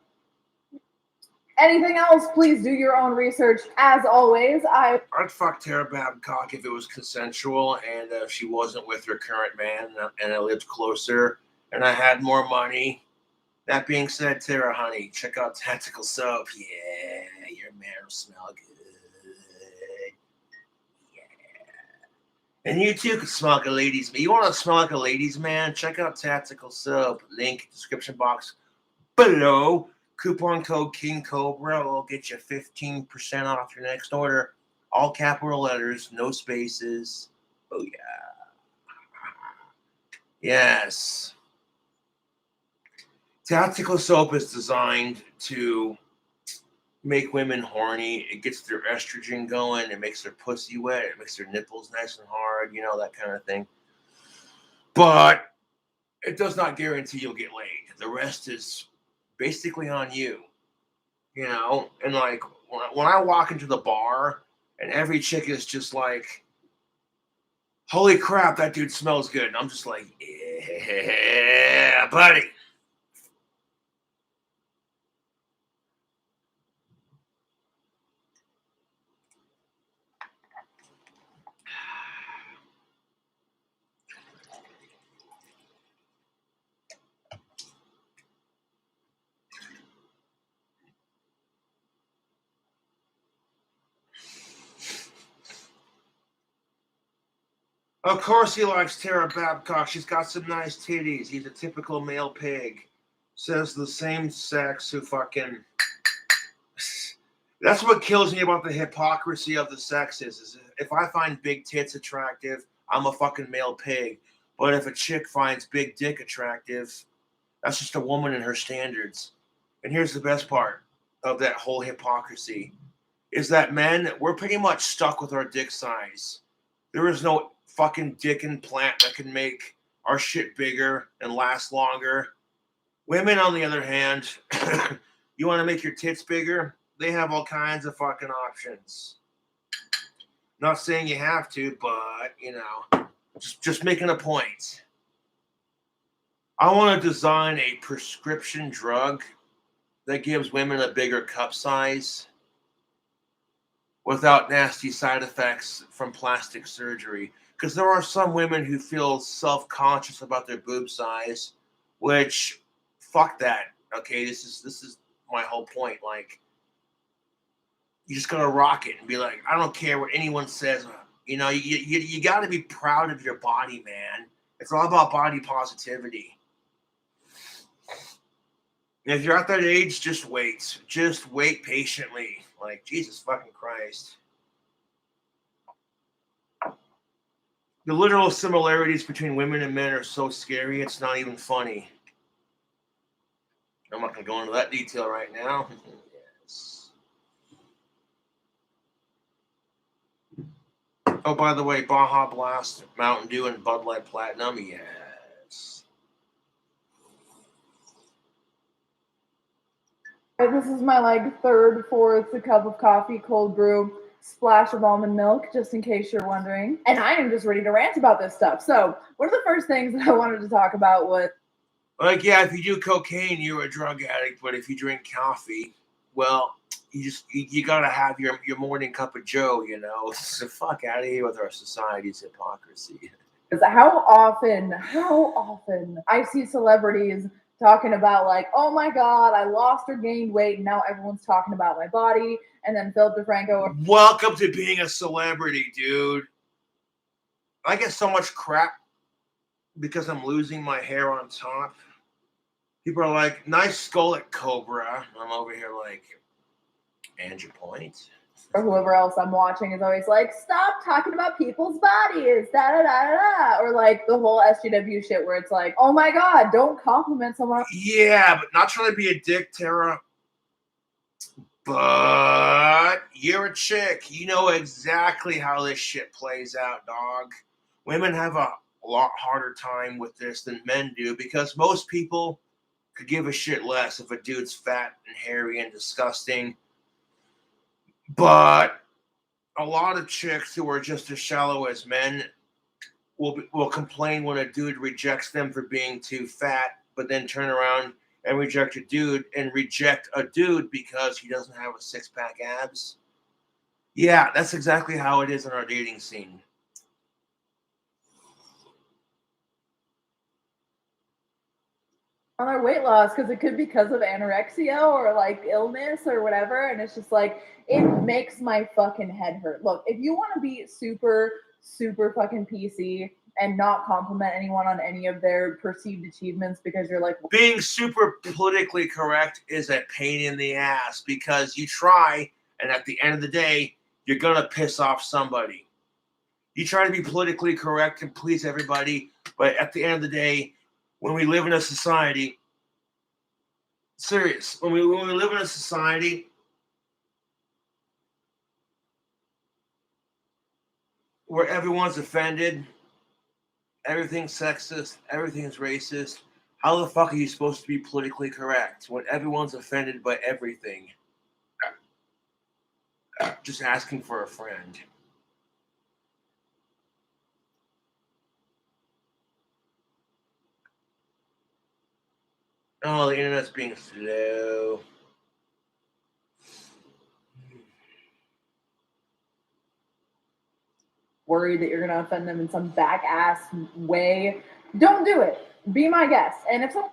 Anything else, please do your own research. As always, I'd fuck Tara Babcock if it was consensual and she wasn't with her current man and I lived closer and I had more money. That being said, Tara, honey, check out Tactical Soap. Yeah, your man will smell good. Yeah. And you too can smell like a ladies' man. You want to smell like a ladies' man? Check out Tactical Soap. Link description box below. Coupon code King Cobra will get you 15% off your next order. All capital letters, no spaces. Oh yeah. Yes. Tactical Soap is designed to make women horny. It gets their estrogen going. It makes their pussy wet. It makes their nipples nice and hard. You know, that kind of thing. But it does not guarantee you'll get laid. The rest is basically on you. You know, and like when I walk into the bar and every chick is just like, holy crap, that dude smells good. And I'm just like, yeah, buddy. Of course he likes Tara Babcock. She's got some nice titties. He's a typical male pig. Says the same sex who fucking... That's what kills me about the hypocrisy of the sexes. Is if I find big tits attractive, I'm a fucking male pig. But if a chick finds big dick attractive, that's just a woman and her standards. And here's the best part of that whole hypocrisy. Is that men, we're pretty much stuck with our dick size. There is no fucking dick implant that can make our shit bigger and last longer. Women, on the other hand, you want to make your tits bigger? They have all kinds of fucking options. Not saying you have to, but, you know, just making a point. I want to design a prescription drug that gives women a bigger cup size without nasty side effects from plastic surgery. Because there are some women who feel self-conscious about their boob size, which, fuck that. Okay, this is my whole point. Like, you just gotta rock it and be like, I don't care what anyone says. You know, you got to be proud of your body, man. It's all about body positivity. And if you're at that age, just wait. Just wait patiently. Like, Jesus fucking Christ. The literal similarities between women and men are so scary, it's not even funny. I'm not going to go into that detail right now. Yes. Oh, by the way, Baja Blast, Mountain Dew, and Bud Light Platinum, yes. This is my like third, fourth cup of coffee, cold brew, splash of almond milk, just in case you're wondering. And I am just ready to rant about this stuff. So one of the first things that I wanted to talk about was, like, yeah, if you do cocaine, you're a drug addict. But if you drink coffee, well, you gotta have your morning cup of Joe, you know. So fuck out of here with our society's hypocrisy. is how often I see celebrities talking about like, oh my God, I lost or gained weight, and now everyone's talking about my body. And then Philip DeFranco. Welcome to being a celebrity, dude. I get so much crap because I'm losing my hair on top. People are like, nice skull at Cobra. I'm over here like, and your point? Or whoever else I'm watching is always like, stop talking about people's bodies, da da da da. Or like the whole SGW shit where it's like, oh my God, don't compliment someone. Yeah, but not trying to be a dick, Tara. But you're a chick. You know exactly how this shit plays out, dog. Women have a lot harder time with this than men do because most people could give a shit less if a dude's fat and hairy and disgusting. But a lot of chicks who are just as shallow as men will complain when a dude rejects them for being too fat, but then turn around and reject a dude because he doesn't have a six-pack abs. Yeah, that's exactly how it is in our dating scene. On their weight loss because it could be because of anorexia or like illness or whatever, and it's just like it makes my fucking head hurt. Look, if you want to be super fucking PC and not compliment anyone on any of their perceived achievements because you're like, being super politically correct is a pain in the ass because you try, and at the end of the day, you're gonna piss off somebody. You try to be politically correct and please everybody, but at the end of the day, when we live in a society, when we live in a society where everyone's offended, everything's sexist, everything's racist, how the fuck are you supposed to be politically correct when everyone's offended by everything? Just asking for a friend. Oh, the internet's being slow. worried that you're gonna offend them in some back ass way. Don't do it. Be my guest. And if someone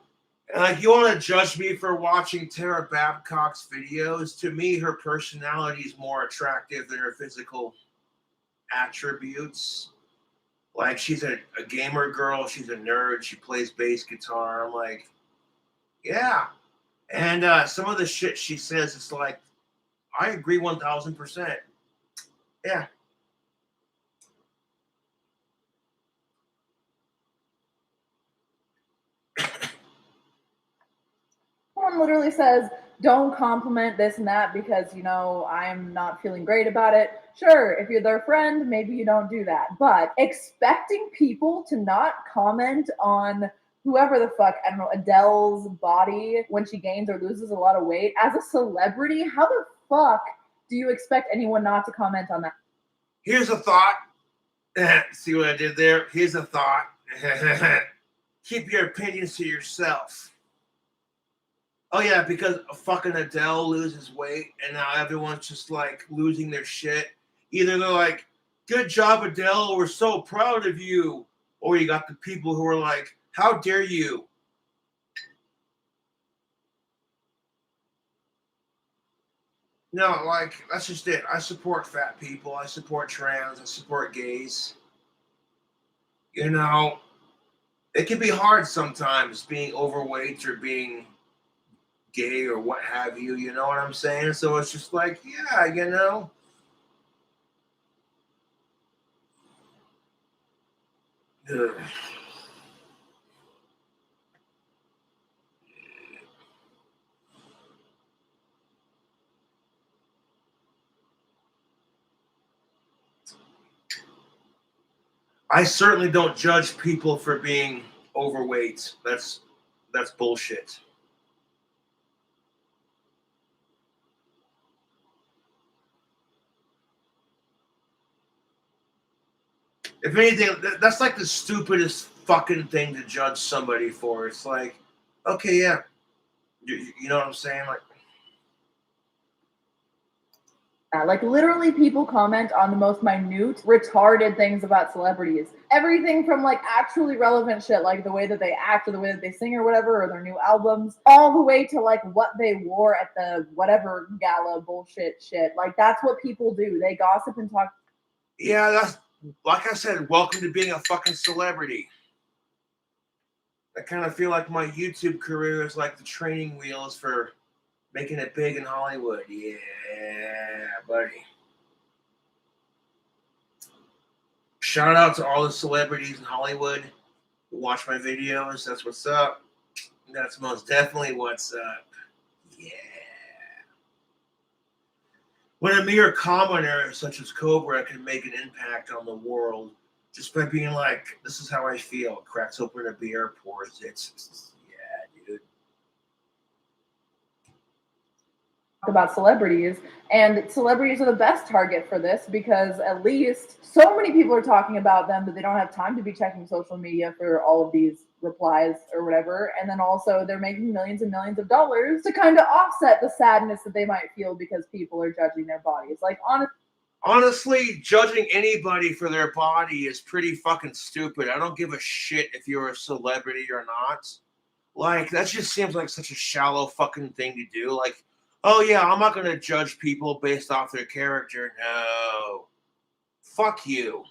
you want to judge me for watching Tara Babcock's videos? To me, her personality is more attractive than her physical attributes. Like, she's a gamer girl. She's a nerd. She plays bass guitar. I'm like, yeah. And some of the shit she says is like, I agree 1,000%. Yeah. literally says, don't compliment this and that because, you know, I'm not feeling great about it. Sure, if you're their friend, maybe you don't do that. But expecting people to not comment on whoever the fuck, I don't know, Adele's body when she gains or loses a lot of weight as a celebrity, how the fuck do you expect anyone not to comment on that? Here's a thought. See what I did there? Here's a thought. Keep your opinions to yourself. Oh yeah, because fucking Adele loses weight and now everyone's just like losing their shit. Either they're like, good job, Adele, we're so proud of you. Or you got the people who are like, how dare you? No, like, that's just it. I support fat people. I support trans. I support gays. You know, it can be hard sometimes being overweight or being gay or what have you. You know what I'm saying? So it's just like, yeah, you know. Ugh. I certainly don't judge people for being overweight. That's bullshit. If anything, that's like the stupidest fucking thing to judge somebody for. It's like, okay, yeah, you know what I'm saying? Like literally people comment on the most minute, retarded things about celebrities. Everything from like actually relevant shit, like the way that they act or the way that they sing or whatever, or their new albums, all the way to like what they wore at the whatever gala bullshit shit. Like that's what people do. They gossip and talk. Yeah, that's, like I said, welcome to being a fucking celebrity. I kind of feel like my YouTube career is like the training wheels for making it big in Hollywood. Yeah, buddy. Shout out to all the celebrities in Hollywood who watch my videos. That's what's up. That's most definitely what's up. Yeah. When a mere commoner such as Cobra can make an impact on the world just by being like, this is how I feel, cracks open a beer, pours it. Yeah, dude. about celebrities, and celebrities are the best target for this because at least so many people are talking about them that they don't have time to be checking social media for all of these replies or whatever. And then also they're making millions and millions of dollars to kind of offset the sadness that they might feel because people are judging their bodies. Like, honestly, judging anybody for their body is pretty fucking stupid. I don't give a shit if you're a celebrity or not. Like, that just seems like such a shallow fucking thing to do. Like, oh yeah, I'm not gonna judge people based off their character. No. Fuck you.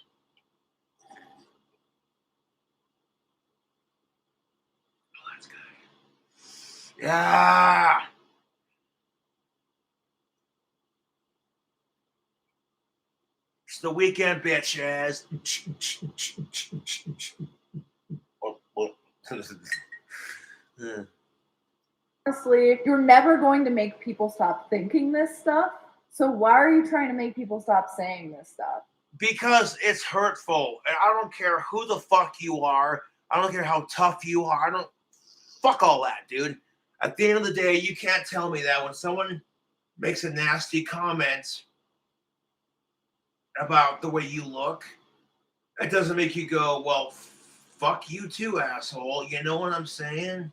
Let's go. Yeah. It's the weekend, bitches. honestly, you're never going to make people stop thinking this stuff. So why are you trying to make people stop saying this stuff? Because it's hurtful. And I don't care who the fuck you are. I don't care how tough you are. I don't fuck all that, dude. At the end of the day, you can't tell me that when someone makes a nasty comment about the way you look, that doesn't make you go, well, fuck you too, asshole. You know what I'm saying?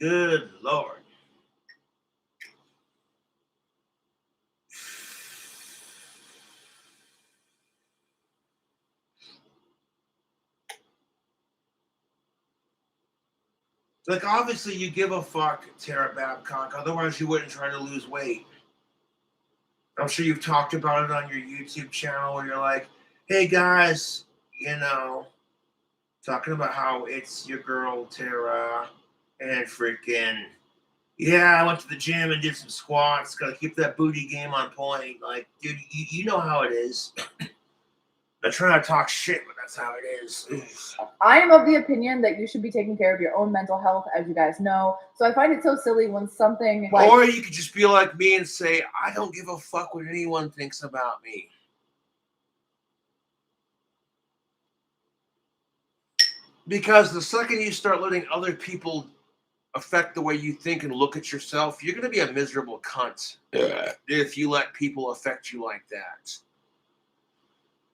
Good Lord. Like, obviously, you give a fuck, Tara Babcock. Otherwise, you wouldn't try to lose weight. I'm sure you've talked about it on your YouTube channel where you're like, hey, guys, you know, talking about how it's your girl, Tara, and freaking, yeah, I went to the gym and did some squats. Got to keep that booty game on point. Like, dude, you know how it is. I'm trying to talk shit, but that's how it is. I am of the opinion that you should be taking care of your own mental health, as you guys know. So I find it so silly when something like, or you could just be like me and say, I don't give a fuck what anyone thinks about me. Because the second you start letting other people affect the way you think and look at yourself, you're going to be a miserable cunt if you let people affect you like that.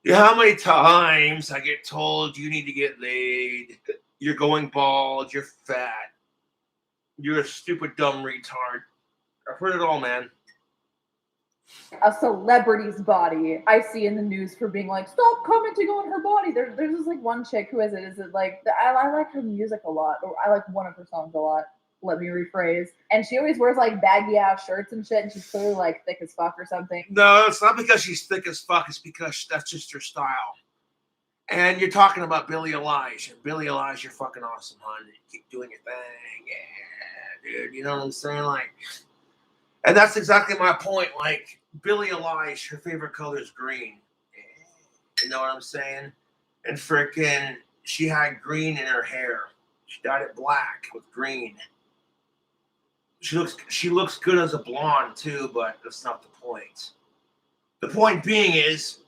Yeah, how many times I get told you need to get laid, you're going bald, you're fat, you're a stupid dumb retard. I've heard it all, man. a celebrity's body I see in the news for being like, stop commenting on her body. There's this like one chick, who is it? Is it like, I like her music a lot, or I like one of her songs a lot. Let me rephrase. And she always wears like baggy ass shirts and shit, and she's clearly like thick as fuck or something. No, it's not because she's thick as fuck. It's because that's just her style. And you're talking about Billie Eilish. And Billie Eilish, you're fucking awesome, hon. Keep doing your thing. Yeah, dude. You know what I'm saying? Like, and that's exactly my point. Like, Billie Eilish, her favorite color is green. You know what I'm saying? And freaking, she had green in her hair. She dyed it black with green. She looks good as a blonde too, but that's not the point. The point being is,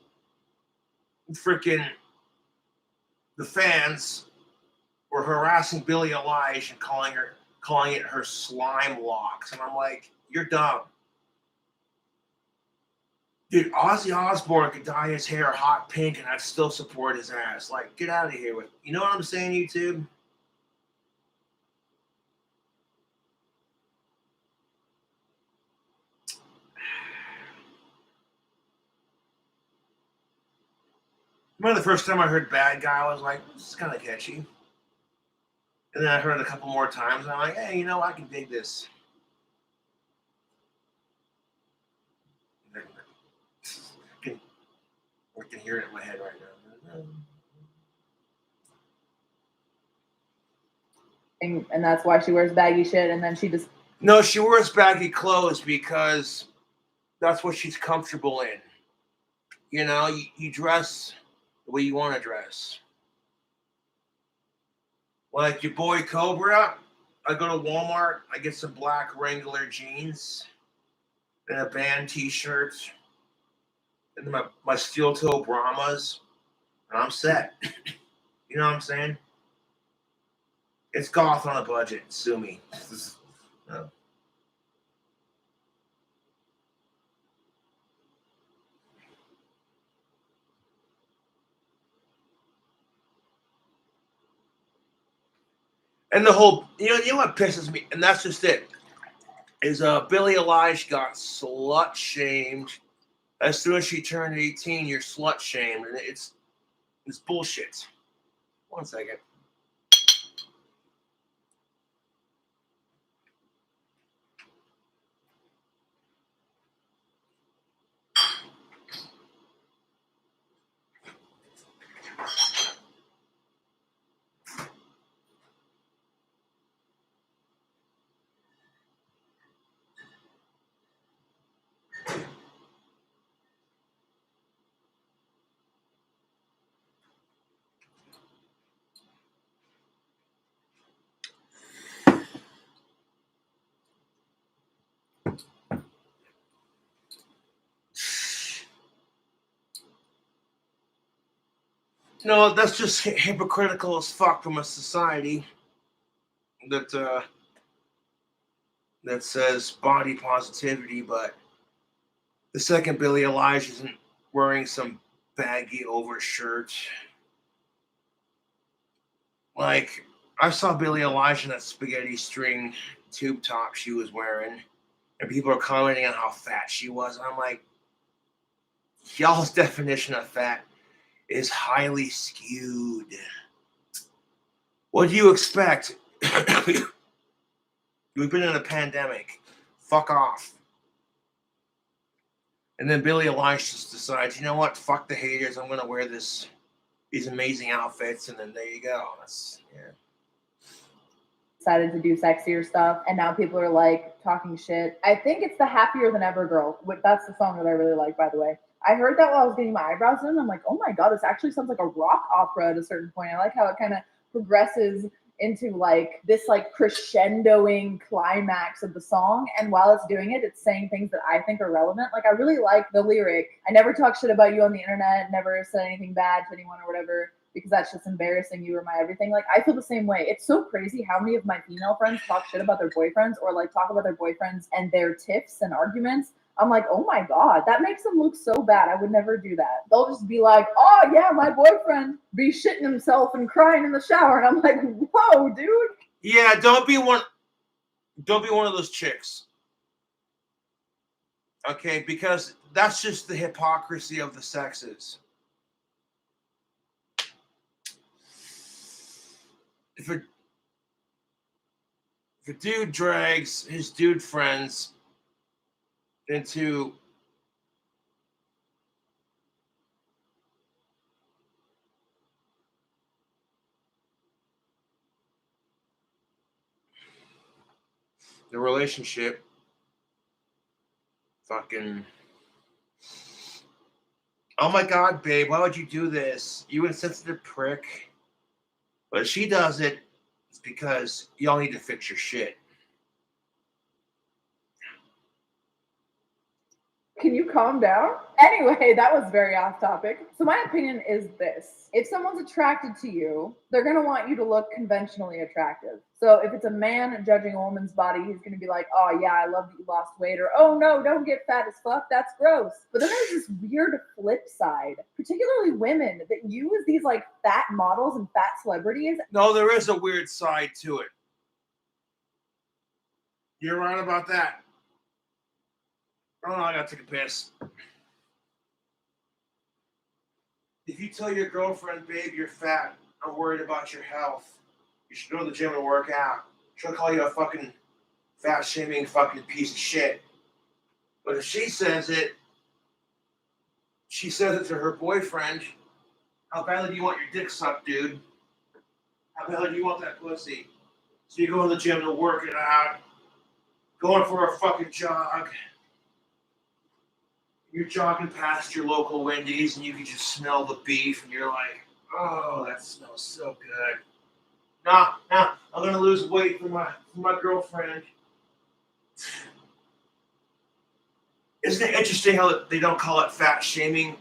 freaking, the fans were harassing Billie Eilish and calling it her slime locks, and I'm like, you're dumb. Dude, Ozzy Osbourne could dye his hair hot pink and I'd still support his ass. Like, get out of here with, you know what I'm saying, YouTube? Remember the first time I heard Bad Guy, I was like, this is kind of catchy. And then I heard it a couple more times, and I'm like, hey, you know, I can dig this. I can hear it in my head right now. And that's why she wears baggy shit, and then she just... No, she wears baggy clothes because that's what she's comfortable in. You know, you dress the way you want to dress. Like your boy Cobra, I go to Walmart, I get some black Wrangler jeans, and a band t-shirt, and then my steel toe Brahmas, and I'm set. You know what I'm saying? It's goth on a budget. Sue me. No. And the whole, you know what pisses me, and that's just it, is Billie Eilish got slut shamed. As soon as she turned 18, you're slut shamed, and it's bullshit. 1 second. No, that's just hypocritical as fuck from a society that that says body positivity, but the second Billie Eilish isn't wearing some baggy overshirt. Like, I saw Billie Eilish in that spaghetti string tube top she was wearing, and people are commenting on how fat she was. And I'm like, y'all's definition of fat is highly skewed. What do you expect? We've been in a pandemic. Fuck off. And then Billie Eilish just decides, you know what? Fuck the haters. I'm gonna wear these amazing outfits, and then there you go. Decided to do sexier stuff, and now people are like talking shit. I think it's the Happier Than Ever girl. That's the song that I really like, by the way. I heard that while I was getting my eyebrows done. I'm like, oh my god, this actually sounds like a rock opera at a certain point. I like how it kind of progresses into like this like crescendoing climax of the song, and while it's doing it, it's saying things that I think are relevant. Like, I really like the lyric, I never talk shit about you on the internet, never said anything bad to anyone or whatever, because that's just embarrassing. You were my everything. Like, I feel the same way. It's so crazy how many of my female friends talk shit about their boyfriends, or like talk about their boyfriends and their tiffs and arguments. I'm like, oh my god, that makes them look so bad. I would never do that. They'll just be like, oh yeah, my boyfriend be shitting himself and crying in the shower. And I'm like, whoa, dude. Yeah, don't be one of those chicks. Okay, because that's just the hypocrisy of the sexes. If a dude drags his dude friends into the relationship, fucking, oh my god, babe, why would you do this? You insensitive prick. But if she does it, it's because y'all need to fix your shit. Can you calm down? Anyway, that was very off topic. So my opinion is this. If someone's attracted to you, they're going to want you to look conventionally attractive. So if it's a man judging a woman's body, he's going to be like, oh yeah, I love that you lost weight, or oh no, don't get fat as fuck, that's gross. But then there's this weird flip side, particularly women that use these like fat models and fat celebrities. No, there is a weird side to it. You're right about that. Oh, I gotta take a piss. If you tell your girlfriend, babe, you're fat, I'm worried about your health, you should go to the gym and work out, she'll call you a fucking fat shaming fucking piece of shit. But if she says it to her boyfriend, how badly do you want your dick sucked, dude? How badly do you want that pussy? So you go to the gym to work it out, going for a fucking jog. You're jogging past your local Wendy's and you can just smell the beef and you're like, oh, that smells so good. Nah, I'm gonna lose weight for my girlfriend. Isn't it interesting how they don't call it fat shaming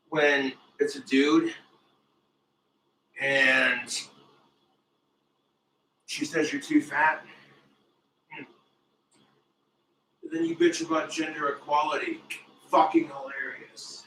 when it's a dude? And she says you're too fat. Then you bitch about gender equality. Fucking hilarious.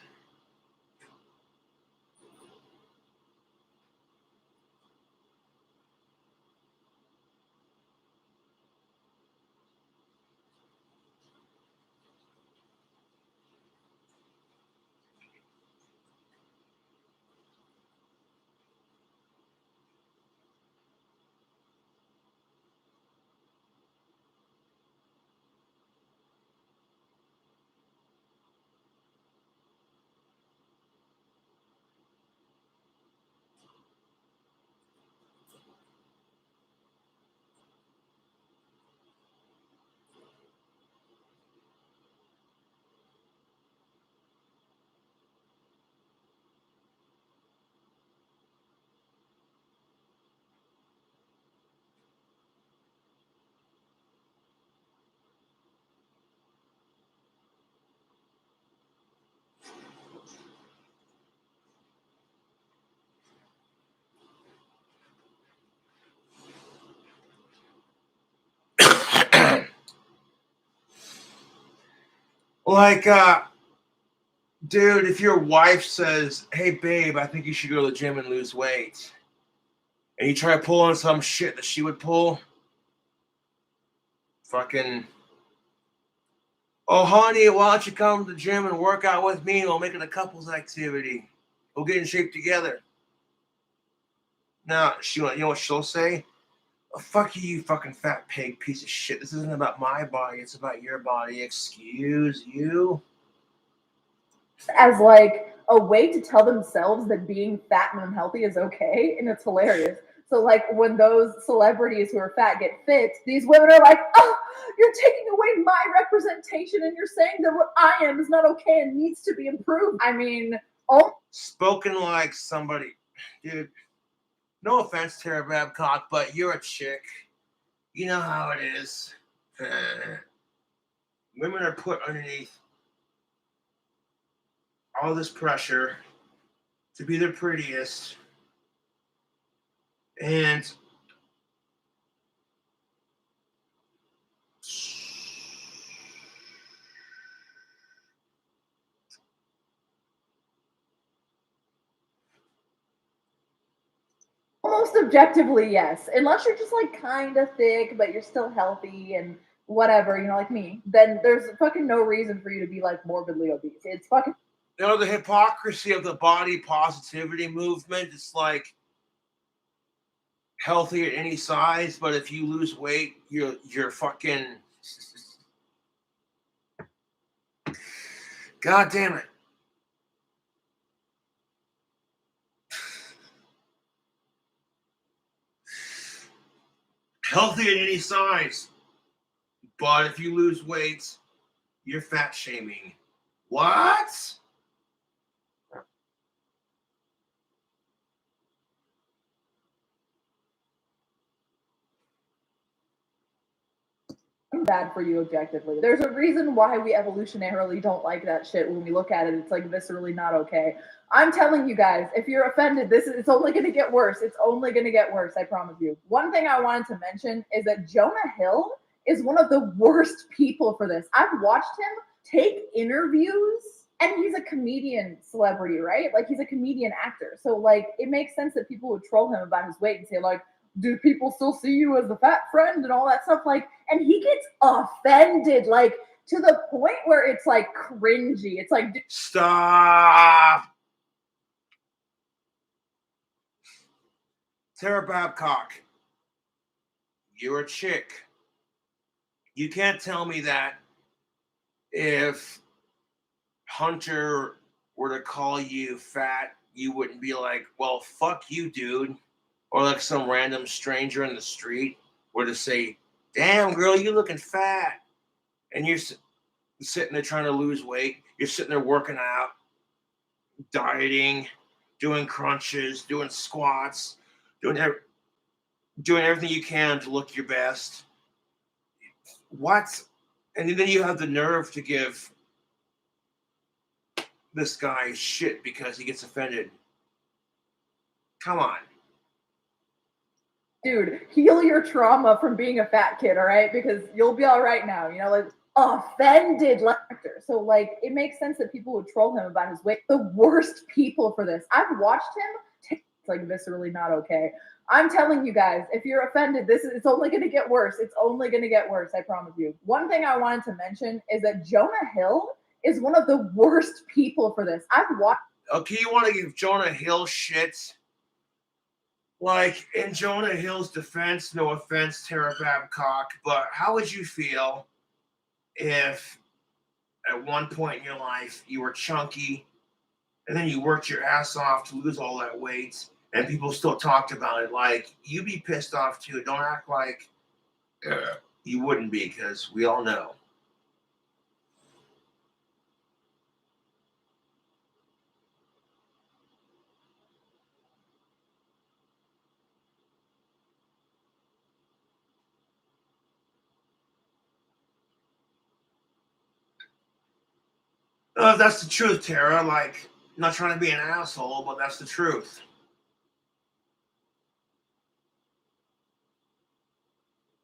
Like, dude, if your wife says, hey, babe, I think you should go to the gym and lose weight, and you try pulling some shit that she would pull, fucking, oh, honey, why don't you come to the gym and work out with me and we'll make it a couples activity. We'll get in shape together. Now, you know what she'll say? Oh, fuck you, you fucking fat pig piece of shit. This isn't about my body. It's about your body. Excuse you? As like a way to tell themselves that being fat and unhealthy is okay, and it's hilarious. So like when those celebrities who are fat get fit, these women are like, oh, you're taking away my representation and you're saying that what I am is not okay and needs to be improved. I mean, oh. Spoken like somebody, dude. No offense, Tara Babcock, but you're a chick. You know how it is. Women are put underneath all this pressure to be the prettiest. And almost objectively, yes. Unless you're just like kind of thick, but you're still healthy and whatever, you know, like me, then there's fucking no reason for you to be like morbidly obese. It's fucking. You know, the hypocrisy of the body positivity movement, it's like healthy at any size, but if you lose weight, you're fucking. God damn it. Healthy at any size, but if you lose weight, you're fat shaming. What? Bad for you objectively. There's a reason why we evolutionarily don't like that shit. When we look at it, it's like viscerally not okay. I'm telling you guys, if you're offended, it's only going to get worse. It's only going to get worse, I promise you. One thing I wanted to mention is that Jonah Hill is one of the worst people for this. I've watched him take interviews, and he's a comedian celebrity, right? Like, he's a comedian actor. So like, it makes sense that people would troll him about his weight and say like, do people still see you as the fat friend and all that stuff? Like, and he gets offended, like to the point where it's like cringy. It's like, stop. Tara Babcock, you're a chick. You can't tell me that if Hunter were to call you fat, you wouldn't be like, well, fuck you, dude. Or like some random stranger in the street were to say, damn, girl, you looking fat. And you're sitting there trying to lose weight. You're sitting there working out, dieting, doing crunches, doing squats, doing everything you can to look your best. What? And then you have the nerve to give this guy shit because he gets offended. Come on. Dude, heal your trauma from being a fat kid, all right? Because you'll be all right now, you know, like offended actor. So like it makes sense that people would troll him about his weight. The worst people for this. I've watched him like viscerally not okay. I'm telling you guys, if you're offended, it's only going to get worse. It's only going to get worse, I promise you. One thing I wanted to mention is that Jonah Hill is one of the worst people for this. I've watched. Okay, you want to give Jonah Hill shit? Like, in Jonah Hill's defense, no offense, Tara Babcock, but how would you feel if at one point in your life you were chunky and then you worked your ass off to lose all that weight and people still talked about it? Like, you'd be pissed off too. Don't act like you wouldn't be, because we all know. That's the truth, Tara. Like, I'm not trying to be an asshole, but that's the truth.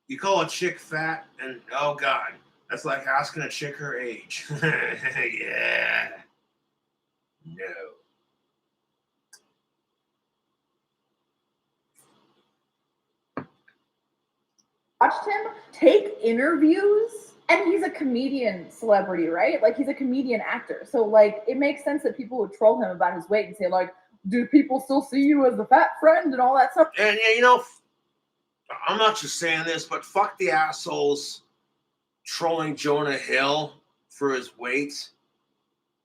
You call a chick fat, and oh god, that's like asking a chick her age. Yeah. No. Watched him take interviews, and he's a comedian celebrity, right? Like he's a comedian actor. So like it makes sense that people would troll him about his weight and say like, do people still see you as the fat friend and all that stuff? And yeah, you know, I'm not just saying this, but fuck the assholes trolling Jonah Hill for his weight.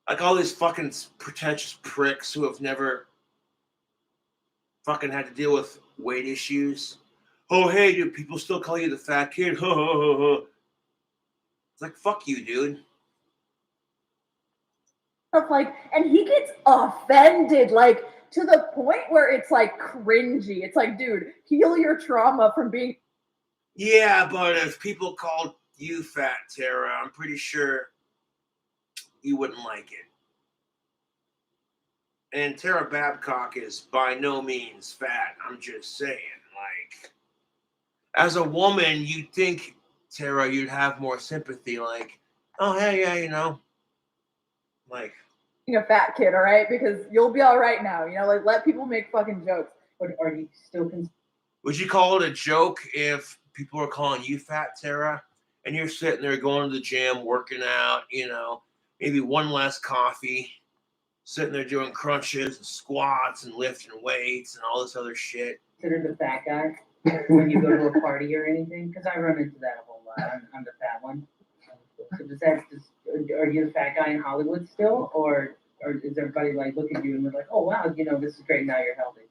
Like all these fucking pretentious pricks who have never fucking had to deal with weight issues. Oh, hey, do people still call you the fat kid? It's like, fuck you, dude. Like, and he gets offended, like to the point where it's like cringy. It's like, dude, heal your trauma from being. Yeah, but if people called you fat, Tara, I'm pretty sure you wouldn't like it. And Tara Babcock is by no means fat. I'm just saying, like, as a woman, you'd think, Tara, you'd have more sympathy. Like, oh, hey, yeah, you know, like, a fat kid, all right? Because you'll be all right now, you know, like let people make fucking jokes. But are you still would you call it a joke if people were calling you fat, Tara, and you're sitting there going to the gym, working out, you know, maybe one less coffee, sitting there doing crunches and squats and lifting weights and all this other shit? considered the fat guy when you go to a party or anything? Because I run into that a whole lot. I'm the fat one. So are you the fat guy in Hollywood still, or is everybody like look at you and they're like, oh wow, you know, this is great, now you're healthy?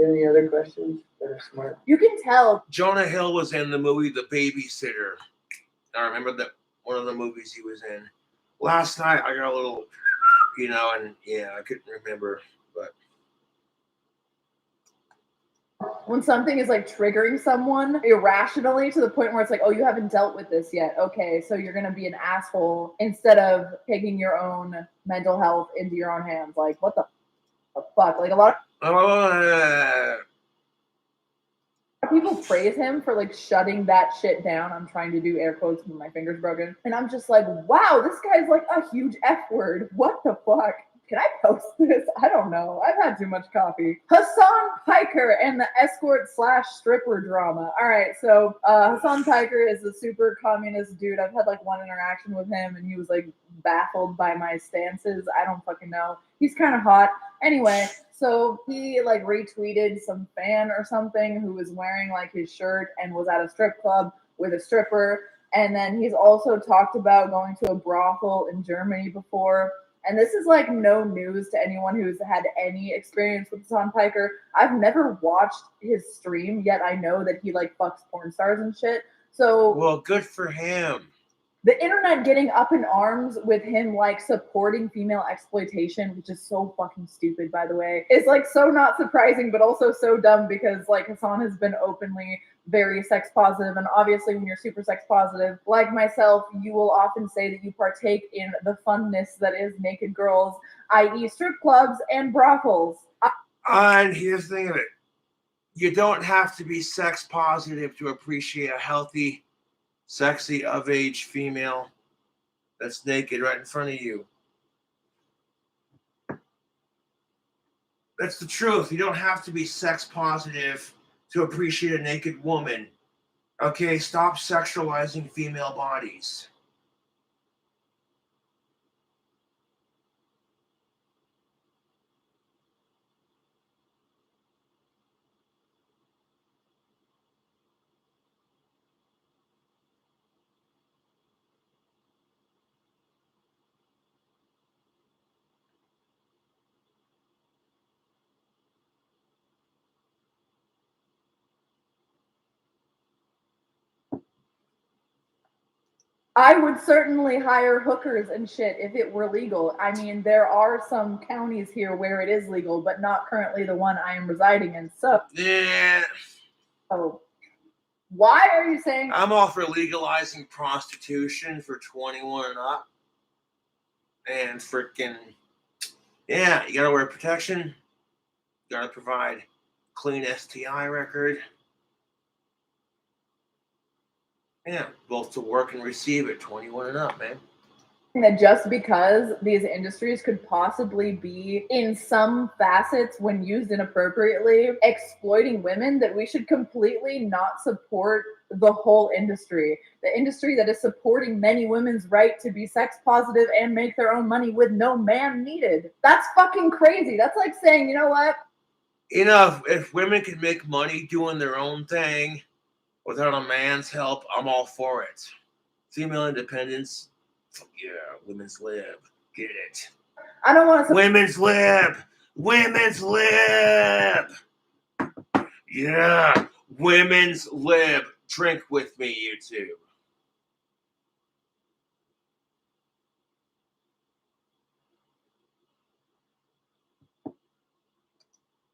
Any other questions that are smart? You can tell. Jonah Hill was in the movie The Babysitter. I remember that one of the movies he was in. Last night I got a little, you know, and yeah, I couldn't remember, but when something is like triggering someone irrationally to the point where it's like, oh, you haven't dealt with this yet. Okay, so you're gonna be an asshole instead of taking your own mental health into your own hands. Like, what the fuck? Like a lot of people praise him for like shutting that shit down. I'm trying to do air quotes with my fingers broken. And I'm just like, wow, this guy's like a huge F word. What the fuck? Can I post this? I don't know. I've had too much coffee. Hassan Piker and the escort/stripper drama. All right, so Hassan Piker is a super communist dude. I've had like one interaction with him, and he was like baffled by my stances. I don't fucking know. He's kind of hot. Anyway, so he like retweeted some fan or something who was wearing like his shirt and was at a strip club with a stripper. And then he's also talked about going to a brothel in Germany before. And this is like no news to anyone who's had any experience with Hassan Piker. I've never watched his stream, yet I know that he like fucks porn stars and shit. So well, good for him. The internet getting up in arms with him like supporting female exploitation, which is so fucking stupid, by the way, is like so not surprising, but also so dumb because like Hassan has been openly very sex positive. And obviously, when you're super sex positive, like myself, you will often say that you partake in the funness that is naked girls, i.e., strip clubs and brothels. And here's the thing of it. You don't have to be sex positive to appreciate a healthy, sexy, of-age female that's naked right in front of you. That's the truth. You don't have to be sex positive to appreciate a naked woman. Okay, stop sexualizing female bodies. I would certainly hire hookers and shit if it were legal. I mean, there are some counties here where it is legal, but not currently the one I am residing in. So, Yeah. Oh, why are you saying? I'm all for legalizing prostitution for 21 and up. And freaking, yeah, you gotta wear protection. You gotta provide clean STI record. Yeah, both to work and receive it, 21 and up, man. That just because these industries could possibly be, in some facets, when used inappropriately, exploiting women, that we should completely not support the whole industry. The industry that is supporting many women's right to be sex positive and make their own money with no man needed. That's fucking crazy. That's like saying, you know what? You know, if women can make money doing their own thing without a man's help, I'm all for it. Female independence, yeah, women's lib, get it. I don't want to. Women's lib, women's lib. Yeah, women's lib. Drink with me, you two.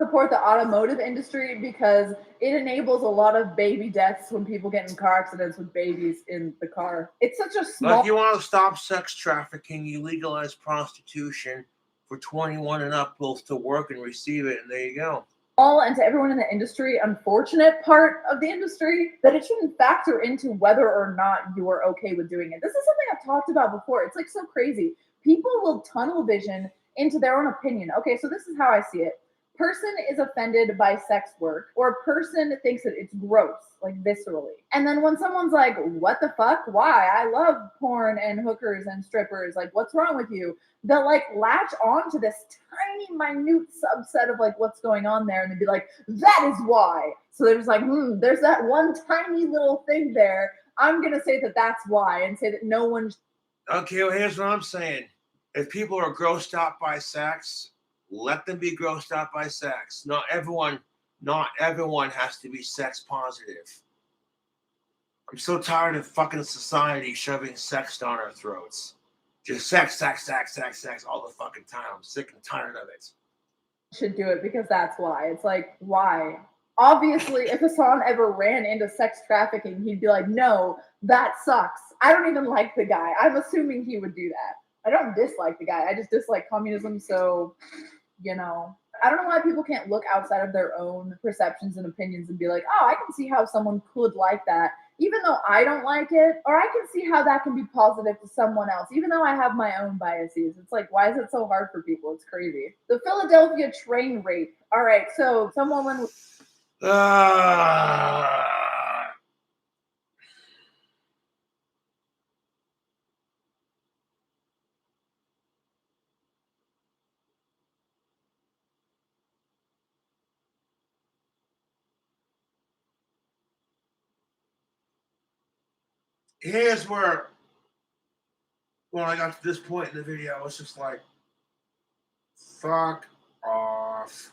Support the automotive industry because it enables a lot of baby deaths when people get in car accidents with babies in the car. It's such a small. Like, you want to stop sex trafficking, you legalize prostitution for 21 and up, both to work and receive it, and there you go. And to everyone in the industry, unfortunate part of the industry, that it shouldn't factor into whether or not you are okay with doing it. This is something I've talked about before. It's like so crazy. People will tunnel vision into their own opinion. Okay, so this is how I see it. Person is offended by sex work, or a person thinks that it's gross, like viscerally. And then when someone's like, what the fuck? Why? I love porn and hookers and strippers. Like, what's wrong with you? They'll like latch on to this tiny, minute subset of like what's going on there, and they'd be like, that is why. So they're just like, there's that one tiny little thing there. I'm gonna say that that's why, and say that no one. Okay, well, here's what I'm saying. If people are grossed out by sex, let them be grossed out by sex. Not everyone has to be sex positive. I'm so tired of fucking society shoving sex down our throats. Just sex, sex, sex, sex, sex all the fucking time. I'm sick and tired of it. Should do it because that's why. It's like, why? Obviously, if Hassan ever ran into sex trafficking, he'd be like, no, that sucks. I don't even like the guy. I'm assuming he would do that. I don't dislike the guy. I just dislike communism. So, you know, I don't know why people can't look outside of their own perceptions and opinions and be like, oh, I can see how someone could like that, even though I don't like it, or I can see how that can be positive to someone else, even though I have my own biases. It's like, why is it so hard for people? It's crazy. The Philadelphia train rape. All right, so some woman. Here's where, when I got to this point in the video, I was just like, fuck off.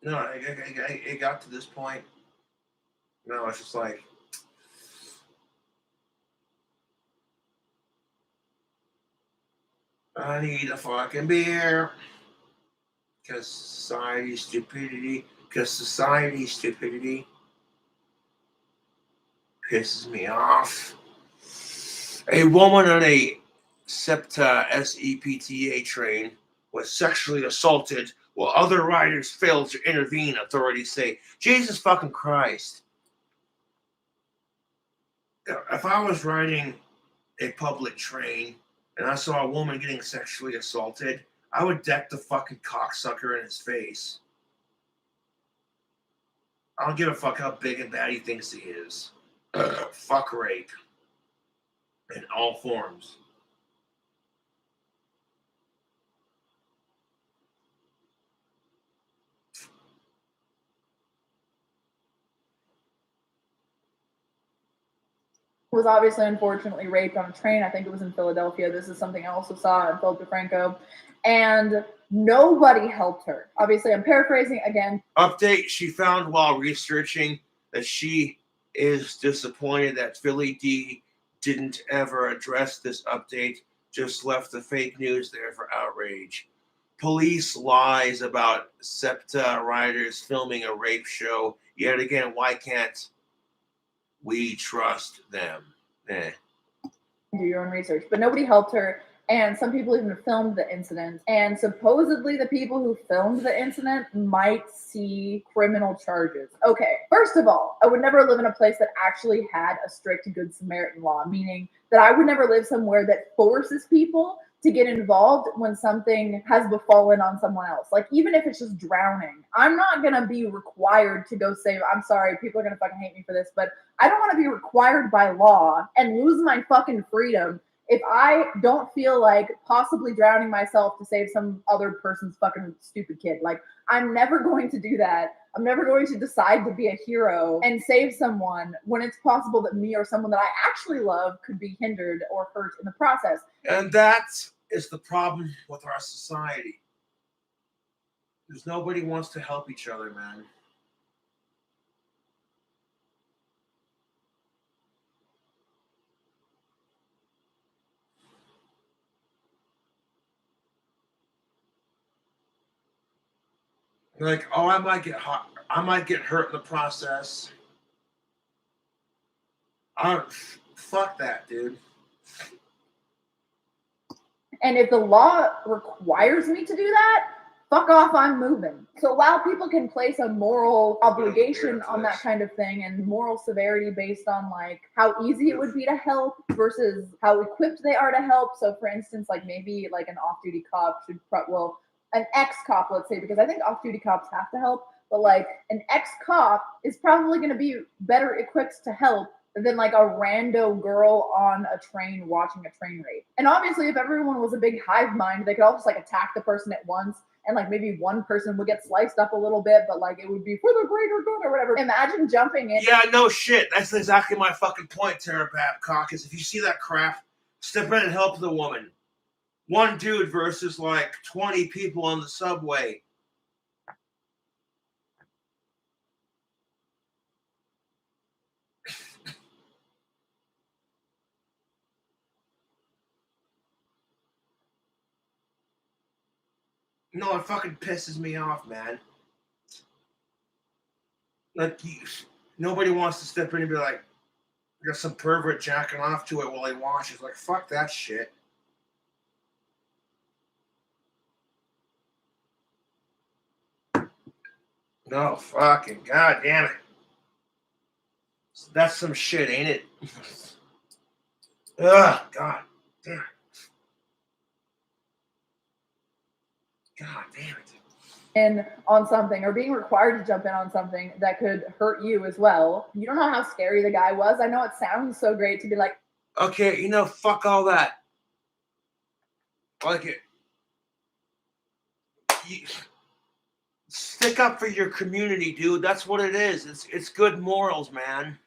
No, it got to this point. No, it's just like, I need a fucking beer. Because society stupidity. Because society stupidity pisses me off. A woman on a SEPTA SEPTA train was sexually assaulted while other riders failed to intervene, authorities say. Jesus fucking Christ. If I was riding a public train and I saw a woman getting sexually assaulted, I would deck the fucking cocksucker in his face. I don't give a fuck how big and bad he thinks he is. Fuck rape. In all forms. Was obviously unfortunately raped on a train. I think it was in Philadelphia. This is something I also saw in Philip DeFranco. And nobody helped her. Obviously, I'm paraphrasing again. Update, she found while researching that she is disappointed that Philly D didn't ever address this update, just left the fake news there for outrage. Police lies about SEPTA riders filming a rape show. Yet again, why can't we trust them? Do your own research. But nobody helped her. And some people even filmed the incident. And supposedly the people who filmed the incident might see criminal charges. Okay, first of all, I would never live in a place that actually had a strict Good Samaritan law, meaning that I would never live somewhere that forces people to get involved when something has befallen on someone else. Like, even if it's just drowning, I'm not gonna be required to go save. I'm sorry, people are gonna fucking hate me for this, but I don't want to be required by law and lose my fucking freedom if I don't feel like possibly drowning myself to save some other person's fucking stupid kid. Like, I'm never going to do that. I'm never going to decide to be a hero and save someone when it's possible that me or someone that I actually love could be hindered or hurt in the process. And that is the problem with our society. Because nobody wants to help each other, man. Like, oh, I might get hot. I might get hurt in the process. Fuck that, dude. And if the law requires me to do that, fuck off, I'm moving. So while people can place a moral obligation on that kind of thing and moral severity based on like how easy it would be to help versus how equipped they are to help. So for instance, like maybe like an off-duty cop should, an ex-cop, let's say, because I think off-duty cops have to help, but like an ex-cop is probably going to be better equipped to help than like a rando girl on a train watching a train rape. And obviously, if everyone was a big hive mind, they could all just like attack the person at once, and like maybe one person would get sliced up a little bit, but like it would be for the greater good or whatever. Imagine jumping in. Yeah, no shit. That's exactly my fucking point, Tara Babcock, is if you see that crap, step in and help the woman. One dude versus like 20 people on the subway. No, it fucking pisses me off, man. Like, nobody wants to step in and be like, got some pervert jacking off to it while he washes. Like, fuck that shit. No, fucking goddamn it. That's some shit, ain't it? Ugh, god damn it. God damn it. In on something or being required to jump in on something that could hurt you as well. You don't know how scary the guy was. I know it sounds so great to be like, okay, you know, fuck all that. Like it. Stick up for your community, dude. That's what it is. It's good morals, man.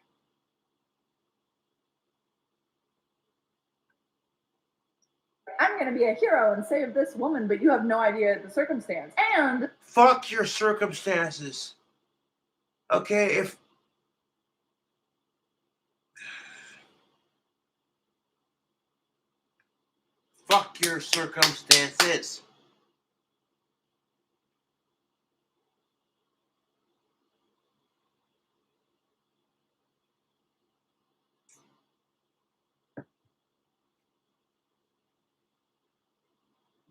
I'm going to be a hero and save this woman, but you have no idea the circumstance. And fuck your circumstances. Okay, if fuck your circumstances.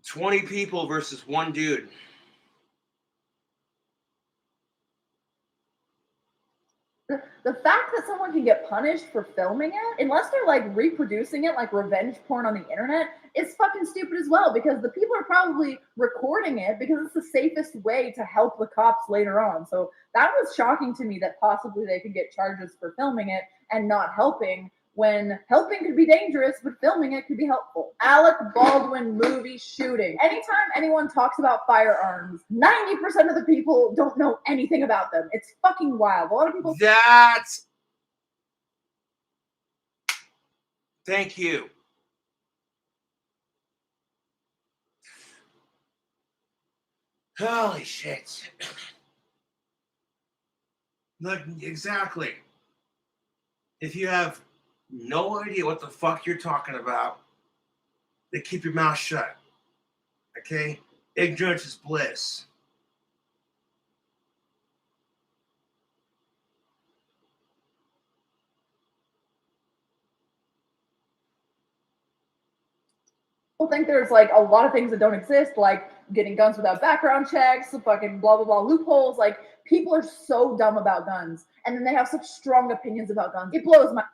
20 people versus one dude. The fact that someone can get punished for filming it, unless they're like reproducing it like revenge porn on the internet, is fucking stupid as well, because the people are probably recording it because it's the safest way to help the cops later on. So that was shocking to me, that possibly they could get charges for filming it and not helping, when helping could be dangerous, but filming it could be helpful. Alec Baldwin movie shooting. Anytime anyone talks about firearms, 90% of the people don't know anything about them. It's fucking wild. A lot of people. Thank you. Holy shit. Look, exactly. If you have no idea what the fuck you're talking about, then keep your mouth shut. Okay? Ignorance is bliss. People think there's like a lot of things that don't exist, like getting guns without background checks, fucking blah blah blah loopholes. Like, people are so dumb about guns, and then they have such strong opinions about guns. It blows my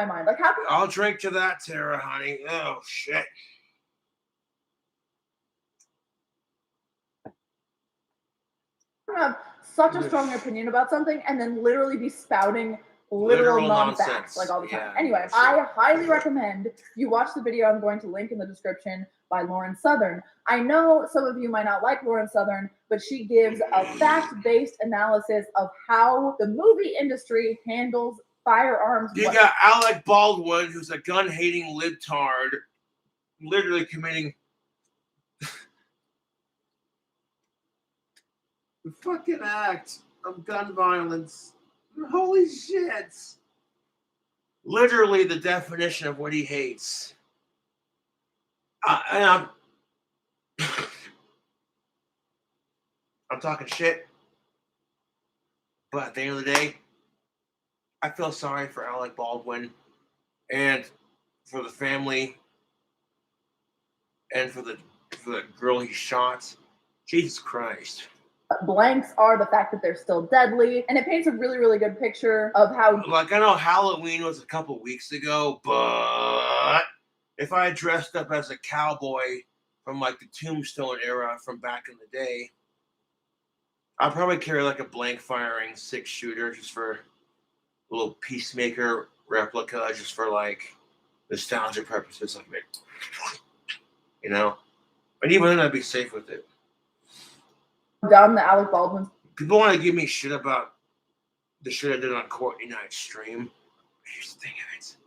mind. Like, how can I'll drink to that, Tara, honey. Oh shit. you have such a strong opinion about something and then literally be spouting literal non-facts nonsense. like all the time? Yeah, Anyway, I highly recommend you watch the video I'm going to link in the description by Lauren Southern. I know some of you might not like Lauren Southern, but she gives a fact-based analysis of how the movie industry handles firearms. You got Alec Baldwin, who's a gun-hating libtard, literally committing the fucking act of gun violence. Holy shit. Literally the definition of what he hates. And I'm talking shit. But at the end of the day, I feel sorry for Alec Baldwin and for the family and for the girl he shot. Jesus Christ. Blanks are the fact that they're still deadly, and it paints a really, really good picture of how. Like, I know Halloween was a couple weeks ago, but if I dressed up as a cowboy from like the Tombstone era from back in the day, I'd probably carry like a blank firing 6-shooter just for a little Peacemaker replica, just for like nostalgia purposes, like, you know. But even then, I'd be safe with it. Dumb that Alec Baldwin. People want to give me shit about the shit I did on Courtney Night's stream. Here's the thing of it.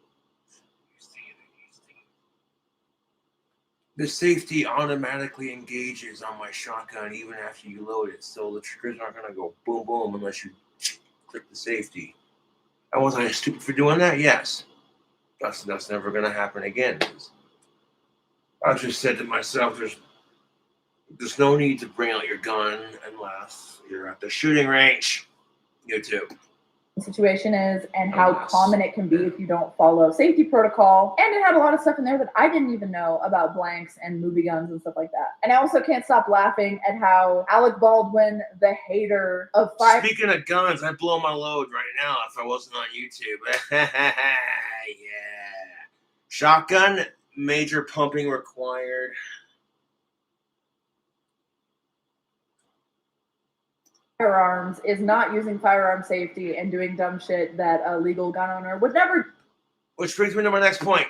The safety automatically engages on my shotgun even after you load it, so the triggers aren't going to go boom boom unless you click the safety. And was I stupid for doing that? Yes. That's never going to happen again. I just said to myself, there's no need to bring out your gun unless you're at the shooting range. You too. Situation is, and how common it can be if you don't follow safety protocol. And it had a lot of stuff in there that I didn't even know about blanks and movie guns and stuff like that. And I also can't stop laughing at how Alec Baldwin, the hater of fire. Speaking of guns, I'd blow my load right now if I wasn't on YouTube. Yeah. Shotgun, major pumping required. Firearms is not using firearm safety and doing dumb shit that a legal gun owner would never. Which brings me to my next point.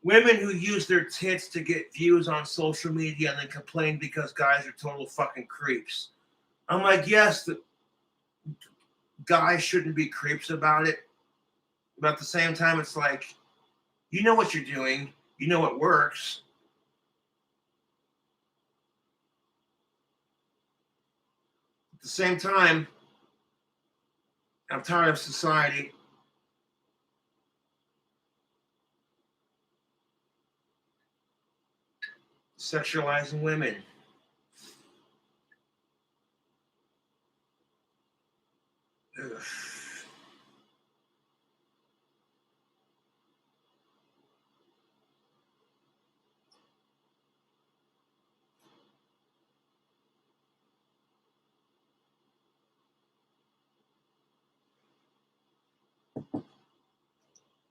Women who use their tits to get views on social media and then complain because guys are total fucking creeps. I'm like, yes, the guys shouldn't be creeps about it. But at the same time, it's like, you know what you're doing. You know what works. At the same time, I'm tired of society sexualizing women. Ugh.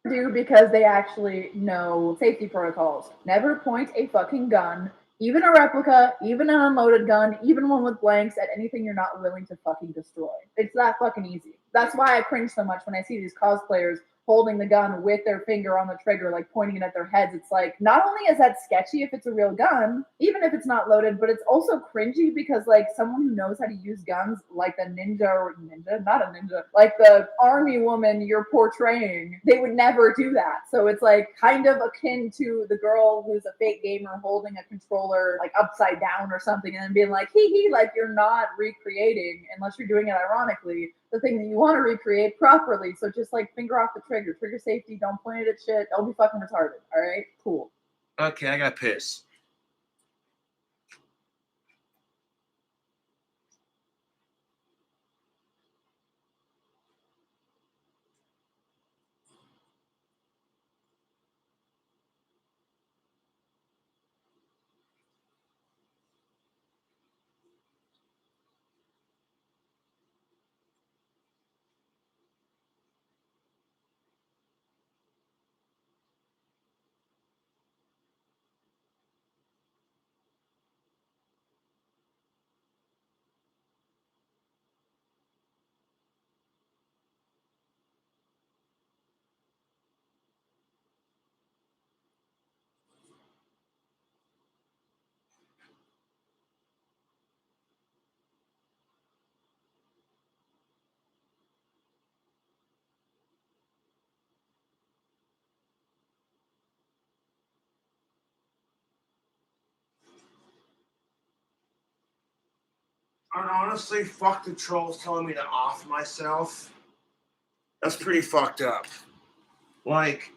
do because they actually know safety protocols. Never point a fucking gun, even a replica, even an unloaded gun, even one with blanks, at anything you're not willing to fucking destroy. It's that fucking easy. That's why I cringe so much when I see these cosplayers holding the gun with their finger on the trigger, like pointing it at their heads. It's like, not only is that sketchy if it's a real gun, even if it's not loaded, but it's also cringy because like someone who knows how to use guns, like the like the army woman you're portraying, they would never do that. So it's like kind of akin to the girl who's a fake gamer holding a controller like upside down or something and then being like, hee hee, like you're not recreating, unless you're doing it ironically, the thing that you want to recreate properly. So just like finger off the trigger safety, don't point it at shit, don't be fucking retarded. All right, cool. Okay, I got pissed. And honestly, fuck the trolls telling me to off myself. That's pretty fucked up. Like,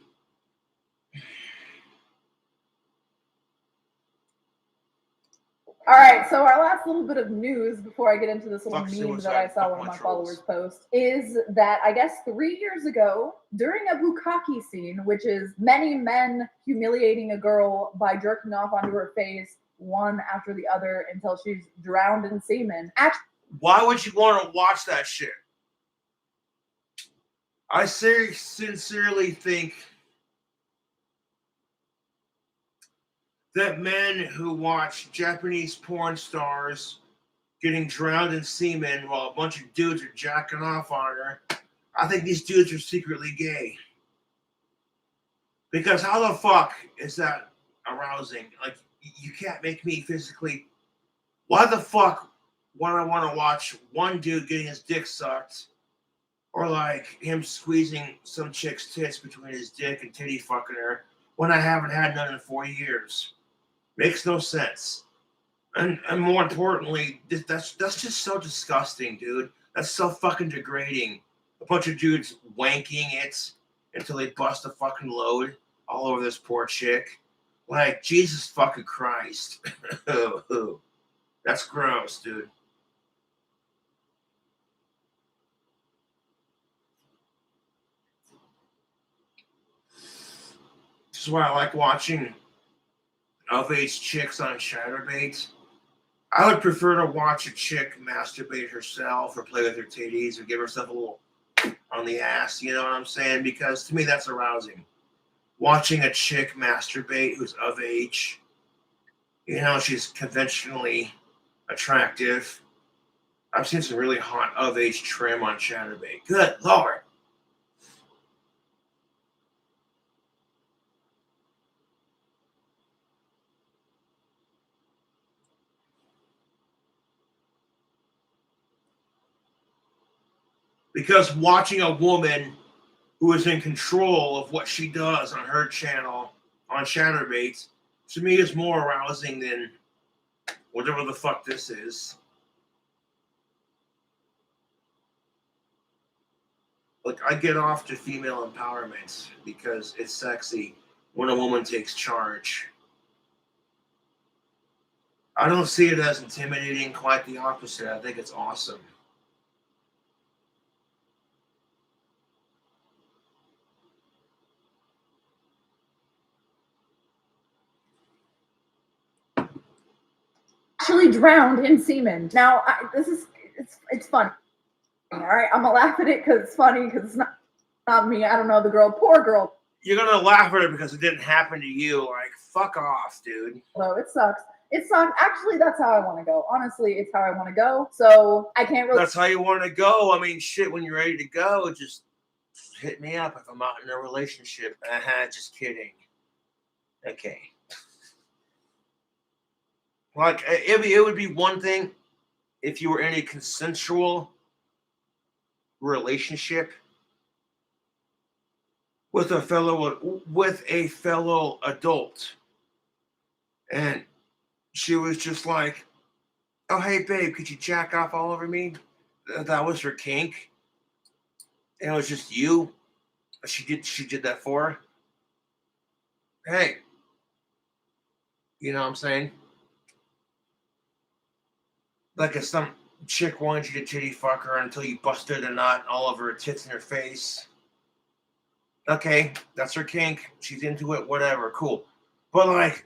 all right, so our last little bit of news before I get into this little Fuck meme suicide, that I saw fuck one of my my trolls. followers post is that I guess 3 years ago, during a bukkake scene, which is many men humiliating a girl by jerking off onto her face one after the other until she's drowned in semen. why would you want to watch that shit? I sincerely think that men who watch Japanese porn stars getting drowned in semen while a bunch of dudes are jacking off on her, I think these dudes are secretly gay. Because how the fuck is that arousing? Like, you can't make me physically. Why the fuck would I want to watch one dude getting his dick sucked, or like him squeezing some chick's tits between his dick and titty fucking her when I haven't had none in 4 years? Makes no sense. And more importantly, that's just so disgusting, dude. That's so fucking degrading. A bunch of dudes wanking it until they bust a fucking load all over this poor chick. Like, Jesus fucking Christ. That's gross, dude. This is why I like watching of-age chicks on Chatterbait. I would prefer to watch a chick masturbate herself or play with her titties or give herself a little on the ass, you know what I'm saying? Because to me, that's arousing. Watching a chick masturbate who's of age, you know, she's conventionally attractive. I've seen some really hot of-age trim on Chatterbait. Good Lord. Because watching a woman who is in control of what she does on her channel on Chatterbait, to me, is more arousing than whatever the fuck this is. Like, I get off to female empowerment because it's sexy when a woman takes charge. I don't see it as intimidating, quite the opposite. I think it's awesome. Actually drowned in semen. Now, it's funny. All right, I'm gonna laugh at it because it's funny because it's not me. I don't know the girl, poor girl. you're gonna laugh at it because it didn't happen to you. Like, fuck off, dude. No, it sucks. It sucks. Actually, that's how I want to go. Honestly, it's how I want to go. So I can't really. That's how you want to go. I mean, shit, when you're ready to go, just hit me up if I'm out in a relationship. Just kidding. Okay. Like, it would be one thing if you were in a consensual relationship with a fellow adult, and she was just like, "Oh, hey, babe, could you jack off all over me?" That was her kink, and it was just you. She did that for her. Hey, you know what I'm saying? Like if some chick wanted you to titty fuck her until you busted a nut all over her tits and her face. Okay, that's her kink. She's into it, whatever, cool. But like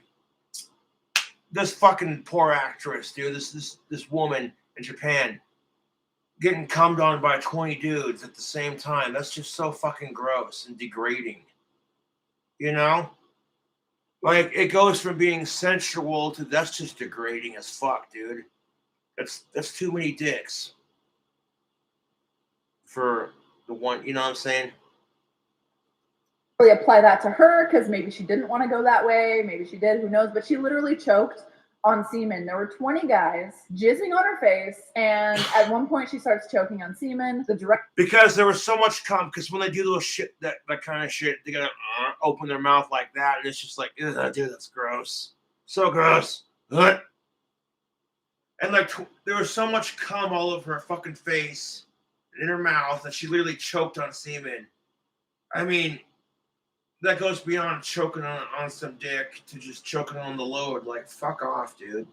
this fucking poor actress, dude, this woman in Japan getting cummed on by 20 dudes at the same time. That's just so fucking gross and degrading. You know? Like it goes from being sensual to that's just degrading as fuck, dude. That's too many dicks for the one, you know what I'm saying? Really apply that to her because maybe she didn't want to go that way. Maybe she did, who knows? But she literally choked on semen. There were 20 guys jizzing on her face, and at one point she starts choking on semen. The director, because there was so much cum. Because when they do those shit, that kind of shit, they gotta open their mouth like that, and it's just like, dude, that's gross, so gross. Ugh. And like, there was so much cum all over her fucking face, and in her mouth, that she literally choked on semen. I mean, that goes beyond choking on some dick to just choking on the load. Like, fuck off, dude.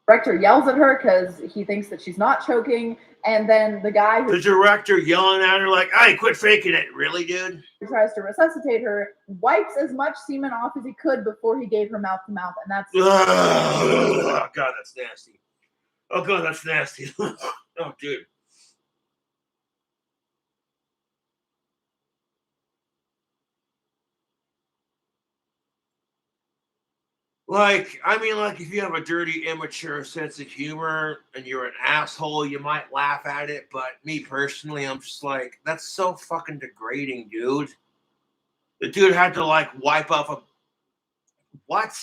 director yells at her because he thinks that she's not choking, and then the guy who The director yelling at her like, "Hey, quit faking it." Really, dude? tries to resuscitate her wipes as much semen off as he could before he gave her mouth to mouth, and that's Oh, God, that's nasty. Oh, God, that's nasty. Oh, dude. Like, I mean, like, if you have a dirty, immature sense of humor and you're an asshole, you might laugh at it. But me personally, I'm just like, that's so fucking degrading, dude. The dude had to, like, wipe off a... What?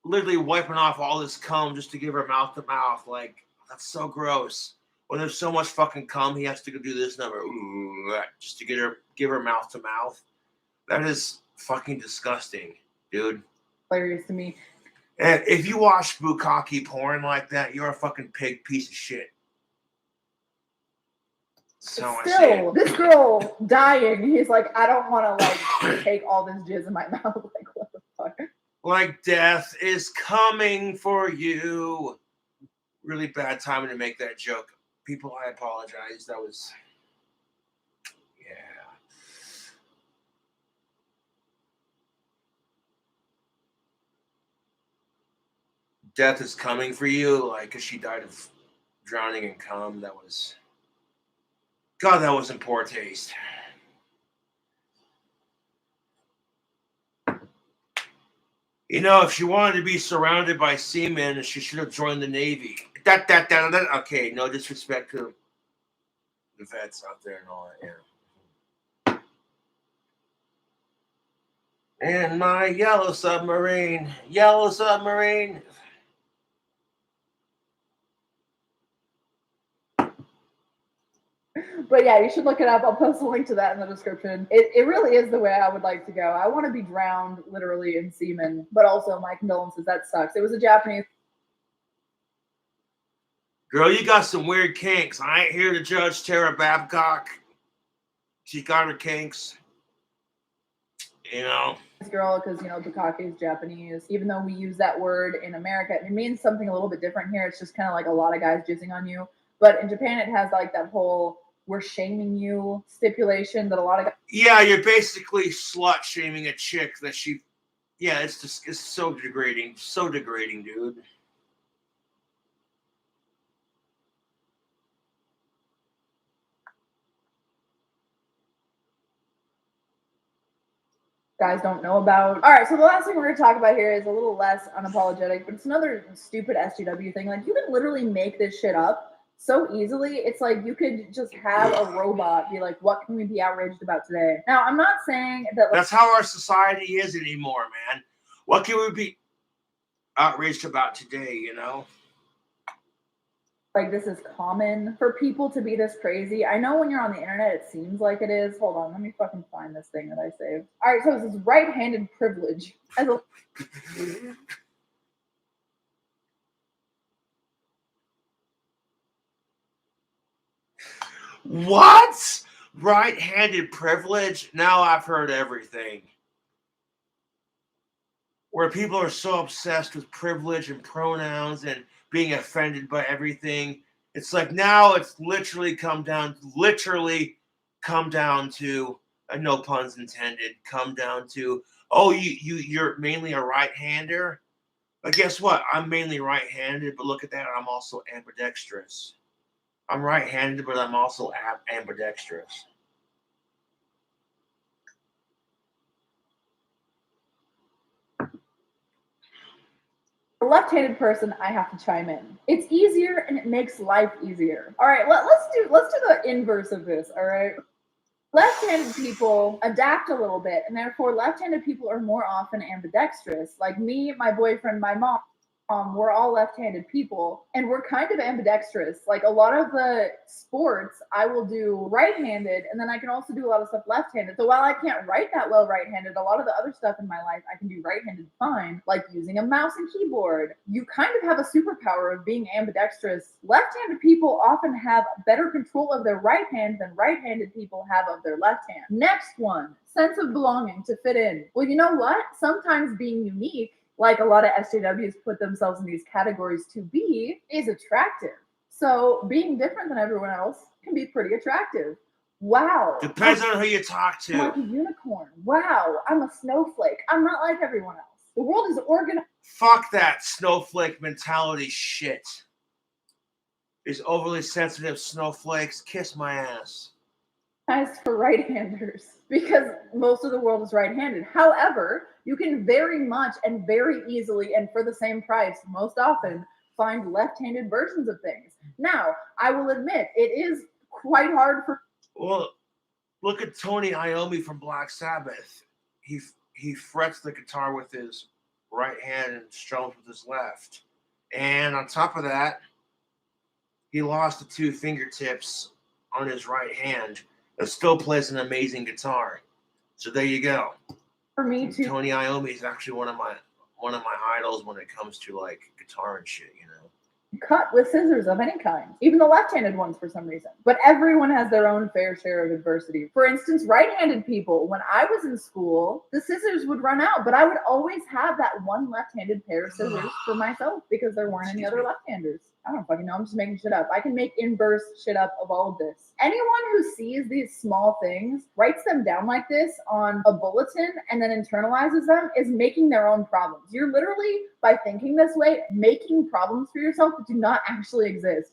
Literally wiping off all this cum just to give her mouth to mouth. Like, that's so gross. When there's so much fucking cum, he has to go do this number just to give her mouth to mouth. That is fucking disgusting, dude. hilarious to me. And if you watch bukkake porn like that, you're a fucking pig piece of shit. So Still, this girl dying. He's like, I don't want to like take all this jizz in my mouth. Like, what the fuck? Like, death is coming for you. Really bad timing to make that joke. People, I apologize. That was... Yeah. Death is coming for you, like, because she died of drowning in cum. That was... God, that was in poor taste. You know, if she wanted to be surrounded by seamen, she should have joined the Navy. Okay, no disrespect to the vets out there and all that, yeah. And my yellow submarine. But yeah, you should look it up. I'll post a link to that in the description. It really is the way I would like to go. I want to be drowned literally in semen, but also my condolences. That sucks. It was a Japanese. Girl, you got some weird kinks. I ain't here to judge Tara Babcock. She got her kinks. You know. Girl, because you know bukkake is Japanese. Even though we use that word in America, it means something a little bit different here. It's just kind of like a lot of guys jizzing on you. But in Japan, it has like that whole "we're shaming you" stipulation that a lot of guys. Yeah, you're basically slut shaming a chick that she. Yeah, it's so degrading, dude. guys don't know about. All right, so the last thing we're going to talk about here is a little less unapologetic, but it's another stupid SJW thing. Like, you can literally make this shit up so easily. It's like you could just have a robot be like, what can we be outraged about today? Now, I'm not saying that... That's how our society is anymore, man. What can we be outraged about today, you know? Like, this is common for people to be this crazy. I know when you're on the internet, it seems like it is. Hold on, let me fucking find this thing that I saved. All right, so this is right-handed privilege. As a What? Right-handed privilege? Now I've heard everything. Where people are so obsessed with privilege and pronouns and being offended by everything. It's like now it's literally come down to, no puns intended, come down to, oh, you're mainly a right-hander? But guess what? I'm mainly right-handed, but look at that, I'm also ambidextrous. I'm right-handed, but I'm also ambidextrous. left-handed person, I have to chime in. It's easier and it makes life easier. All right, let's do the inverse of this. All right. Left-handed people adapt a little bit, and therefore left-handed people are more often ambidextrous. Like me, my boyfriend, my mom, we're all left-handed people, and we're kind of ambidextrous. Like a lot of the sports, I will do right-handed, and then I can also do a lot of stuff left-handed. So while I can't write that well right-handed, a lot of the other stuff in my life I can do right-handed fine, like using a mouse and keyboard. You kind of have a superpower of being ambidextrous. Left-handed people often have better control of their right hand than right-handed people have of their left hand. Next one, sense of belonging, to fit in. Well, you know what? Sometimes being unique, like a lot of SJWs put themselves in these categories to be, is attractive. So being different than everyone else can be pretty attractive. Wow. Depends on who you talk to. I'm like a unicorn. Wow. I'm a snowflake. I'm not like everyone else. The world is organized. Fuck that snowflake mentality shit. These overly sensitive snowflakes, kiss my ass. For right-handers, because most of the world is right-handed. However, you can very much and very easily and for the same price most often find left-handed versions of things. Now, I will admit, it is quite hard for... Well, look at Tony Iommi from Black Sabbath. He frets the guitar with his right hand and strums with his left. And on top of that, he lost the two fingertips on his right hand. It still plays an amazing guitar. So there you go. For me too. Tony Iommi is actually one of my idols when it comes to like guitar and shit, you know. Cut with scissors of any kind, even the left-handed ones for some reason. But everyone has their own fair share of adversity. For instance, right-handed people, when I was in school, the scissors would run out, but I would always have that one left-handed pair of scissors for myself because there weren't any other left-handers. I don't fucking know, I'm just making shit up. I can make inverse shit up of all of this. Anyone who sees these small things, writes them down like this on a bulletin, and then internalizes them is making their own problems. You're literally, by thinking this way, making problems for yourself that do not actually exist.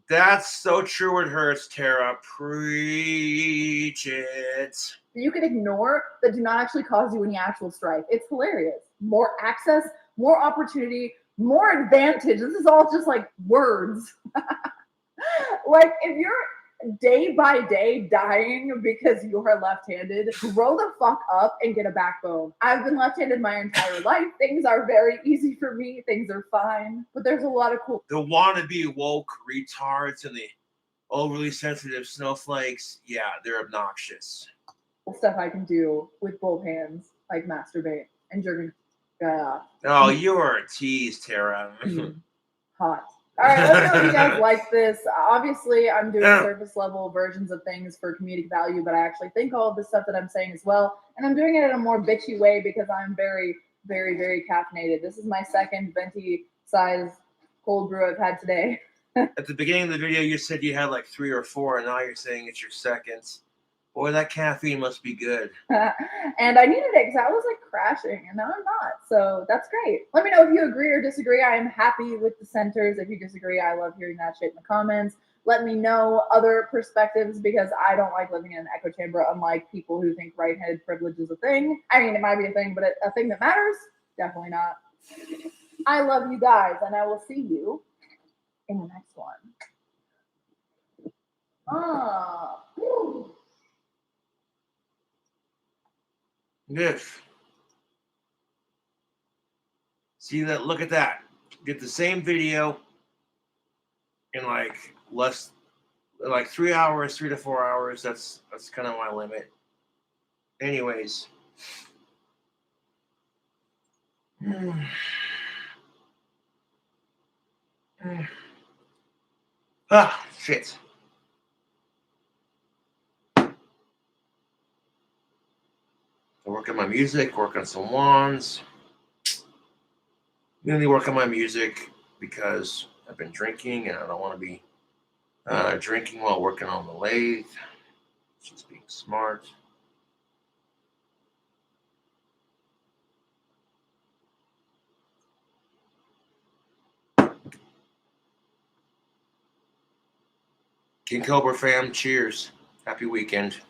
That's so true. It hurts, Tara. Preach it. You can ignore that do not actually cause you any actual strife. It's hilarious. More access, more opportunity, more advantage. This is all just like words. Like if you're day by day dying because you are left-handed, grow the fuck up and get a backbone. I've been left-handed my entire life. Things are very easy for me. Things are fine. But there's a lot of cool... The wannabe woke retards and the overly sensitive snowflakes, yeah, they're obnoxious. Stuff I can do with both hands, like masturbate and jerk a guy off. Oh, you are a tease, Tara. Hot. All right, let me know if you guys like this. Obviously, I'm doing surface level versions of things for comedic value, but I actually think all of the stuff that I'm saying as well. And I'm doing it in a more bitchy way because I'm very, very, very caffeinated. This is my second venti size cold brew I've had today. At the beginning of the video, you said you had like 3 or 4, and now you're saying it's your second. Boy, that caffeine must be good. And I needed it because I was like crashing, and now I'm not. So that's great. Let me know if you agree or disagree. I am happy with the centers. If you disagree, I love hearing that shit in the comments. Let me know other perspectives because I don't like living in an echo chamber, unlike people who think right-handed privilege is a thing. I mean, it might be a thing, but a thing that matters? Definitely not. I love you guys, and I will see you in the next one. Yes. See that? Look at that. Get the same video in like 3 hours, 3 to 4 hours. That's kind of my limit. Anyways. Shit. I work on my music, work on some wands. Mainly work on my music because I've been drinking and I don't want to be drinking while working on the lathe. Just being smart. King Cobra fam, cheers. Happy weekend.